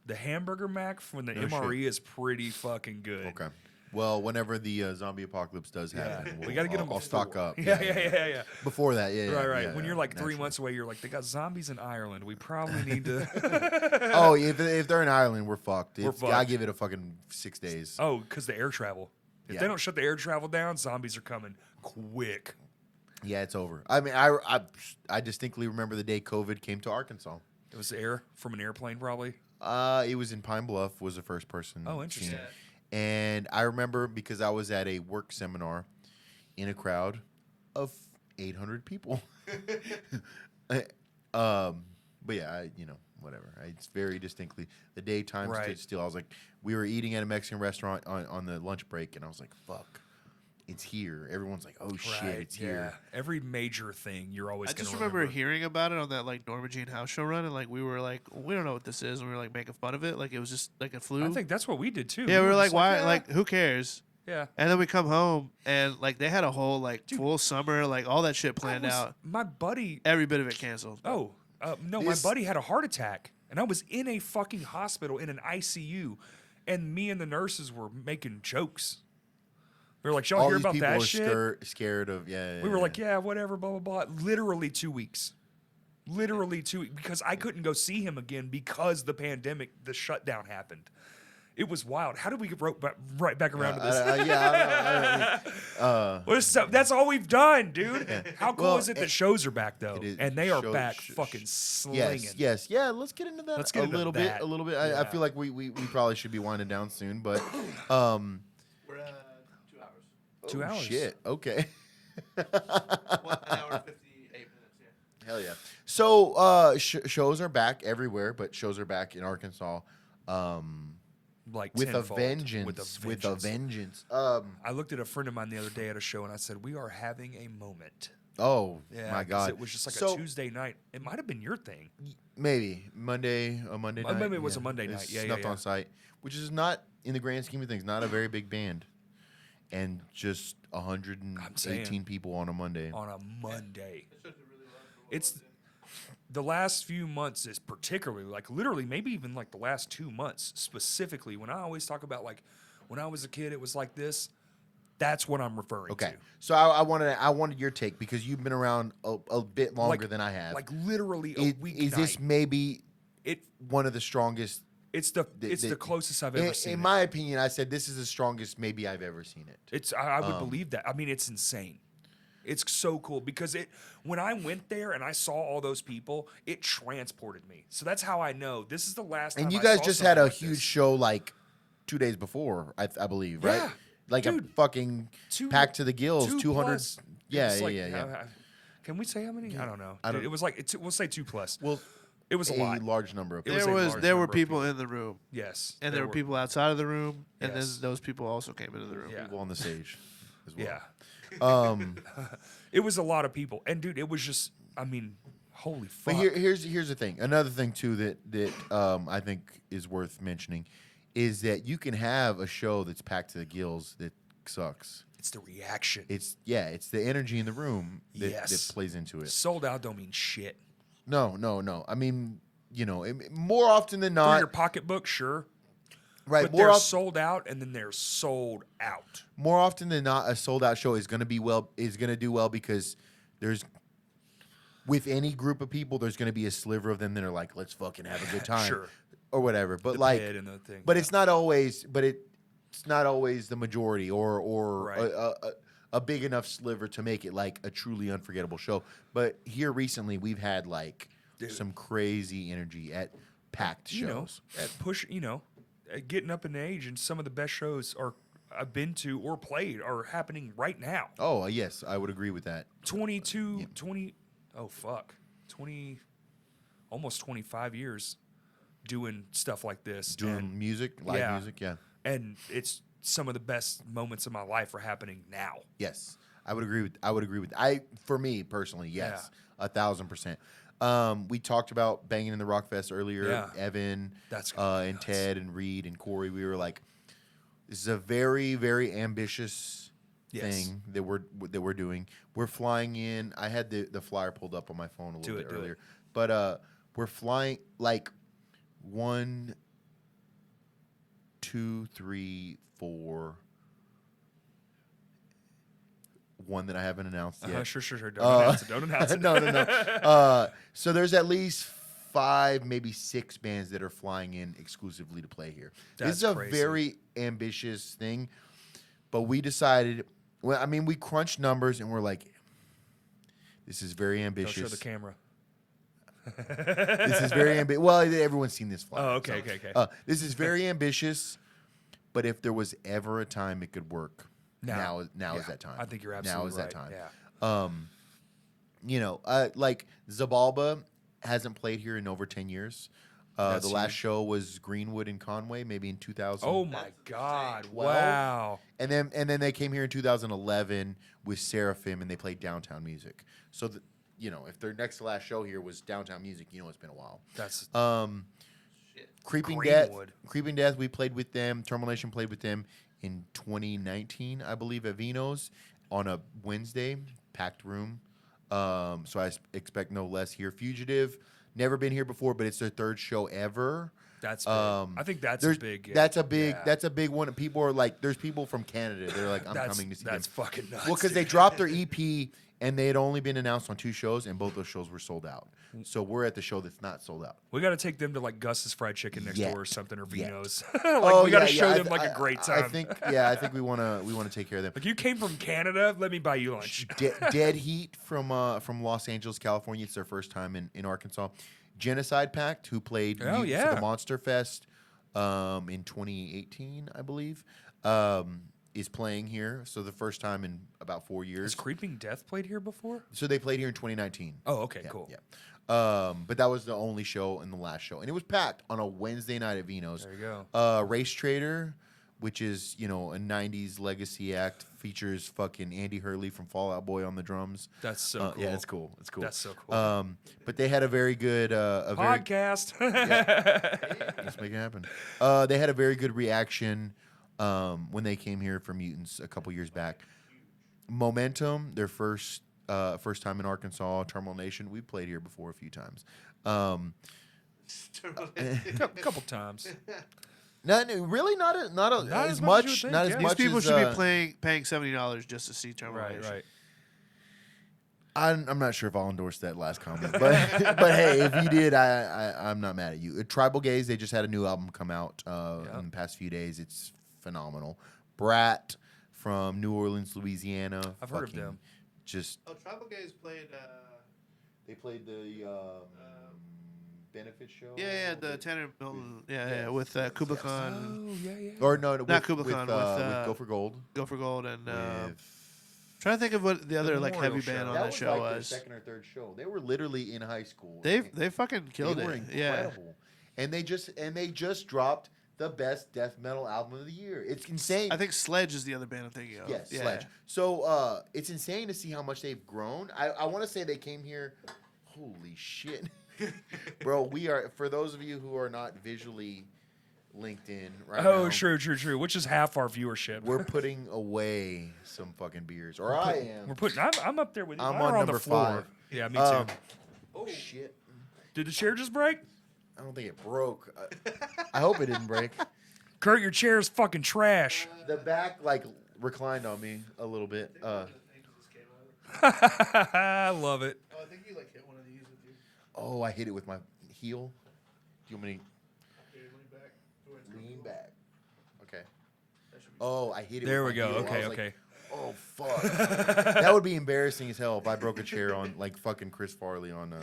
The hamburger mac from the No MRE is pretty fucking good. Okay. Well, whenever the zombie apocalypse does Yeah, happen, we got to get them. I'll stock up. Yeah. Before that, yeah. Right. yeah, When yeah, you're like 3 naturally. months away, you're like, they got zombies in Ireland. We probably need to. Oh, if they're in Ireland, we're fucked. We're I fucked. give it a fucking 6 days. Oh, because the air travel. If Yeah. they don't shut the air travel down, zombies are coming quick. Yeah, it's over. I mean, I distinctly remember the day COVID came to Arkansas. It was air from an airplane, probably. It was in Pine Bluff. Was the first person. Oh, interesting. Seen. And I remember because I was at a work seminar in a crowd of 800 people. But yeah, whatever. It's very distinctly the day time stood still. I was like, we were eating at a Mexican restaurant on the lunch break, and I was like, fuck. It's here. Everyone's like, "Oh shit, it's here." Every major thing you're always. I just remember hearing about it on that like Norma Jean house show run, and like we were like, we don't know what this is, and we were like making fun of it, like it was just like a flu. I think that's what we did too. Yeah, we were like, why? Like, who cares? Yeah. And then we come home, and like they had a whole like full summer, like all that shit planned out. My buddy, every bit of it canceled. Oh, no, my buddy had a heart attack, and I was in a fucking hospital in an ICU, and me and the nurses were making jokes. We were like, y'all hear about that shit? Scared of, yeah. We were like, yeah, whatever, blah, blah, blah. Literally 2 weeks. Literally 2 weeks. Because I couldn't go see him again because the pandemic, the shutdown happened. It was wild. How did we get right back around to this? That's all we've done, dude. Yeah. How cool is it that shows are back, though? And they are back fucking slinging. Yes. Yeah, let's get into that a little bit. Yeah. I feel like we probably should be winding down soon, but... We're at 2 hours. 2 hours. Shit. Okay. 1 hour and 58 minutes. Yeah. Hell yeah. So shows are back everywhere, but shows are back in Arkansas. Like with a tenfold. vengeance. With a vengeance. I looked at a friend of mine the other day at a show, and I said, "We are having a moment." Oh yeah, my God! It was just like a Tuesday night. It might have been your thing. Maybe a Monday night. Maybe it was a Monday night. Yeah, snuffed on site, which is not in the grand scheme of things, not a very big band, and just 118 people on a Monday. On a Monday, it's the last few months is particularly like literally maybe even like the last 2 months specifically. When I always talk about like when I was a kid, it was like this. That's what I'm referring to. So I wanted your take because you've been around a bit longer than I have. Like literally a week. Is this maybe one of the strongest? It's the closest I've ever seen. In my opinion, I said this is the strongest maybe I've ever seen it. I would believe that. I mean, it's insane. It's so cool because when I went there and I saw all those people, it transported me. So that's how I know this is the last time. And you guys just had a huge show like 2 days before, I believe, right? Yeah. Like a fucking packed to the gills, 200. Yeah. Can we say how many? I don't know. It was like we'll say 2+. Well, it was a lot. Large number of people. There were people in the room. Yes, and there were people outside of the room, and then Yes. those people also came into the room. Yeah. People on the stage as well. Yeah. It was a lot of people, and dude, it was just. I mean, holy fuck. But here's the thing. Another thing too that I think is worth mentioning is that you can have a show that's packed to the gills that sucks. It's the reaction. It's the energy in the room that plays into it. Sold out don't mean shit. No. I mean, more often than not, For your pocketbook, sure. Right, but they're sold out, and then they're sold out. More often than not, a sold out show is going to do well because there's with any group of people, there's going to be a sliver of them that are like, let's fucking have a good time, Sure, or whatever. But it's not always. But it's not always the majority or a big enough sliver to make it like a truly unforgettable show. But here recently, we've had like some crazy energy at packed shows. Getting up in age, and some of the best shows I've been to or played are happening right now. Oh, yes, I would agree with that. almost 25 years doing stuff like this. Doing music, live music, yeah. And it's some of the best moments of my life are happening now. Yes, I would agree with. For me personally, yes, 1,000%. We talked about Banging in the Rockfest earlier. Yeah. Evan, and Ted and Reed and Corey. We were like, this is a very, very ambitious thing that we're doing. We're flying in. I had the flyer pulled up on my phone a little bit earlier, but we're flying like 1, 2, 3, 4. One that I haven't announced yet. Sure. Don't announce it. No. So there's at least 5, maybe 6 bands that are flying in exclusively to play here. This is crazy. Very ambitious thing, but we decided. Well, I mean, we crunched numbers and we're like, This is very Don't ambitious. show the camera. This is very ambitious. Well, everyone's seen this flyer. Oh, okay, okay. This is very ambitious, but if there was ever a time it could work, now is that time. I think you're absolutely now is right. that time. Yeah. You know, like Zabalba hasn't played here in over 10 years. The last show was Greenwood in Conway, maybe in 2000. Oh my God! 12. Wow. And then they came here in 2011 with Seraphim, and they played downtown music. So you know, if their next to last show here was downtown music, you know it's been a while. That's Creeping Greenwood. Death. We played with them. Terminal Nation played with them in 2019, I believe, at Vino's on a Wednesday, packed room. So I expect no less here. Fugitive, never been here before, but it's their third show ever. That's big. I think that's big. That's a big one. People are like, there's people from Canada. They're like, I'm coming to see them. That's fucking nuts. Well, because they dropped their EP and they had only been announced on 2 shows, and both those shows were sold out. So we're at the show that's not sold out. We got to take them to like Gus's Fried Chicken next Yet. door or something, or Yet. Vino's. We got to show them I a great time. I think we want to take care of them. Like, you came from Canada, let me buy you lunch. Dead Heat from Los Angeles, California. It's their first time in Arkansas. Genocide Pact, who played for the Monster Fest in 2018, I believe, is playing here. So the first time in about 4 years. Has Creeping Death played here before? So they played here in 2019. Oh, okay, cool. Yeah. But that was the only show and the last show, and it was packed on a Wednesday night at Vino's. There you go. Race Trader, which is, you know, a 90s legacy act, features fucking Andy Hurley from Fall Out Boy on the drums. That's so cool. Yeah, it's cool. It's cool. That's so cool. But they had a very good podcast. Let's make it happen. They had a very good reaction when they came here for Mutants a couple years back. Momentum, their first time in Arkansas. Terminal Nation, we played here before a few times. A couple times. No, really, not as much. Think, not as yeah. much. These people as, should be paying $70 just to see Terminal Right, Nation. right. I'm not sure if I'll endorse that last comment, but hey, if you did, I'm not mad at you. Tribal Gaze, they just had a new album come out in the past few days. It's phenomenal. Brat from New Orleans, Louisiana. I've heard of them. Tribal Gaze played. They played the benefit show. Yeah, the Tanner Milton. Yeah, with Kublai Khan. Oh, yeah. Or no, Not Kublai Khan, with Go for Gold. Go for Gold and. With Trying to think of what the other Memorial heavy show. band on that that was show like was. their second or third show. They were literally in high school. They fucking killed They were it. Yeah. incredible. And they just dropped the best death metal album of the year. It's insane. I think Sledge is the other band I'm thinking of. Yes, Sledge. So it's insane to see how much they've grown. I want to say they came here. Holy shit, bro! We are, for those of you who are not visually linked in right now. Oh, true. Which is half our viewership. We're putting away some fucking beers, or I am. We're putting. I'm up there with you. I'm Mine on are number the floor. 5. Yeah, me too. Oh shit! Did the chair just break? I don't think it broke. I hope it didn't break. Kurt, your chair is fucking trash. The back reclined on me a little bit. I love it. Oh, I think you hit one of these with you. Oh, I hit it with my heel. Do you want me Okay, to lean back? Okay. Oh, I hit it. There with we my go. heel. I Okay, was like, okay. oh fuck. That would be embarrassing as hell if I broke a chair on fucking Chris Farley on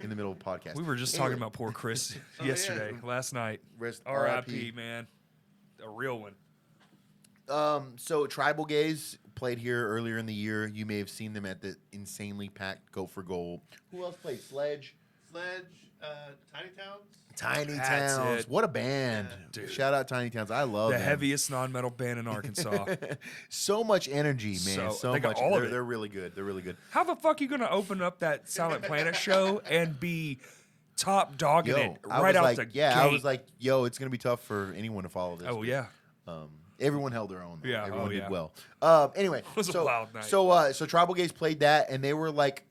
in the middle of a podcast. We were just talking about poor Chris yesterday, last night. R.I.P. Man, a real one. So Tribal Gaze played here earlier in the year. You may have seen them at the insanely packed Go for Gold. Who else played? Sledge, Tiny Towns. Tiny That's Towns. it. What a band! Dude. Shout out Tiny Towns. I love The them. heaviest non-metal band in Arkansas. So much energy, man. So- So they got much. all of it. They're really good. They're really good. How the fuck you gonna open up that Silent Planet show and be top dogging it right out the gate? I was like, yo, it's gonna be tough for anyone to follow this. Oh yeah. Everyone held their own. Though. Yeah, Everyone did yeah. well. Anyway, It was a wild night. So Tribal Gaze played that, and they were like,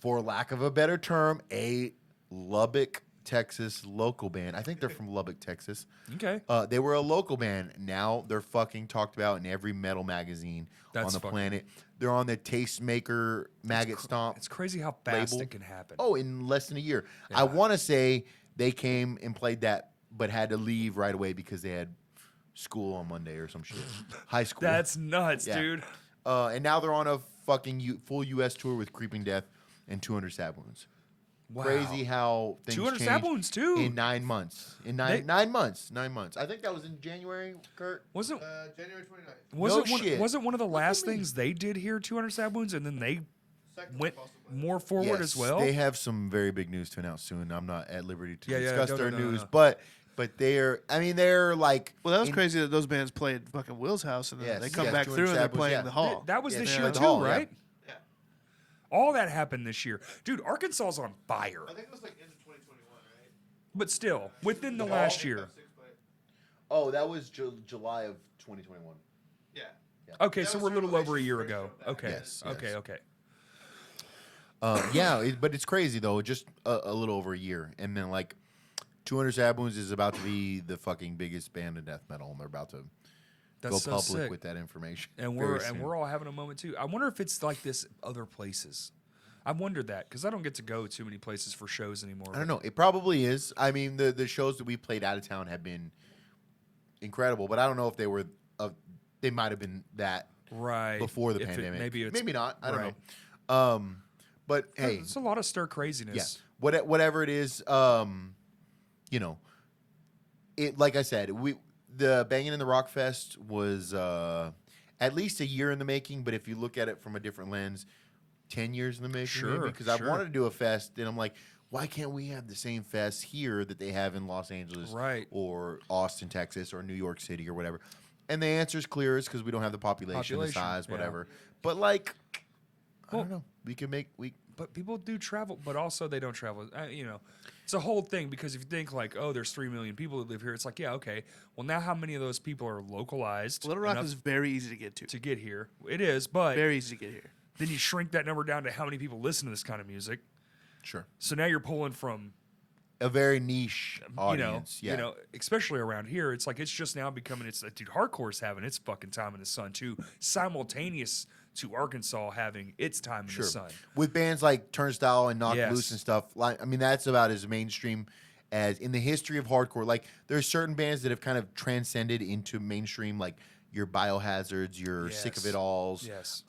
for lack of a better term, a Lubbock, Texas local band. I think they're from Lubbock, Texas. Okay. They were a local band. Now they're fucking talked about in every metal magazine That's on the fucking- planet. They're on the Tastemaker Maggot Stomp. It's crazy how fast label. it can happen. Oh, in less than a year. Yeah. I want to say they came and played that, but had to leave right away because they had school on Monday or some shit. High school. That's nuts, Yeah. dude. And now they're on a fucking full U.S. tour with Creeping Death and 200 Stab Wounds. Wow. Crazy how things 200 changed Stab Wounds too in 9 months. In 9 months. I think that was in January, Kurt. Wasn't January 29th. wasn't one of the last things they did here 200 Stab Wounds, and then they went more forward as well? They have some very big news to announce soon. I'm not at liberty to Yeah, discuss no, their no, news, no. but they're like. Well, that was crazy that those bands played fucking Will's house, and then they come back 200 through and they're Stab Wounds, playing the hall. That was this they year played the too, hall, right? Yeah. All that happened this year. Dude, Arkansas is on fire. I think it was like end of 2021, right? But still, within the last year. Oh, that was July of 2021. Yeah. Okay, That so was we're a their little over a relationship year first ago. from that. Okay. Yes, Okay, yes. okay. But it's crazy though. Just a little over a year, and then like 200 Stab Wounds is about to be the fucking biggest band of death metal, and they're about to That's go so public sick. with that information. And we're all having a moment too. I wonder if it's like this other places. I wondered that because I don't get to go too many places for shows anymore. I don't know. It probably is. I mean, the shows that we played out of town have been incredible, but I don't know if they were. They might have been that Right. before the If it- pandemic. maybe it's maybe not. I don't right. know. But hey, It's a lot of stir craziness. yeah, whatever it is, you know, it like I said, the Bangin' in the Rock Fest was at least a year in the making. But if you look at it from a different lens, 10 years in the making, Sure, maybe, because I sure. wanted to do a fest, and I'm like, why can't we have the same fest here that they have in Los Angeles, Right. or Austin, Texas, or New York City, or whatever? And the answer is clear: it's because we don't have the population, the size, yeah. whatever. But like, I Well, don't know. We can make But people do travel, but also they don't travel. You know, it's a whole thing because if you think like, oh, there's 3 million people that live here, it's like, yeah, okay. Well, now how many of those people are localized? Little Rock enough is very easy to get to get here. It is, but Very easy to get here. then you shrink that number down to how many people listen to this kind of music. sure. So now you're pulling from A very niche audience, you know, especially around here, it's like it's just now becoming. It's like, dude, hardcore's having its fucking time in the sun too, simultaneous to Arkansas having its time in the sun. With bands like Turnstile and Knock Yes. Loose and stuff. Like, I mean, that's about as mainstream as in the history of hardcore. Like, there's certain bands that have kind of transcended into mainstream, like your Biohazards, your Sick of Yes. It Alls, Yes,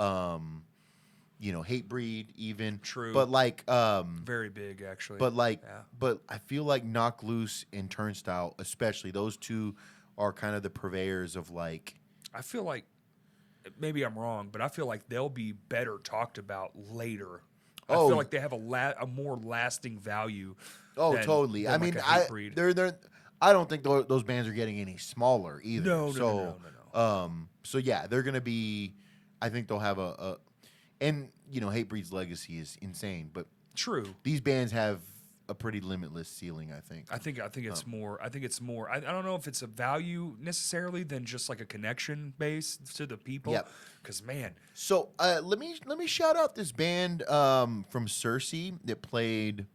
you know, Hatebreed, even. True. But like, very big actually. but like, Yeah. but I feel like Knock Loose and Turnstile, especially those two, are kind of the purveyors of like. I feel like maybe I'm wrong, but I feel like they'll be better talked about later. I Oh. feel like they have a more lasting value. Oh, than- totally. than I like mean, a Hatebreed. they're. I don't think those bands are getting any smaller either. No. So yeah, they're gonna be. I think they'll have and you know, Hatebreed's legacy is insane, but True. these bands have a pretty limitless ceiling. I think. I think it's more. I think it's more. I don't know if it's a value necessarily than just like a connection base to the people. Yep. Because man, So let me shout out this band from Cersei that played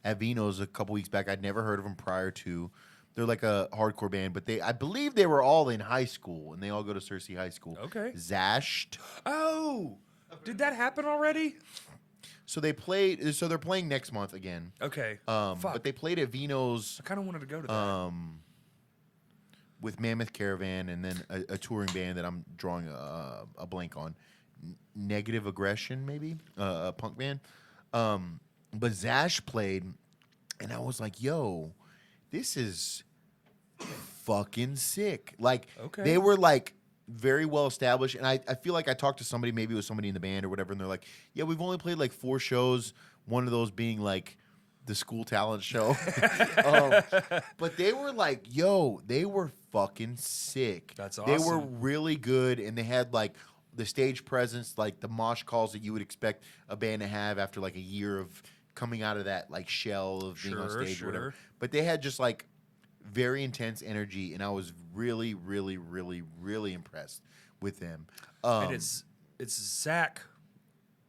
at Vino's a couple weeks back. I'd never heard of them prior to. They're like a hardcore band, but I believe they were all in high school, and they all go to Cersei High School. Okay. Zashed. oh, did that happen already? So they played. So they're playing next month again. Okay. But Fuck. they played at Vino's I kind of wanted to go to that. with Mammoth Caravan, and then a touring band that I'm drawing a blank on. Negative Aggression, maybe a punk band. But Zash played, and I was like, "Yo, this is fucking sick!" Like, Okay. they were like very well established, and I feel like I talked to somebody, maybe it was somebody in the band or whatever, and they're like, "Yeah, we've only played like 4 shows. One of those being like." The school talent show. But they were like, yo, they were fucking sick. That's They were awesome. really good, and they had like the stage presence, like the mosh calls that you would expect a band to have after like a year of coming out of that like shell of being on Sure, stage or whatever. sure. But they had just like very intense energy, and I was really, really, really, really impressed with them. and it's Zach,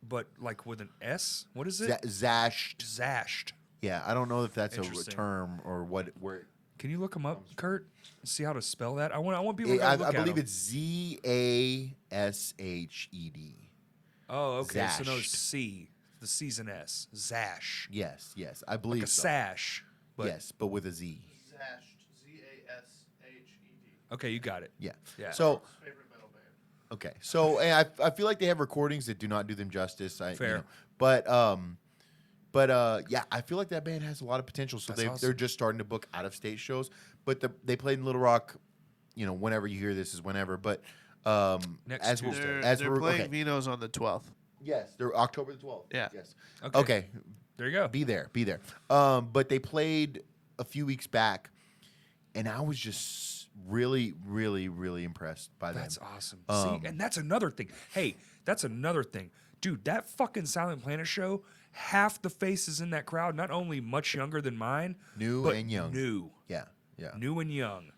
but like with an S. What is it? Zashed. Zashed. Yeah, I don't know if that's a Interesting. term or what. Where Can you look him up, Kurt? See how to spell that. I want people to I look at believe him. it's Zashed. Oh, okay. So no Zashed. C. The C's an S. Zash. Yes, I believe Like a so. sash. But, Yes, but with a Z. Zashed. Zashed. Okay, you got it. Yeah. Yeah. So Favorite metal band. Okay, so and I feel like they have recordings that do not do them justice. Fair. But yeah, I feel like that band has a lot of potential. So they're just starting to book out of state shows. But they played in Little Rock. You know, whenever you hear this is whenever. But Next Tuesday. They're playing Vino's on the 12th. Yes, they're October the 12th. Yeah. Yes. Okay. There you go. Be there. But they played a few weeks back, and I was just really, really, really impressed by them. That's awesome. See, and that's another thing. Hey, that's another thing. Dude, that fucking Silent Planet show, half the faces in that crowd, not only much younger than mine, New but and young. New. Yeah. New and young.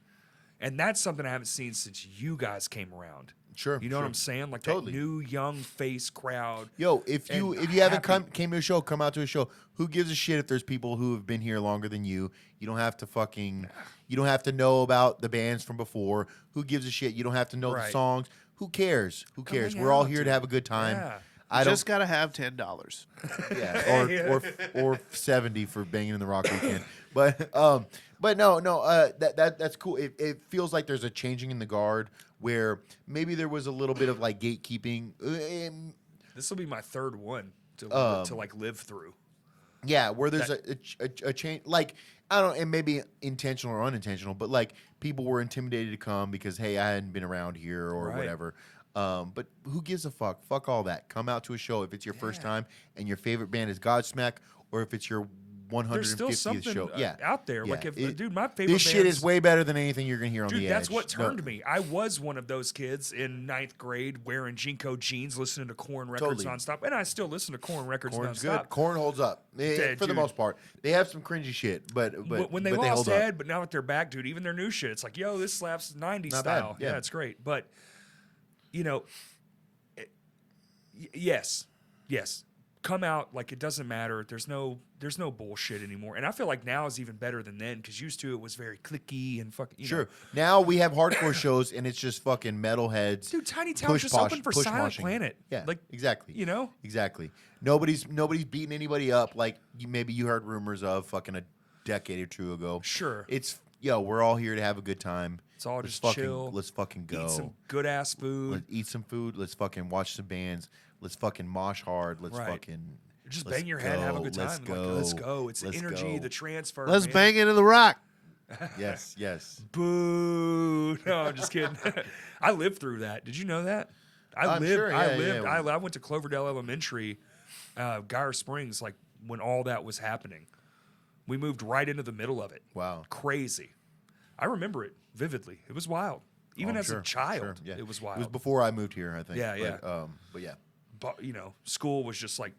And that's something I haven't seen since you guys came around. Sure. You know what I'm saying? Like Totally. that new young face crowd. Yo, if you haven't came to a show, come out to a show. Who gives a shit if there's people who have been here longer than you? You don't have to know about the bands from before. Who gives a shit? You don't have to know the songs. Who cares? We're all here to have a good time. Yeah. I just gotta have $10. Yeah, or 70 for banging in the rock weekend. But no, that's cool. It feels like there's a changing in the guard where maybe there was a little bit of like gatekeeping. This will be my third one to like live through. Yeah, where there's a change, like I don't, and maybe intentional or unintentional, but like people were intimidated to come because hey, I hadn't been around here or whatever. But who gives a fuck? Fuck all that. Come out to a show if it's your first time and your favorite band is Godsmack, or if it's your 150th There's still something show. out there. Yeah. Like dude, my favorite. This shit is way better than anything you're gonna hear on Dude, the that's Edge. what turned me. I was one of those kids in 9th grade wearing Jinko jeans, listening to Korn records nonstop, and I still listen to Korn records Korn's nonstop. good. Korn holds up for the most part. They have some cringy shit, but when they lost Ed, but now that they're back, dude, even their new shit, it's like, yo, this slaps 90s Not style. bad. Yeah, it's great. But you know, yes, come out like it doesn't matter. There's no bullshit anymore. And I feel like now is even better than then because used to it was very clicky and fucking. You know. Now we have hardcore shows and it's just fucking metalheads. Dude, Tiny Town's just open for Silent Planet. Yeah, like exactly. You know, exactly. Nobody's beating anybody up like maybe you heard rumors of fucking a decade or two ago. Sure. It's we're all here to have a good time. It's all let's just fucking, chill. Let's fucking go. Eat some good ass food. Let's eat some food. Let's fucking watch some bands. Let's fucking mosh hard. Let's fucking just bang your head, have a good time. Let's go. It's the energy, the transfer. Let's bang into the rock. Yes. Boo. No, I'm just kidding. I lived through that. Did you know that? I went to Cloverdale Elementary, Geyer Springs, like when all that was happening. We moved right into the middle of it. Wow. Crazy. I remember it vividly. It was wild. Even as a child, it was wild. It was before I moved here, I think. Yeah. But yeah. But, school was just like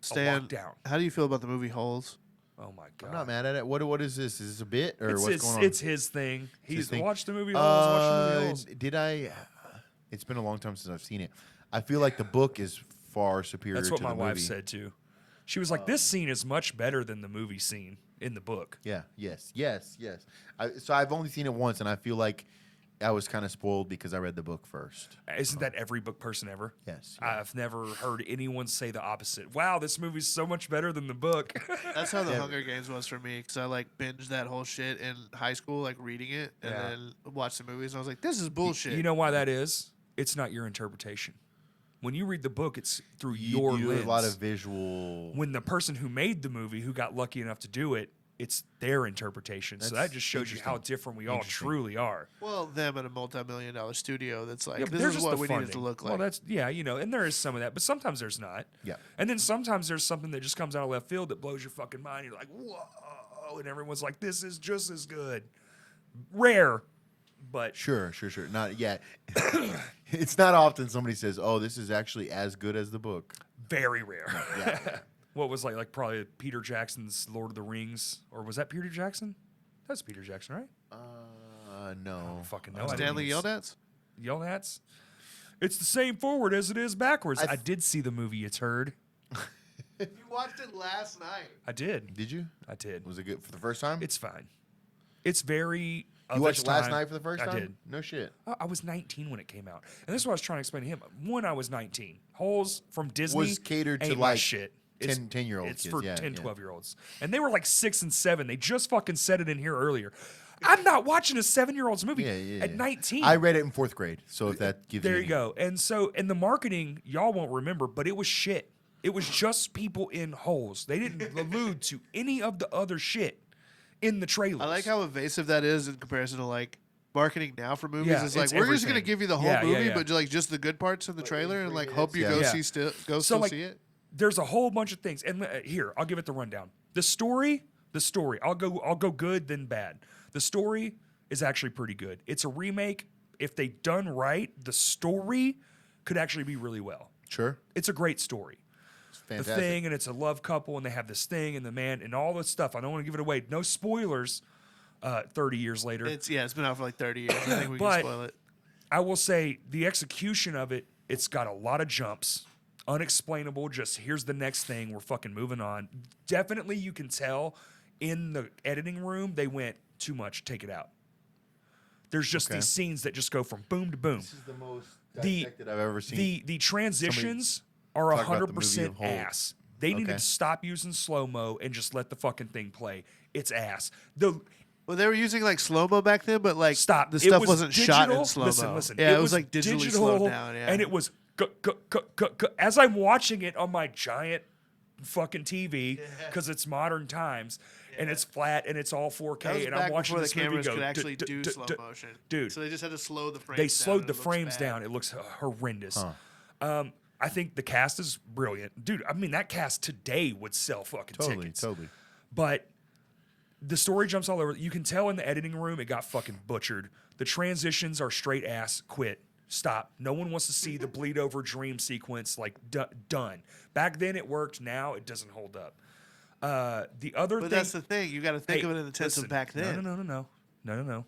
Stan, a lockdown. How do you feel about the movie Holes? Oh, my God. I'm not mad at it. What is this? Is this a bit? Or what's going on? It's his thing. He's watched the movie Holes. Watched the movie Holes. Did I? It's been a long time since I've seen it. I feel like the book is far superior to the movie. That's what my wife said, too. She was like, this scene is much better than the movie scene in the book. Yeah, yes. So I've only seen it once, and I feel like I was kind of spoiled because I read the book first. Isn't that every book person ever? Yes. I've never heard anyone say the opposite. Wow, this movie's so much better than the book. That's how the Hunger Games was for me, because I like binged that whole shit in high school, like reading it, and then watched the movies, and I was like, this is bullshit. You know why that is? It's not your interpretation. When you read the book, it's through your lens. A lot of visual. When the person who made the movie, who got lucky enough to do it, it's their interpretion. So that just shows you how different we all truly are. Well, them at a multi-million-dollar studio that's like, this is what we need it to look like. Well, that's, and there is some of that, but sometimes there's not. Yeah. And then sometimes there's something that just comes out of left field that blows your fucking mind. You're like, whoa, and everyone's like, this is just as good. Rare. But sure. Not yet. It's not often somebody says, "Oh, this is actually as good as the book." Very rare. Yeah. What was like probably Peter Jackson's Lord of the Rings, or was that Peter Jackson? That's Peter Jackson, right? No. I don't fucking know. Stanley Yelnats? Yelnats? It's the same forward as it is backwards. I did see the movie. It's heard. You watched it last night. I did. Did you? I did. Was it good for the first time? It's fine. It's very. You watched it last night for the first time? I did. No shit. I was 19 when it came out. And this is what I was trying to explain to him. When I was 19, Holes from Disney was catered to ain't like my shit. 10-year-old It's kids. for 10, 12-year-olds. And they were like 6 and 7. They just fucking said it in here earlier. I'm not watching a 7-year-old's movie Yeah, at 19. I read it in 4th grade, so if that gives There you you go. And the marketing, y'all won't remember, but it was shit. It was just people in holes. They didn't allude to any of the other shit in the trailers. I like how evasive that is in comparison to like marketing now for movies. Yeah, It's like it's we're just gonna everything. give you the whole Yeah, movie, yeah. but like just the good parts in the trailer, and like hope you Yeah. go Yeah. see still So, like, see it. there's a whole bunch of things, and here I'll give it the rundown. The story. I'll go good then bad. The story is actually pretty good. It's a remake. If they done right, the story could actually be really well. Sure. It's a great story. It's fantastic. The thing, and it's a love couple, and they have this thing, and the man, and all this stuff. I don't want to give it away. No spoilers. 30 years later, It's been out for like 30 years. I think we But- can spoil it. I will say the execution of it. It's got a lot of jumps, unexplainable. Just here's the next thing. We're fucking moving on. Definitely, you can tell in the editing room they went too much. Take it out. There's just Okay. these scenes that just go from boom to boom. This is the most The- dissected I've ever seen. The transitions are talk about the movie 100% of whole. ass. They needed Okay. to stop using slow mo and just let the fucking thing play. It's ass. Well, they were using like slow mo back then, but like Stop. the It stuff was wasn't shot in digital. slow mo. Listen. Yeah, it was like digitally slowed down. Yeah, And it was as I'm watching it on my giant fucking TV because it's modern times and it's flat and it's all 4K that was and back I'm watching before the this movie cameras go. could actually do slow motion, dude. So they just had to slow the frames. They down slowed and the it looks frames bad. down. It looks horrendous. I think the cast is brilliant, dude. I mean, that cast today would sell fucking tickets. Totally. But the story jumps all over. You can tell in the editing room it got fucking butchered. The transitions are straight ass. Quit. Stop. No one wants to see the bleed over dream sequence like done. Back then it worked. Now it doesn't hold up. The other But thing. that's the thing. You got to think of it in the sense listen, of back then. No.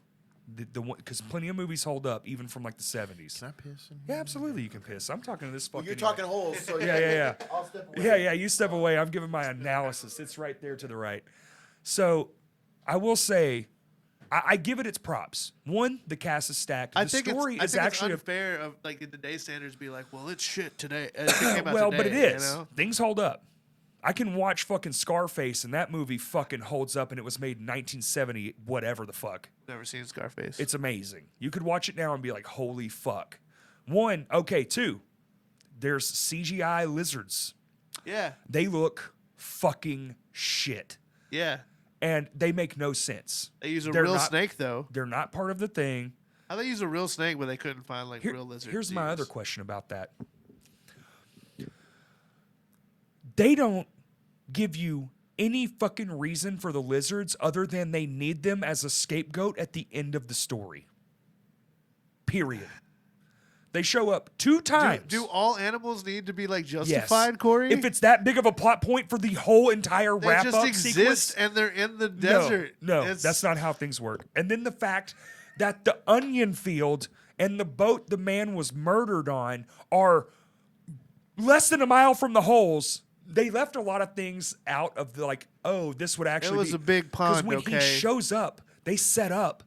The one because plenty of movies hold up even from like the 70s. Can I piss? Yeah, absolutely you can piss. I'm talking to this fucking. You're talking holes, so Yeah. I'll step away. Yeah. You step away. I'm giving my analysis. It's right there to the right. So, I will say, I give it its props. One, the cast is stacked. I The think story it's is actually unfair of like in today's standards be like, well, it's shit today. It came out well, today, but it is. You know? Things hold up. I can watch fucking Scarface, and that movie fucking holds up, and it was made in 1970, whatever the fuck. Never seen Scarface. It's amazing. You could watch it now and be like, holy fuck. One, okay, two, there's CGI lizards. yeah, They look fucking shit. yeah. And they make no sense. They use a They're real not- snake though. They're not part of the thing. How they use a real snake, but they couldn't find like real lizards. Here's to my use? other question about that. They don't give you any fucking reason for the lizards other than they need them as a scapegoat at the end of the story. Period. They show up 2 times. Do all animals need to be like Yes. justified, Corey? If it's that big of a plot point for the whole entire they wrap just up exist sequence, and they're in the desert. No, It's- that's not how things work. And then the fact that the onion field and the boat the man was murdered on are less than a mile from the holes. They left a lot of things out of the like, oh, this would actually was be, a big pond, when okay? he shows up, they set up.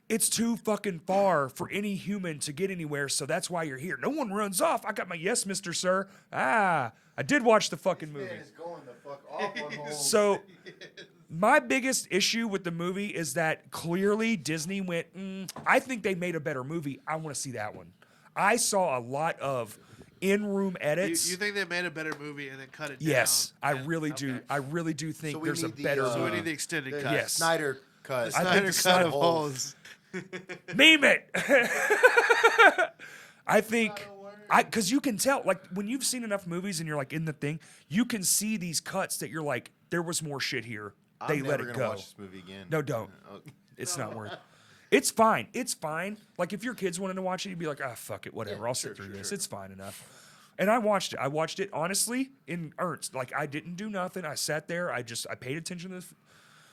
It's too fucking far for any human to get anywhere, so that's why you're here. No one runs off. I got my yes, Mr. Sir. I did watch the fucking movie. Man is going the fuck off on holes. So my biggest issue with the movie is that clearly Disney went, I think they made a better movie. I want to see that one. I saw a lot of in-room You, edits. you think they made a better movie and then cut it Yes, down? I really do. Okay. I really do think So we there's a need the, better So we movie. need the extended The cut. Yes. Snyder cut. The I think Snyder the cut Snyder of holes. holes. Meme it. I think, because you can tell, like when you've seen enough movies and you're like in the thing, you can see these cuts that you're like, there was more shit here. They I'm let never it gonna go. watch this movie again. No, don't. Oh, It's not worth. It's fine. It's fine. Like if your kids wanted to watch it, you'd be like, fuck it, whatever. I'll sit through this. It's fine enough. And I watched it. I watched it honestly in earnest. Like I didn't do nothing. I sat there. I paid attention to this.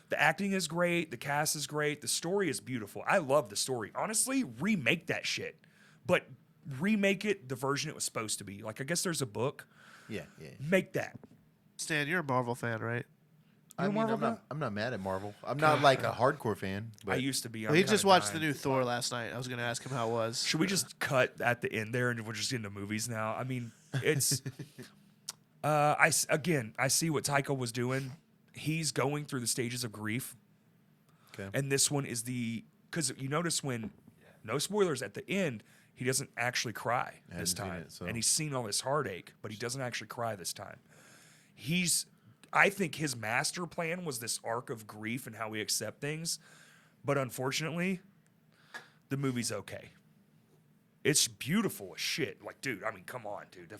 The acting is great. The cast is great. The story is beautiful. I love the story. Honestly, remake that shit, but remake it the version it was supposed to be. Like I guess there's a book. yeah. Make that. Stan, you're a Marvel fan, right? I a mean, Marvel I'm not mad at Marvel. I'm not like a hardcore fan. But I used to be. Well, I'm he just kinda watched dying. the new Thor last night. I was going to ask him how it was. Should we just cut at the end there and we're just into movies now? I mean, it's. I see what Taika was doing. He's going through the stages of grief. Okay. And this one is because you notice when, no spoilers, at the end, he doesn't actually cry this time. And he's seen all this heartache, but he doesn't actually cry this time. I think his master plan was this arc of grief and how we accept things. But unfortunately, the movie's okay. It's beautiful as shit. Like, dude, I mean, come on, dude. The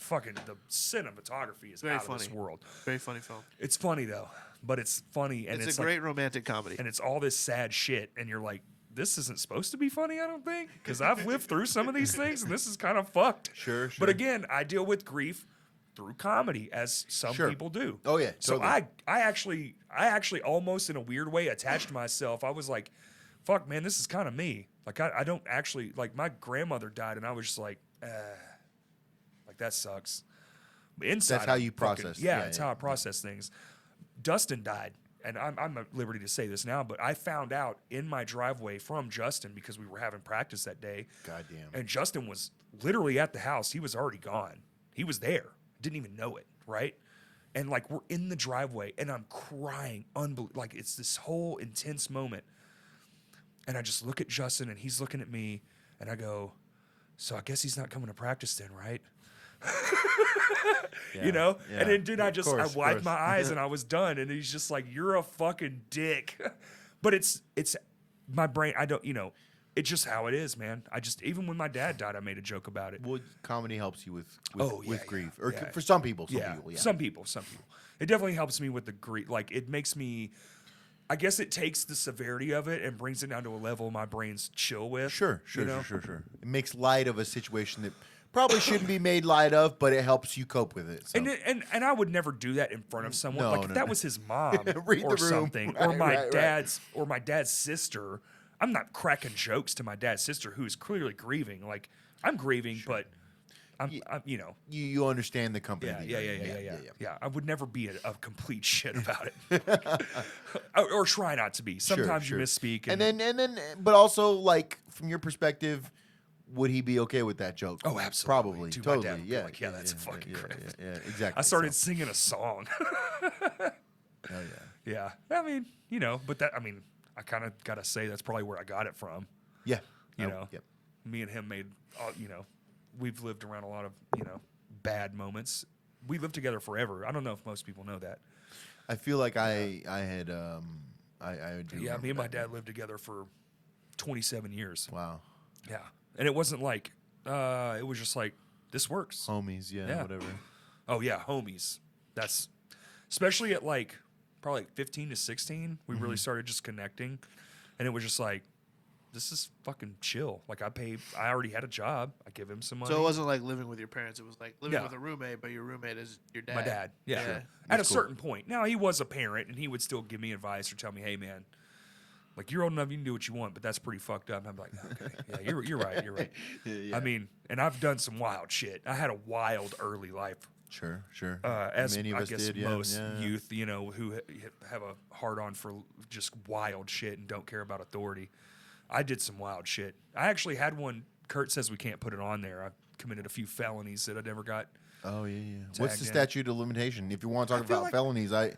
cinematography is out of this world. Very funny film. It's funny, though. But it's funny. And it's a great romantic comedy. And it's all this sad shit. And you're like, this isn't supposed to be funny, I don't think. Because I've lived through some of these things, and this is kind of fucked. Sure. But again, I deal with grief through comedy, as some people do. Oh, yeah. So I actually almost in a weird way attached myself. I was like, fuck, man, this is kind of me. Like, I don't actually, like, my grandmother died, and I was just like, like, that sucks. But inside, that's how you process. That's how I process things. Dustin died, and I'm at liberty to say this now, but I found out in my driveway from Justin because we were having practice that day. Goddamn. And Justin was literally at the house. He was already gone. He was there. Didn't even know it, right? And, like, we're in the driveway, and I'm crying. Like, it's this whole intense moment. And I just look at Justin, and he's looking at me, and I go, so I guess he's not coming to practice then, right? You know? Yeah. And then, dude, I wiped my eyes, and I was done. And he's just like, you're a fucking dick. But it's my brain, it's just how it is, man. even when my dad died, I made a joke about it. Well, comedy helps you with grief. Or yeah. for some people. Some people. It definitely helps me with the grief. Like, it makes me... I guess it takes the severity of it and brings it down to a level my brain's chill with. Sure. It makes light of a situation that probably shouldn't be made light of, but it helps you cope with it. So. And I would never do that in front of someone. If that was his mom Read or the room. something, Right, or my dad's sister. I'm not cracking jokes to my dad's sister who is clearly grieving. Like, I'm grieving, but you understand the company. Yeah. I would never be a complete shit about it, or try not to be. Sometimes you misspeak, and then, but also, like, from your perspective, would he be okay with that joke? Oh, absolutely, probably, dude, totally, my dad would be like, that's fucking crazy. Yeah, exactly. I started singing a song. Oh yeah. I mean, but I kind of gotta say that's probably where I got it from. Yeah, Me and him made, we've lived around a lot of, bad moments. We lived together forever. I don't know if most people know that. I feel like I had do. Yeah, me and my dad lived together for 27 years. Wow. Yeah. And it wasn't like, it was just like, this works. Homies, yeah. Whatever. Oh, yeah, homies. That's, especially at probably 15 to 16, we really started just connecting. And it was just like, this is fucking chill. Like, I already had a job. I give him some money. So it wasn't like living with your parents. It was like living with a roommate, but your roommate is your dad. My dad, yeah. Sure. At a certain point. Now, he was a parent, and he would still give me advice or tell me, hey, man, like, you're old enough, you can do what you want, but that's pretty fucked up. And I'm like, okay, yeah, you're right. Yeah. I mean, and I've done some wild shit. I had a wild early life. Sure. As Many of I us guess did, most youth, who have a hard-on for just wild shit and don't care about authority. I did some wild shit. I actually had one. Kurt says we can't put it on there. I committed a few felonies that I never got. Oh, yeah. What's the statute of limitation? If you want to talk about felonies, I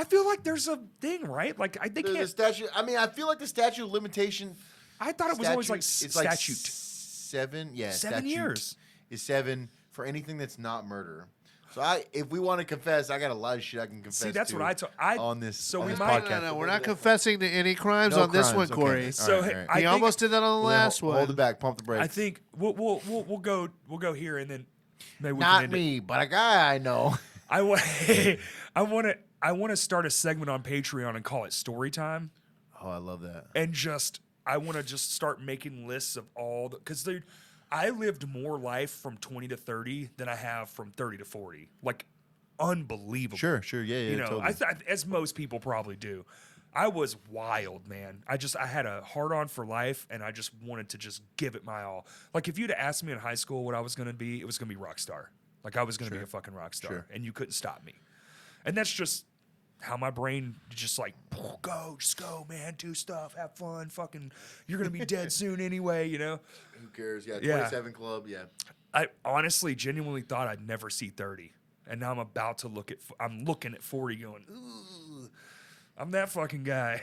feel like there's a thing, right? Like, they can't. The statute. I mean, I feel like the statute of limitation. I thought it was always like it's statute. Like 7. Yeah, 7 years is 7 for anything that's not murder. So if we want to confess, I got a lot of shit I can confess. See, that's to what on this. So on we this might. podcast. No, we're not confessing to any crimes on this one, Corey. Okay. So all right. He almost did that on the last one. Hold it back. Pump the brakes. I think we'll go here and then maybe we not can end me, it. but a guy I know. I want to start a segment on Patreon and call it Story Time. Oh, I love that. And I want to just start making lists of all because I lived more life from 20 to 30 than I have from 30 to 40. Like, unbelievable. Sure, yeah. Totally. As most people probably do. I was wild, man. I had a hard on for life, and I just wanted to just give it my all. Like, if you'd have asked me in high school what I was going to be, it was going to be rock star. Like, I was going to be a fucking rock star, and you couldn't stop me. And that's just how my brain just like, just go, man, do stuff, have fun, fucking, you're going to be dead soon anyway, Who cares? Yeah, 27 Club, yeah. I honestly, genuinely thought I'd never see 30. And now I'm about to I'm looking at 40 going, ooh. I'm that fucking guy.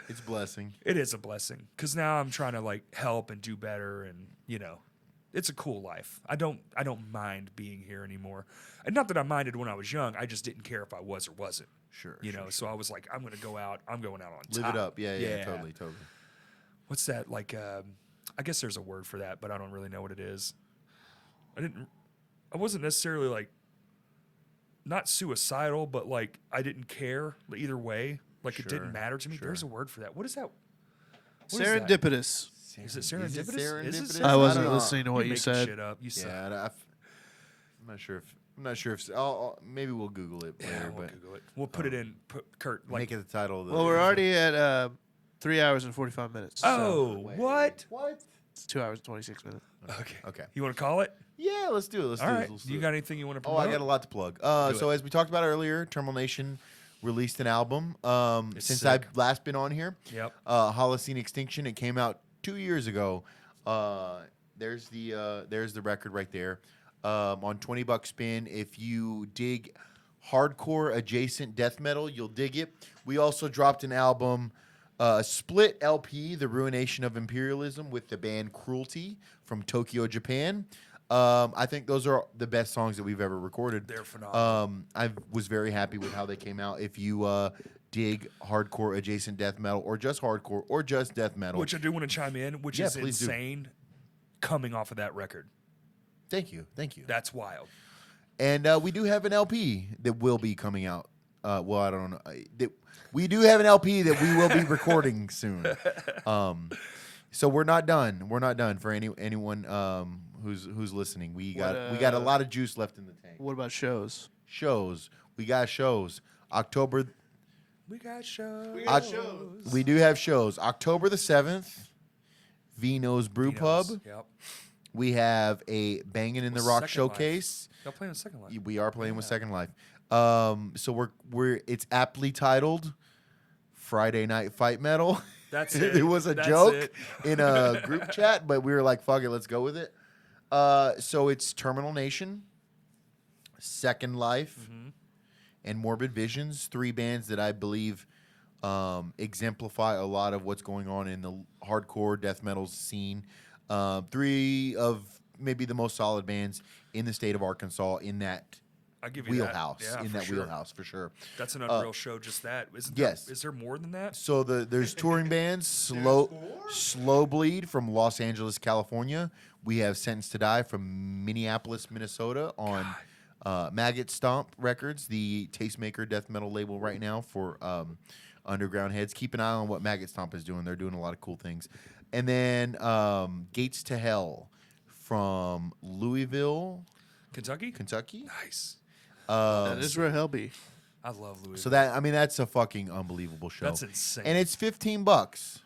It's a blessing. It is a blessing because now I'm trying to like help and do better, and it's a cool life. I don't mind being here anymore, and not that I minded when I was young. I just didn't care if I was or wasn't. Sure. So I was like, I'm gonna go out. I'm going out on top. Live it up. Yeah. Totally. What's that like? I guess there's a word for that, but I don't really know what it is. I wasn't necessarily like not suicidal, but like I didn't care either way. Like it didn't matter to me. There's a word for that. What is that? Serendipitous. Is it serendipitous? Is it I wasn't listening to what you said. Shit up. You said. Yeah, I'm not sure if maybe we'll Google it later. We'll Google it. We'll put it in. Kurt, like, make it the title. Of the Well, we're already at 3 hours and 45 minutes. What? It's 2 hours and 26 minutes. Okay. You want to call it? Yeah, let's do it. All right. You got anything you want to promote? I got a lot to plug. So as we talked about earlier, Terminal Nation released an album. Since sick. I've last been on here. Yep. Holocene Extinction. It came out 2 years ago. There's the record right there. On $20 spin. If you dig hardcore adjacent death metal, you'll dig it. We also dropped an album, split LP, The Ruination of Imperialism, with the band Cruelty from Tokyo, Japan. I think those are the best songs that we've ever recorded. They're phenomenal. I was very happy with how they came out. If you dig hardcore adjacent death metal, or just hardcore, or just death metal, Which I do want to chime in, which is insane coming off of that record. Thank you. That's wild. And we do have an LP that will be coming out. Well, I don't know. We do have an LP that we will be recording soon. So we're not done. We're not done for anyone who's listening. We got a lot of juice left in the tank. What about shows? We got shows. October. We got shows. We do have shows. October the 7th, Vino's Brew Pub. Yep. We have a Bangin' in the Rock Second showcase. Y'all playing with Second Life? We are playing with Second Life. So it's aptly titled Friday Night Fight Metal. That's it. It was a joke in a group chat, but we were like, fuck it, let's go with it. So it's Terminal Nation, Second Life, and Morbid Visions, 3 bands that I believe exemplify a lot of what's going on in the hardcore death metal scene. 3 of maybe the most solid bands in the state of Arkansas in that I'll give you wheelhouse. That. Yeah, in that sure. wheelhouse, for sure. That's an unreal show, just that. Yes. Is there more than that? So there's touring bands, Slow Bleed from Los Angeles, California. We have Sentence to Die from Minneapolis, Minnesota on Maggot Stomp Records, the tastemaker death metal label right now for underground heads. Keep an eye on what Maggot Stomp is doing. They're doing a lot of cool things. And then Gates to Hell from Louisville, Kentucky? Nice. That is where hell be. I love Louisville. So that's a fucking unbelievable show. That's insane. And it's $15.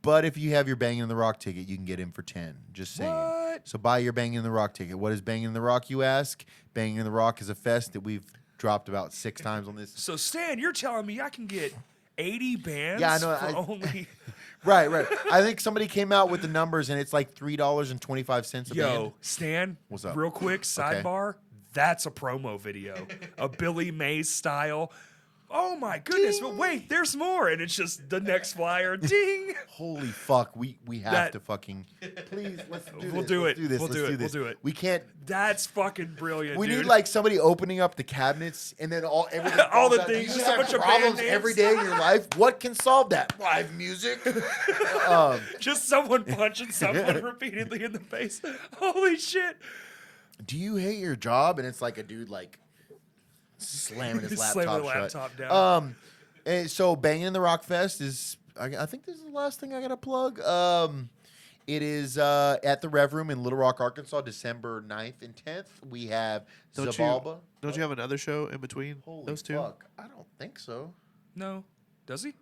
But if you have your Bangin' in the Rock ticket, you can get in for 10. Just saying. What? So buy your Bangin' in the Rock ticket. What is Bangin' in the Rock, you ask? Bangin' in the Rock is a fest that we've dropped about 6 times on this. So Stan, you're telling me I can get 80 bands for only... Right. I think somebody came out with the numbers, and it's like $3.25 a band. Stan, what's up? Real quick, sidebar. That's a promo video. A Billy Mays style. Oh my goodness, but wait, there's more. And it's just the next flyer. Ding. Holy fuck. We have to fucking... Please, let's do this. We'll do it. Let's do it. We can't... That's fucking brilliant, We dude. need like somebody opening up the cabinets and then everything all the falls out. things, You just a have bunch of problems band every names. day in your life. What can solve that? Live music. Just someone punching someone repeatedly in the face. Holy shit. Do you hate your job? And it's like a dude like slamming his Slamming laptop the shut. laptop down. And so Bangin' in the Rock Fest is, I think this is the last thing I got to plug. It is at the Rev Room in Little Rock, Arkansas, December 9th and 10th. We have Zabalba. Don't you have another show in between those two? Fuck. I don't think so. No. Does he?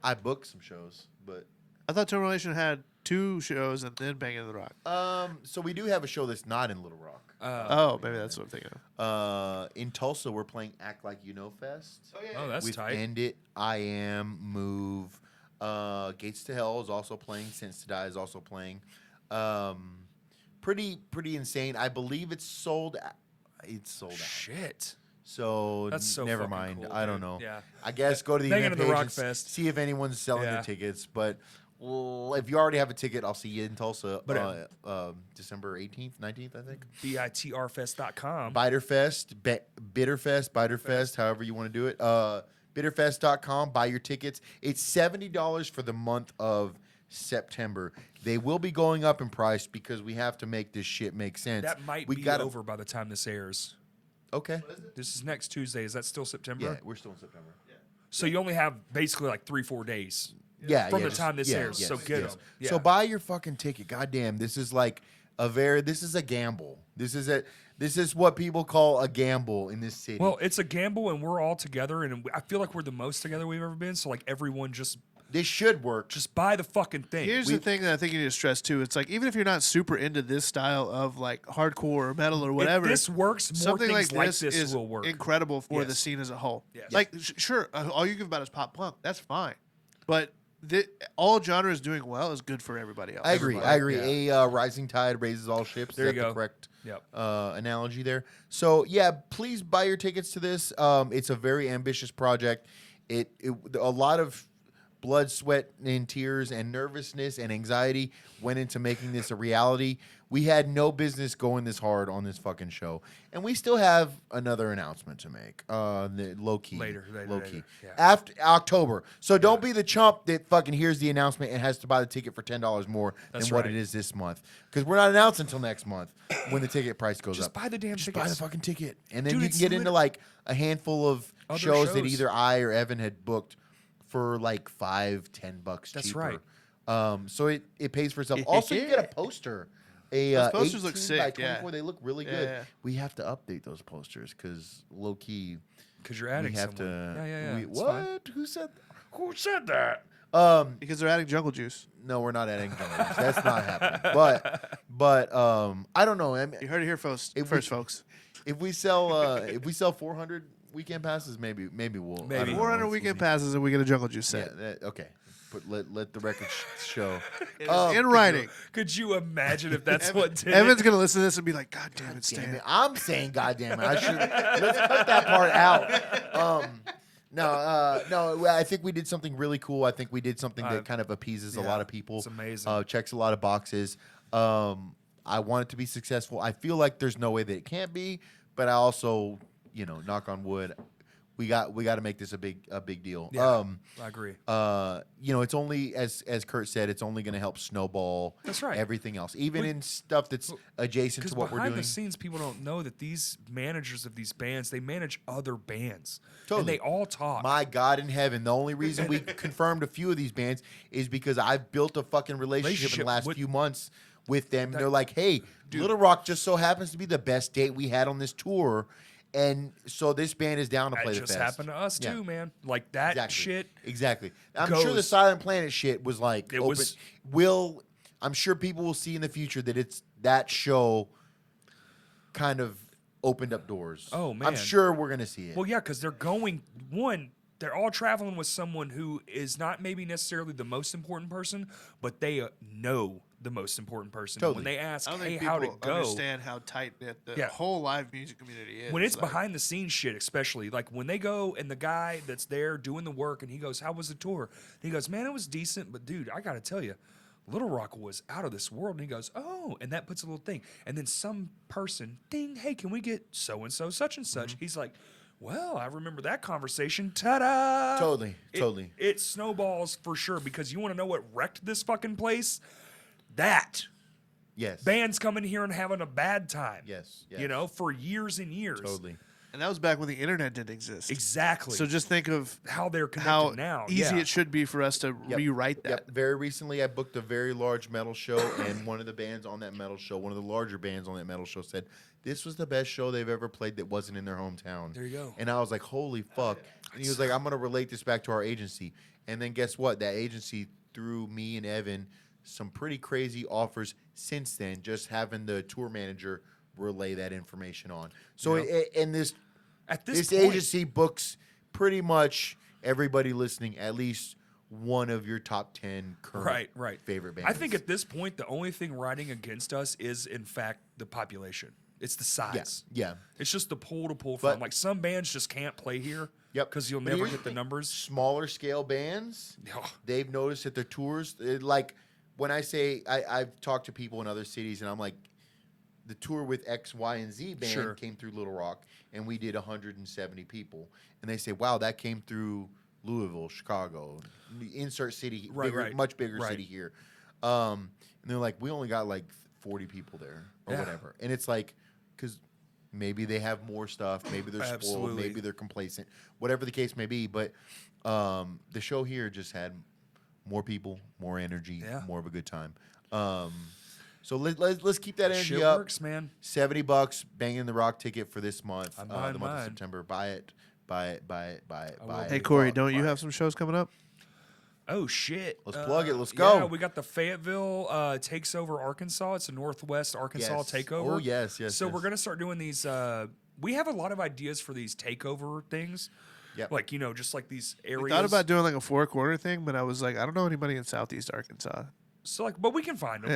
I booked some shows, but... I thought Terminal Nation had 2 shows and then Bangin' in the Rock. So we do have a show that's not in Little Rock. Maybe that's what I'm thinking of. In Tulsa, we're playing Act Like You Know Fest. Oh, that's With tight. End It, I Am, Move. Gates to Hell is also playing. Sense to Die is also playing. Pretty insane. I believe it's sold out. It's sold out. Shit. So, That's so never fucking mind. cool, I don't dude. know. Yeah. I guess go to the Hanging event in the page Rock and Fest. see if anyone's selling Yeah. the tickets. But well, if you already have a ticket, I'll see you in Tulsa December 18th, 19th, I think. bitrfest.com. Bitterfest, Bitterfest, however you want to do it. Bitterfest.com. Buy your tickets. It's $70 for the month of September. They will be going up in price because we have to make this shit make sense. That might we be gotta, over by the time this airs. Okay. This is next Tuesday. Is that still September? Yeah, we're still in September. So you only have basically like 3-4 days. Yeah, From yeah, the time this airs. So get them. Yeah. So buy your fucking ticket. Goddamn, this is like this is a gamble. This is what people call a gamble in this city. Well, it's a gamble, and we're all together, and I feel like we're the most together we've ever been. So like everyone this should work. just buy the fucking thing. Here's the thing that I think you need to stress too. It's like even if you're not super into this style of like hardcore or metal or whatever, if this works, more something things like this is will work. incredible for the Yes. scene as a whole. Yes. Like sure, all you give about is pop punk. That's fine, but all genres doing well is good for everybody else. I agree. Yeah. A rising tide raises all ships. There you Is that go. the correct Yep. analogy there? So yeah, please buy your tickets to this. It's a very ambitious project. A lot of blood, sweat, and tears, and nervousness and anxiety went into making this a reality. We had no business going this hard on this fucking show, and we still have another announcement to make. Low key, Later. Yeah. after October. So don't be the chump that fucking hears the announcement and has to buy the ticket for $10 more That's than what right. it is this month, because we're not announcing until next month when the ticket price goes Just up. buy the damn Just tickets. buy the fucking ticket, and then Dude, you it's can get into like a handful of Other shows that shows. either I or Evan had booked for like $5-10 That's cheaper. right. So it pays for itself. Also, you get a poster. Those posters look 18 sick, by 24. yeah. They look really Yeah, good. yeah. We have to update those posters because low key Because you're adding we have someone. to. Yeah. we- it's what? fine. Who said that? Because they're adding jungle juice. No, we're not adding Jones. That's not happening. But I don't know. You heard it here first, folks. If we sell 400 weekend passes, maybe we'll. I don't know. 400 weekend passes and we get a jungle juice Yeah. set. Okay. Let the record show. It is in writing. Could you imagine if that's what did Evan's it? gonna listen to this and be like, "God damn it, Damn Stan." it. I'm saying, goddamn it. I should. Let's cut that part out. No. I think we did something really cool. I think we did something that kind of appeases a lot of people. It's amazing. Checks a lot of boxes. I want it to be successful. I feel like there's no way that it can't be, but I also, knock on wood, we got to make this a big deal. Yeah, I agree. It's only as Kurt said, it's only going to help snowball. That's right. Everything else, even in stuff that's adjacent to what we're behind doing. the scenes, people don't know that these managers of these bands, they manage other bands. Totally. And they all talk. My God in heaven, the only reason we confirmed a few of these bands is because I've built a fucking relationship in the last few months with them. They're like, hey, Little Rock just so happens to be the best date we had on this tour. And so this band is down to play the That fest. just happened to us Yeah. too, man. Like that shit. Exactly. I'm sure the goes- Silent Planet shit was like It open. was- I'm sure people will see in the future that it's that show kind of opened up doors. Oh, I'm man. sure we're gonna see it. Well, yeah, because they're all traveling with someone who is not maybe necessarily the most important person, but they know the most important person. Totally. When they ask, I don't hey, think how'd people it go? understand how tight the Yeah. whole live music community is. When it's Like, behind the scenes shit, especially like when they go and the guy that's there doing the work and he goes, "How was the tour?" And he goes, "Man, it was decent, but dude, I gotta tell you, Little Rock was out of this world." And he goes, "Oh," and that puts a little thing, and then some person, ding, hey, can we get so and so, such and such? He's like, "Well, I remember that conversation." Ta-da! Totally. It snowballs for sure because you want to know what wrecked this fucking place? That. Yes. Bands coming here and having a bad time. Yes. For years and years. Totally. and that was back when the internet didn't exist. Exactly. So just think of how they're connected how now. easy Yeah. it should be for us to rewrite that. Yep. Very recently, I booked a very large metal show, and one of the bands on that metal show, one of the larger bands on that metal show, said this was the best show they've ever played that wasn't in their hometown. There you go. And I was like, holy fuck. And he was like, I'm going to relate this back to our agency. And then guess what? That agency threw me and Evan some pretty crazy offers since then, just having the tour manager relay that information on. So At this point, agency books pretty much everybody listening at least one of your top 10 current right. favorite bands. I think at this point, the only thing riding against us is, in fact, the population. It's the size. Yeah. It's just the pool to pull from. But- Like some bands just can't play here. Yep. Because you'll But never here's hit the thing. numbers. Smaller scale bands, Oh, they've noticed that their tours, like when I say I've talked to people in other cities, and I'm like, the tour with X, Y, and Z band Sure. came through Little Rock, and we did 170 people, and they say, wow, that came through Louisville, Chicago, insert city, Right, bigger, right, much bigger right. city here, and they're like, we only got like 40 people there or Yeah. whatever, and it's like, because maybe they have more stuff, maybe they're spoiled, Absolutely. maybe they're complacent, whatever the case may be, but the show here just had more people, more energy, Yeah. more of a good time. So let's keep that energy shit up. works, man. $70, Banging the Rock ticket for this month, I'm the buying month of mine. September. Buy it. I will. Buy Hey it. Corey, Buy don't you it. have some shows coming up? Oh shit! Let's plug it. Let's Yeah, go. we got the Fayetteville takes over Arkansas. It's a Northwest Arkansas Yes. takeover. Oh yes. So we're gonna start doing these. We have a lot of ideas for these takeover things. Yep. Like just like these areas. We thought about doing like a 4-quarter thing, but I was like, I don't know anybody in Southeast Arkansas. So but we can find them.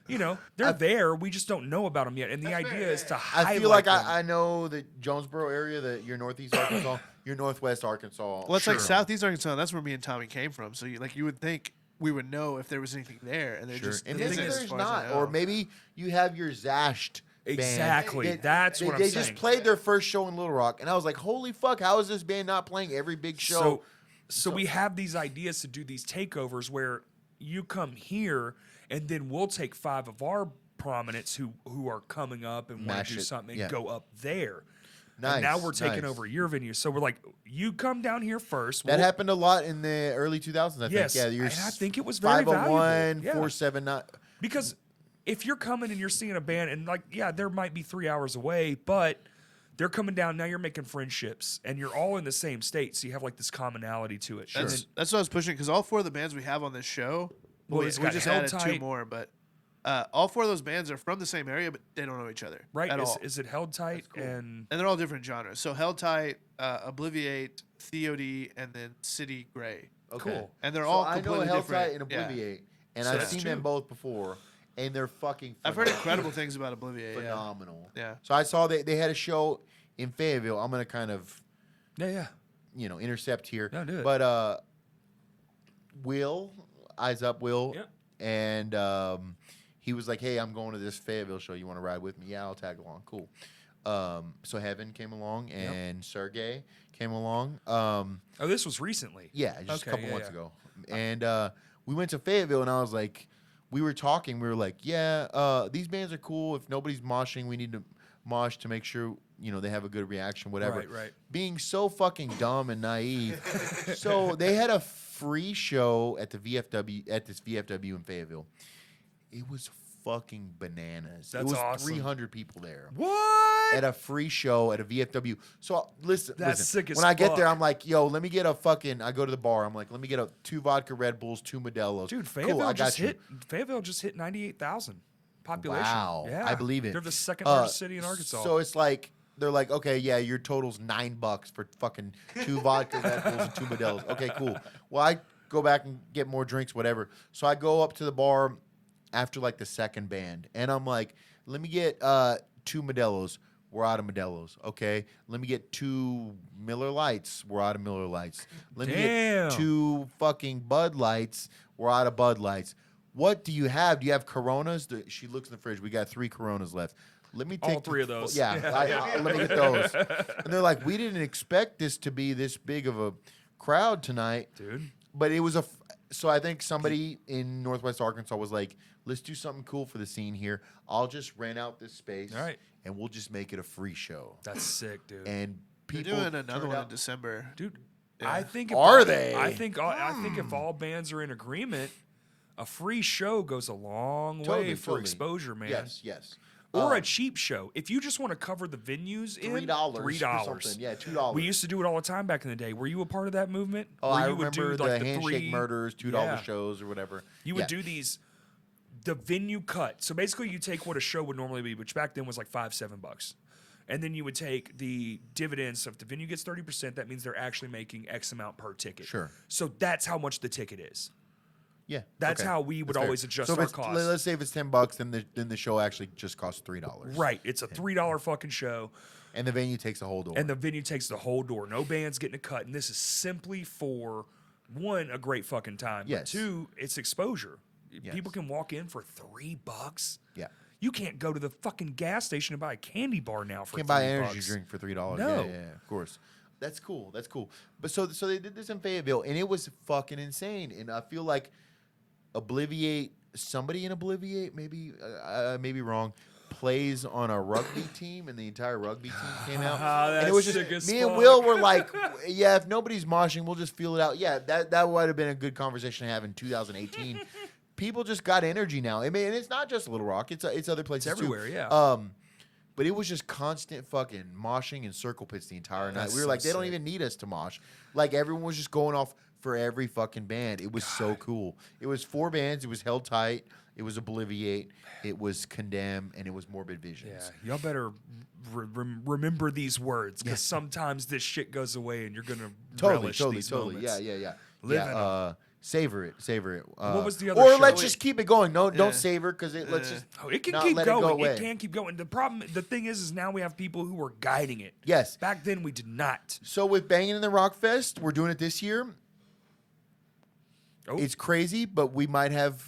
Yeah. They're there. We just don't know about them yet. And the idea is to highlight I feel like them. I know the Jonesboro area, that you're Northeast Arkansas, you're Northwest Arkansas. Well, it's like Sure. Southeast Arkansas. That's where me and Tommy came from. So you would think we would know if there was anything there, and there Sure. just And isn't maybe as there's far as I not, know. or maybe you have your Zashed. Band. Exactly. That's what I'm They saying. just played their first show in Little Rock, and I was like, "Holy fuck! How is this band not playing every big show?" So we have these ideas to do these takeovers where you come here, and then we'll take 5 of our prominents who are coming up and want Mash to do it. something Yeah. and go up there. Nice. And now we're taking nice. over your venue. So we're like, you come down here first. That happened a lot in the early 2000s. I Yes, think. Yeah, and I think it was very 501, valuable. Yeah. 479. Because if you're coming and you're seeing a band, and like, yeah, there might be 3 hours away, but they're coming down. Now you're making friendships, and you're all in the same state, so you have like this commonality to it. And then- That's what I was pushing, because all 4 of the bands we have on this show, Well, we it's got just Held added 2 Tight. more, but all 4 of those bands are from the same area, but they don't know each other right? at all. Is it Held Tight and And they're all different genres. So Held Tight, Obliviate, Theody, and then City Gray. Okay. Cool. And they're So all I know completely Hell different. Tight and Yeah. Obliviate, and So I've that's seen true. them both before, and they're fucking. I've heard phenomenal. incredible things about Obliviate. Yeah. Phenomenal. Yeah. So I saw they had a show in Fayetteville. I'm gonna kind of yeah. intercept here. No, do it. But Will, Eyes Up Will, Yep. and he was like, "Hey, I'm going to this Fayetteville show. You want to ride with me?" Yeah, I'll tag along. Cool. So Heaven came along, and Sergey came along. Oh, this was recently. Yeah, just Okay, a couple yeah, months yeah. ago. And we went to Fayetteville, and I was like, we were talking. We were like, yeah, these bands are cool. If nobody's moshing, we need to mosh to make sure they have a good reaction, whatever. Right. Being so fucking dumb and naive. So they had a free show at this VFW in Fayetteville. It was fucking bananas. That's it was awesome. 300 people there. What? At a free show at a VFW. So listen, That's sick as when I get there, fuck. I'm like, yo, let me get a fucking. I go to the bar. I'm like, let me get 2 vodka Red Bulls, 2 Modelo's. Dude, cool, Fayetteville I got just you. hit 98,000 population. Wow, Yeah, I believe it. They're the second largest city in s- Arkansas. So it's like they're like, okay, yeah, your total's $9 for fucking 2 vodka Red Bulls and 2 Modelo's. Okay, cool. Well, I go back and get more drinks, whatever. So I go up to the bar after like the second band, and I'm like, let me get 2 Modelo's. We're out of Modelo's. Okay, let me get 2 Miller Lights. We're out of Miller Lights. Let me Damn. get 2 fucking Bud Lights. We're out of Bud Lights. What do you have? Do you have Coronas? She looks in the fridge. We got 3 Coronas left. Let me take All 3 of those. Yeah, let me get those. And they're like, we didn't expect this to be this big of a crowd tonight, dude. but it was so I think somebody in Northwest Arkansas was like, let's do something cool for the scene here. I'll just rent out this space, All right. and we'll just make it a free show. That's sick, dude. And They're people doing another turned one in out- December. Dude, Yeah. I think Are they? I think if all bands are in agreement, a free show goes a long way for Totally. exposure, man. Yes. Or a cheap show. If you just want to cover the venues in $3. $3. Or something. Yeah, $2. We used to do it all the time back in the day. Were you a part of that movement? Oh, Where I you would remember do, the like, Handshake 3 Murders, $2 Yeah. shows or whatever. You would do these, the venue cut. So basically, you take what a show would normally be, which back then was like $5-7, and then you would take the dividends. So if the venue gets 30%, that means they're actually making X amount per ticket. Sure. So that's how much the ticket is. Yeah. That's okay. how we would That's always fair. adjust So if our it's- costs. Let's say if it's $10, then the show actually just costs $3. Right. It's a $3 fucking show. And the venue takes the whole door. And the venue takes the whole door. No band's getting a cut. And this is simply for, one, a great fucking time. But Yes. two, it's exposure. Yes. People can walk in for $3. Yeah. You can't go to the fucking gas station and buy a candy bar now for Can't buy an $3. energy drink for $3. No. Yeah, of course. That's cool. That's cool. But so they did this in Fayetteville, and it was fucking insane. And I feel like somebody in Obliviate, maybe wrong, plays on a rugby team, and the entire rugby team came out. And it was just me and Will were like, yeah, if nobody's moshing, we'll just feel it out. Yeah, that would have been a good conversation to have in 2018. People just got energy now. I mean, and it's not just Little Rock; it's other places It's everywhere, too. yeah. But it was just constant fucking moshing and circle pits the entire night. We were like, they don't even need us to mosh. Like everyone was just going off for every fucking band. It was so cool. It was 4 bands. It was Held Tight. It was Obliviate. It was Condemn, and it was Morbid Visions. Yeah, y'all better remember these words because sometimes this shit goes away and you're gonna relish these moments. Yeah. Live in 'em. Savor it. What was the other Or show? let's just keep it going. No, don't savor because let's just. Oh, it can not keep let it go going. away. It can keep going. The thing is now we have people who are guiding it. Yes. Back then we did not. So with Banging in the Rock Fest, we're doing it this year. Oh. It's crazy, but we might have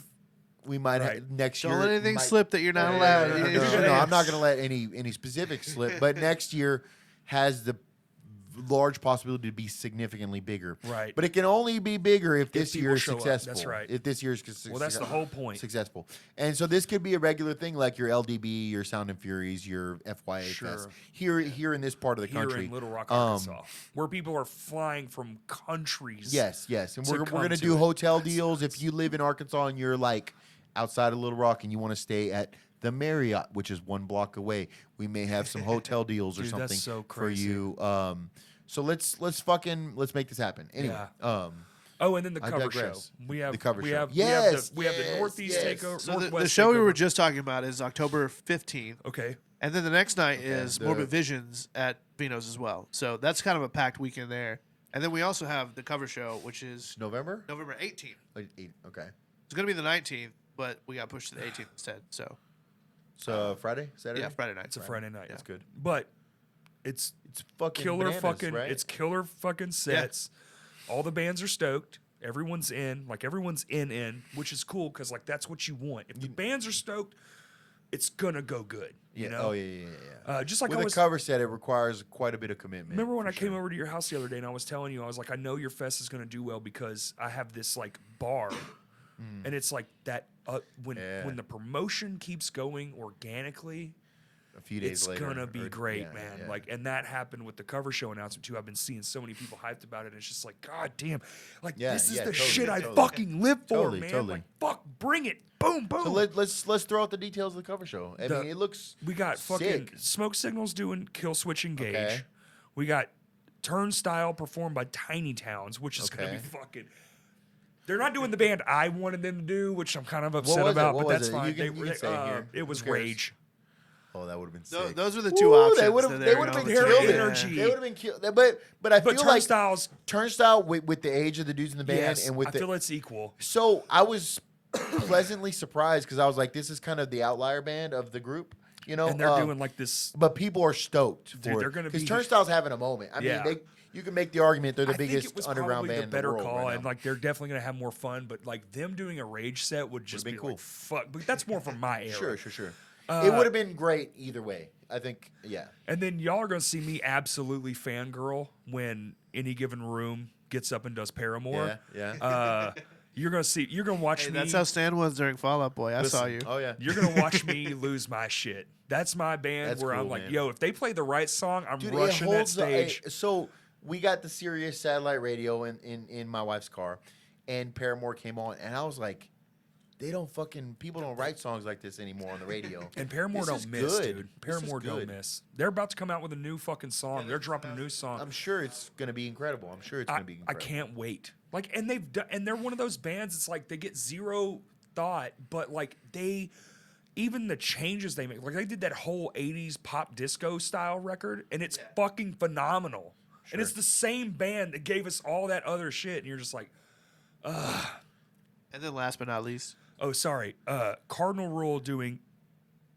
next year. Don't let anything might- slip that you're not allowed. No, I'm not going to let any specifics slip. But next year has the large possibility to be significantly bigger. Right. But it can only be bigger if this people year is show up. successful. That's right. If this year is Well, that's the whole point. successful. And so this could be a regular thing like your LDB, your Sound and Furies, your FYA Sure. Fest. Here in this part of the Here country. in Little Rock, Arkansas, where people are flying from countries. Yes. And to we're come going to to do it. hotel deals. If you live in Arkansas and you're like outside of Little Rock and you want to stay at the Marriott, which is 1 block away, we may have some hotel deals or Dude, something that's so for crazy. you. So let's make this happen. Anyway, Oh, and then the I cover show. digress. We have The cover we show. Have Yes, we have the yes, Northeast yes. takeover. So the Northwest show we takeover. were just talking about is October 15th. Okay. And then the next night is the- Morbid Visions at Vino's as well. So that's kind of a packed weekend there. And then we also have the cover show, which is November. November 18th. Okay. It's going to be the 19th, but we got pushed to the 18th instead. So Friday, Saturday. yeah, Friday night. It's a Friday night. That's good. But it's It's fucking killer bananas, fucking right? it's killer fucking sets. All the bands are stoked. Everyone's in, which is cool because like that's what you want. If the bands are stoked, it's gonna go good. You know? Oh yeah. Just like With I a was. cover set, it requires quite a bit of commitment. Remember when for I came sure. over to your house the other day and I was telling you, I was like, I know your fest is gonna do well because I have this like bar, and it's like that when the promotion keeps going organically. A few days It's later, gonna be or- great, yeah, man. yeah. Like, and that happened with the cover show announcement too. I've been seeing so many people hyped about it. And it's just like, God damn, like Yeah, this is yeah, the totally, shit I totally. fucking live for, Totally, man. totally. Like, fuck, bring it, boom, boom. So let's throw out the details of the cover show. I mean, it looks we got fucking sick. Smoke Signals doing Kill Switch Engage. Okay. We got Turnstile performed by Tiny Towns, which is gonna be Okay. fucking. They're not doing the band I wanted them to do, which I'm kind of upset was it? about, What but was that's it? fine. You can say here. It was Who cares? Rage. Oh, that would have been sick. those are the two Ooh, options. They would have that been are going their to- killed it. energy. They would have been killed. But I But feel like Turnstiles, Turnstile with the age of the dudes in the band yes, and with I the feel it's equal. so I was pleasantly surprised because I was like, this is kind of the outlier band of the group, you know. And they're doing like this. but people are stoked Dude, for they're it gonna because be- Turnstile's having a moment. I Yeah. mean, you can make the argument they're the I think biggest it was underground probably band the in better the world call, right and now. like they're definitely gonna have more fun. But like them doing a Rage set would just been be cool. like fuck. But that's more from my era. Sure. It would have been great either way. I think, yeah. And then y'all are gonna see me absolutely fangirl when Any Given Room gets up and does Paramore. Yeah. You're gonna watch Hey, me. that's how Stan was during Fall Out Boy. I saw you. Oh yeah. You're gonna watch me lose my shit. That's my band That's where I'm cool, like, man. yo, if they play the right song, I'm Dude, rushing that stage. So we got the Sirius satellite radio in my wife's car, and Paramore came on, and I was like, people don't write songs like this anymore on the radio. And Paramore This don't is miss, good. dude. This is Paramore don't good. miss. They're about to come out with a new fucking song. They're dropping a new song. I'm sure it's gonna be incredible. I can't wait. Like, and they're one of those bands. It's like they get zero thought, but like even the changes they make. Like they did that whole '80s pop disco style record, and it's fucking phenomenal. And it's the same band that gave us all that other shit, and you're just like, ugh. And then last but not least. Oh, sorry. Cardinal Rule doing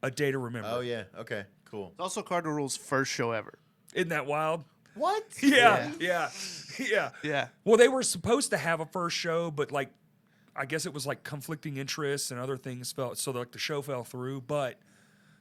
A Day to Remember. Oh yeah. Okay. Cool. It's also Cardinal Rule's first show ever. Isn't that wild? What? Yeah. Yeah. Well, they were supposed to have a first show, but like, I guess it was like conflicting interests and other things so like the show fell through. But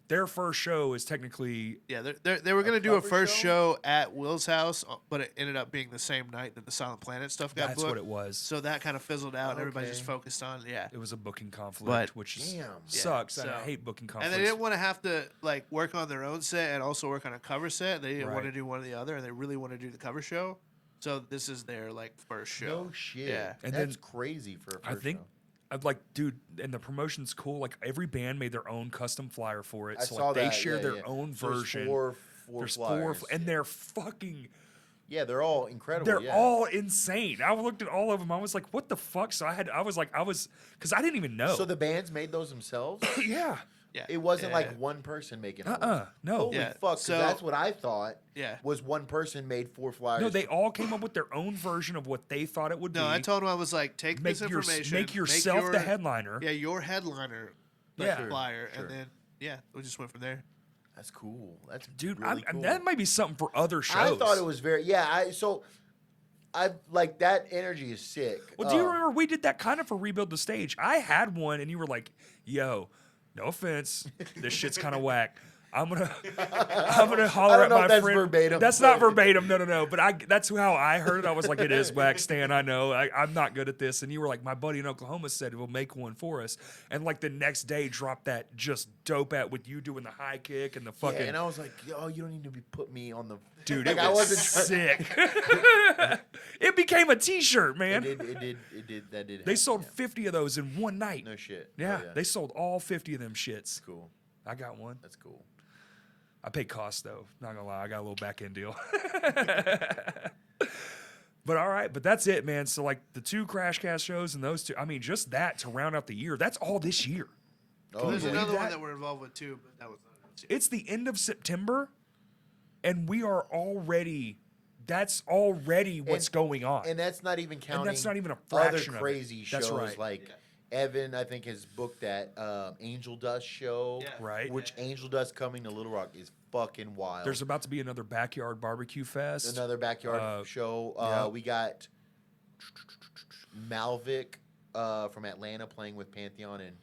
their first show is technically They were going to do a cover first show? show at Will's house, but it ended up being the same night that the Silent Planet stuff got that's booked. what it was. So that kind of fizzled out, and everybody just Okay. focused on It was a booking conflict, But- which is, Damn. sucks. Yeah, and I so- hate booking And conflicts. they didn't want to have to like work on their own set and also work on a cover set. They didn't want Right. to do one or the other, and they really want to do the cover show. So this is their like first show. No shit. Yeah. And That's then crazy for a first I think show. I'd like, dude, and the promotion's cool. Like every band made their own custom flyer for it, I so saw like they that. share yeah, their yeah. own So there's version. Four There's flyers. and they're fucking. Yeah, they're all incredible. They're yeah. all insane. I looked at all of them. I was like, "What the fuck?" So I was because I didn't even know. So the bands made those themselves? yeah, Yeah. It wasn't Yeah. like one person making those. no, Holy Yeah. fuck! 'Cause So- that's what I thought. Yeah. Was one person made 4 flyers? no. They all came up with their own version of what they thought it would No, be. I told him I was like, take make this information, make yourself your, the headliner. Yeah, your headliner, like, Yeah. flyer, Sure. and then we just went from there. That's cool. That's Dude, really cool. that might be something for other shows. I thought it was very I like that energy is sick. Well, do you remember we did that kind of for Rebuild the Stage? I had one, and you were like, "Yo, no offense, this shit's kind of whack. I'm gonna holler I don't at know my if that's friend." verbatim, That's not but- verbatim. No. But that's how I heard it. I was like, "It is whack, Stan. I know. I'm not good at this." And you were like, "My buddy in Oklahoma said he'll make one for us." And like the next day, dropped that just dope at with you doing the high kick and the fucking. Yeah, and I was like, "Oh, you don't need to put me on the Dude, Like, it I was wasn't sick. It became a T-shirt, man. It did. That did. They happen, sold yeah. 50 of those in one night. No shit. Yeah, Oh, they sold all 50 of them shits. That's cool. I got one. That's cool. I paid cost though. Not gonna lie, I got a little back end deal. But all right, but that's it, man. So like the 2 Crash Cast shows and those 2, I mean, just that to round out the year. That's all this year. Oh, There's yeah. another that? one that we're involved with too, but that was not. It's the end of September, and we are already. That's already what's going on. And that's not even counting. that's not even a other fraction of it. crazy That's shows right. like Evan. I think has booked that Angel Dust show. Yeah. Right. Which Angel Dust coming to Little Rock is fucking wild. There's about to be another backyard barbecue fest. another backyard show. yeah. We got Malvik from Atlanta playing with Pantheon and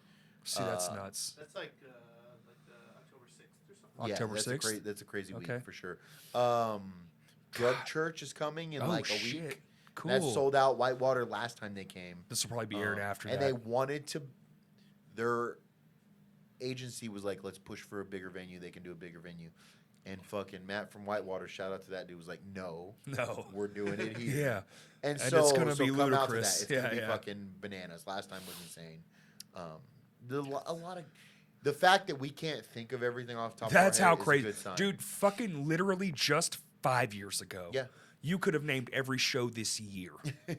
See, that's nuts. That's like the October 6th or something. yeah, October that's 6th? That's a crazy Okay. week for sure. Drug Church is coming in Oh, like a shit. week. Cool. That sold out Whitewater last time they came. This will probably be aired after and that. they wanted to. Their agency was like, "Let's push for a bigger venue. They can do a bigger venue." And fucking Matt from Whitewater, shout out to that dude, was like, "No, No. we're doing it here." Yeah. And And so it's gonna so be come out to ludicrous. that. It's Yeah, gonna be yeah. fucking bananas. Last time was insane. A lot of the fact that we can't think of everything off the top That's of our how head crazy. is a good sign. Dude, fucking literally just 5 years ago. Yeah. You could have named every show this year.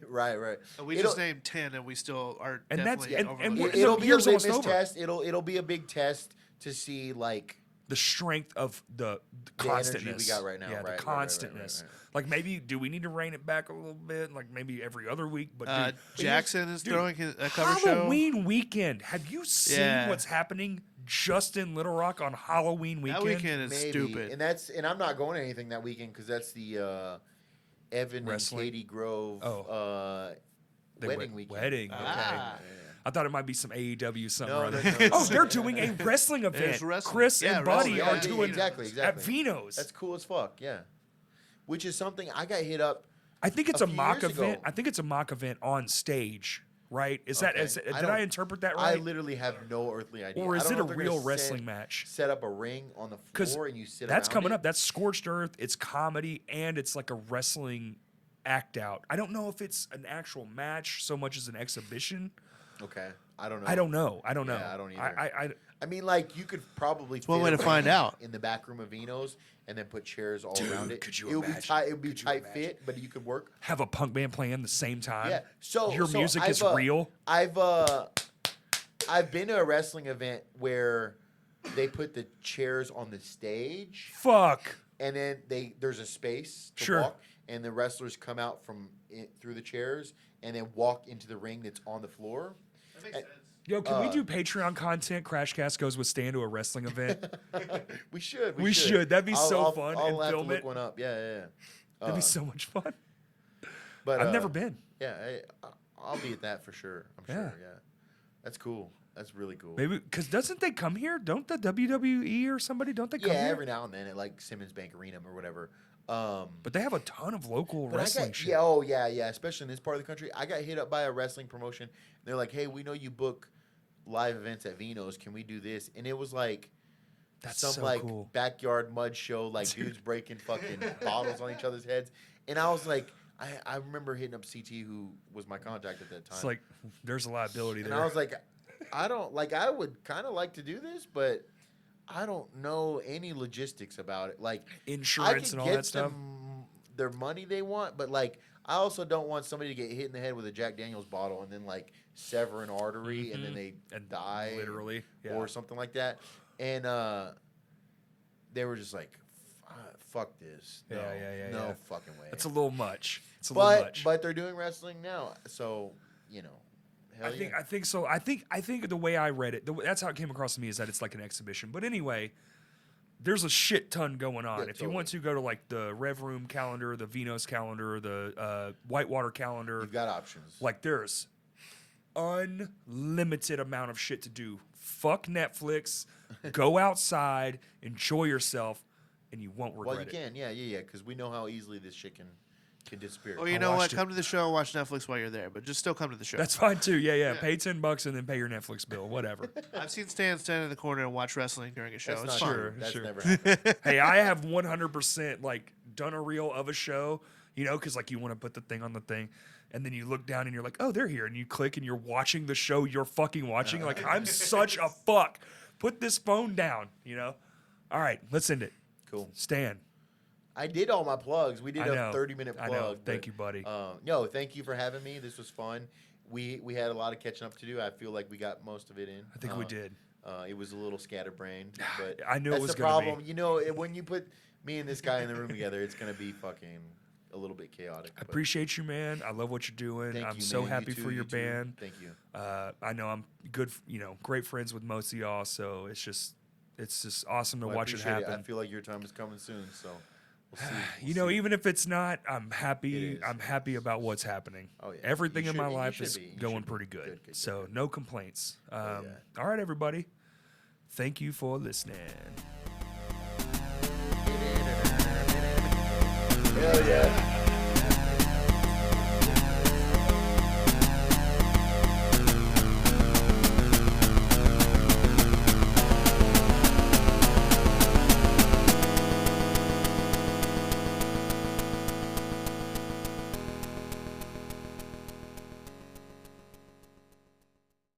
right. And we It'll- just named 10, and we still are And that's- definitely and- over and the we're- limit. It'll the be a year's almost litmus over. test. It'll be a big test to see like The strength of the The constantness energy we got right now. Yeah, Right, the right, right, constantness. right, right. Like maybe, do we need to rein it back a little bit? Like maybe every other week. But dude, Jackson is dude, throwing a cover show. Halloween weekend. Have you seen Yeah. what's happening just in Little Rock on Halloween weekend? That weekend is maybe. stupid. And I'm not going to anything that weekend because that's the Evan Wrestling? and Katie Grove The wedding weekend. Wedding. Okay. Ah. I thought it might be some AEW something. No, or other. no, no, Oh, no. they're doing a wrestling event. There's wrestling. Chris Yeah, and Buddy wrestling. are Yeah, doing exactly. at Vino's. That's cool as fuck. Yeah, which is something I got hit up. I think it's a a few mock years event. ago. I think it's a mock event on stage, right? Is Okay. that? Did don't- I interpret that I right? literally have no earthly idea. Or I is don't it know a if they're real gonna wrestling match? Set up a ring on the 'Cause floor and you sit. That's around coming it? up. That's Scorched Earth. It's comedy and it's like a wrestling act out. I don't know if it's an actual match so much as an exhibition. Okay, I don't know. I don't know. I don't know. Yeah, I don't either. I I mean, like you could probably. one fit way a to find ring out. in the back room of Vino's, and then put chairs all Dude, around it. could you it would be imagine? tight. It would be Could you tight imagine? fit, but you could work. have a punk band playing the same time. Yeah. So your music is I've, real. I've been to a wrestling event where they put the chairs on the stage, Fuck. and then there's a space to Sure. walk, and the wrestlers come out through the chairs and then walk into the ring that's on the floor. Yo, can we do Patreon content? Crashcast goes with Stan to a wrestling event. We should. We should. That'd be so fun. I'll and have film to look it. one up. Yeah. That'd be so much fun. But I've never been. Yeah, I'll be at that for sure. I'm sure. Yeah, that's cool. That's really cool. Maybe because doesn't they come here? Don't the WWE or somebody? Don't they come here? Yeah, every now and then at like Simmons Bank Arena or whatever. But they have a ton of local wrestling shit. Yeah, especially in this part of the country. I got hit up by a wrestling promotion. They're like, "Hey, we know you book live events at Vino's. Can we do this?" And it was like some so like cool. backyard mud show, like dudes breaking fucking bottles on each other's heads. And I was like, I remember hitting up CT, who was my contact at that time. It's like there's a liability there. And I was like, I would kind of like to do this, but I don't know any logistics about it. Like insurance and all that stuff. Their money they want, but like I also don't want somebody to get hit in the head with a Jack Daniel's bottle and then like sever an artery and then they die literally or something like that. And they were just like, fuck this. No, no fucking way. It's a little much. It's a little much. But they're doing wrestling now, so you know. I think so. I think the way I read it, that's how it came across to me, is that it's like an exhibition. But anyway, there's a shit ton going on. Yeah, if you want to go to like the Rev Room calendar, the Vino's calendar, the Whitewater calendar, you've got options. Like there's unlimited amount of shit to do. Fuck Netflix. Go outside, enjoy yourself, and you won't regret it. Well, you can, yeah, because we know how easily this shit can disappear. Or you know what? Come to the show, watch Netflix while you're there, but just still come to the show. That's fine too. Yeah. Pay $10 and then pay your Netflix bill. Whatever. I've seen Stan stand in the corner and watch wrestling during a show. That's It's not fun. true. That's Sure. never happened. Hey, I have 100% like done a reel of a show, because like you want to put the thing on the thing, and then you look down and you're like, oh, they're here, and you click and you're watching the show you're fucking watching. Like I'm such a fuck. Put this phone down. All right, let's end it. Cool. Stan. I did all my plugs. We did a 30-minute plug. I know. Thank you, buddy. No, thank you for having me. This was fun. We had a lot of catching up to do. I feel like we got most of it in. I think we did. It was a little scatterbrained, but I knew it was that's the gonna problem. When you put me and this guy in the room together, it's gonna be fucking a little bit chaotic. I appreciate you, man. I love what you're doing. Thank I'm you, so man. happy You too, for your you too. band. Thank you. I know I'm good, great friends with most of y'all, so it's just awesome to watch it appreciate happen. I feel like your time is coming soon, so we'll see. See. Even if it's not, I'm happy. I'm happy about what's happening. Oh, yeah. Everything You in my should be. You life should is be. You going should be. pretty good. Good, So good. no complaints. Yeah. All right, everybody. Thank you for listening. Hell yeah.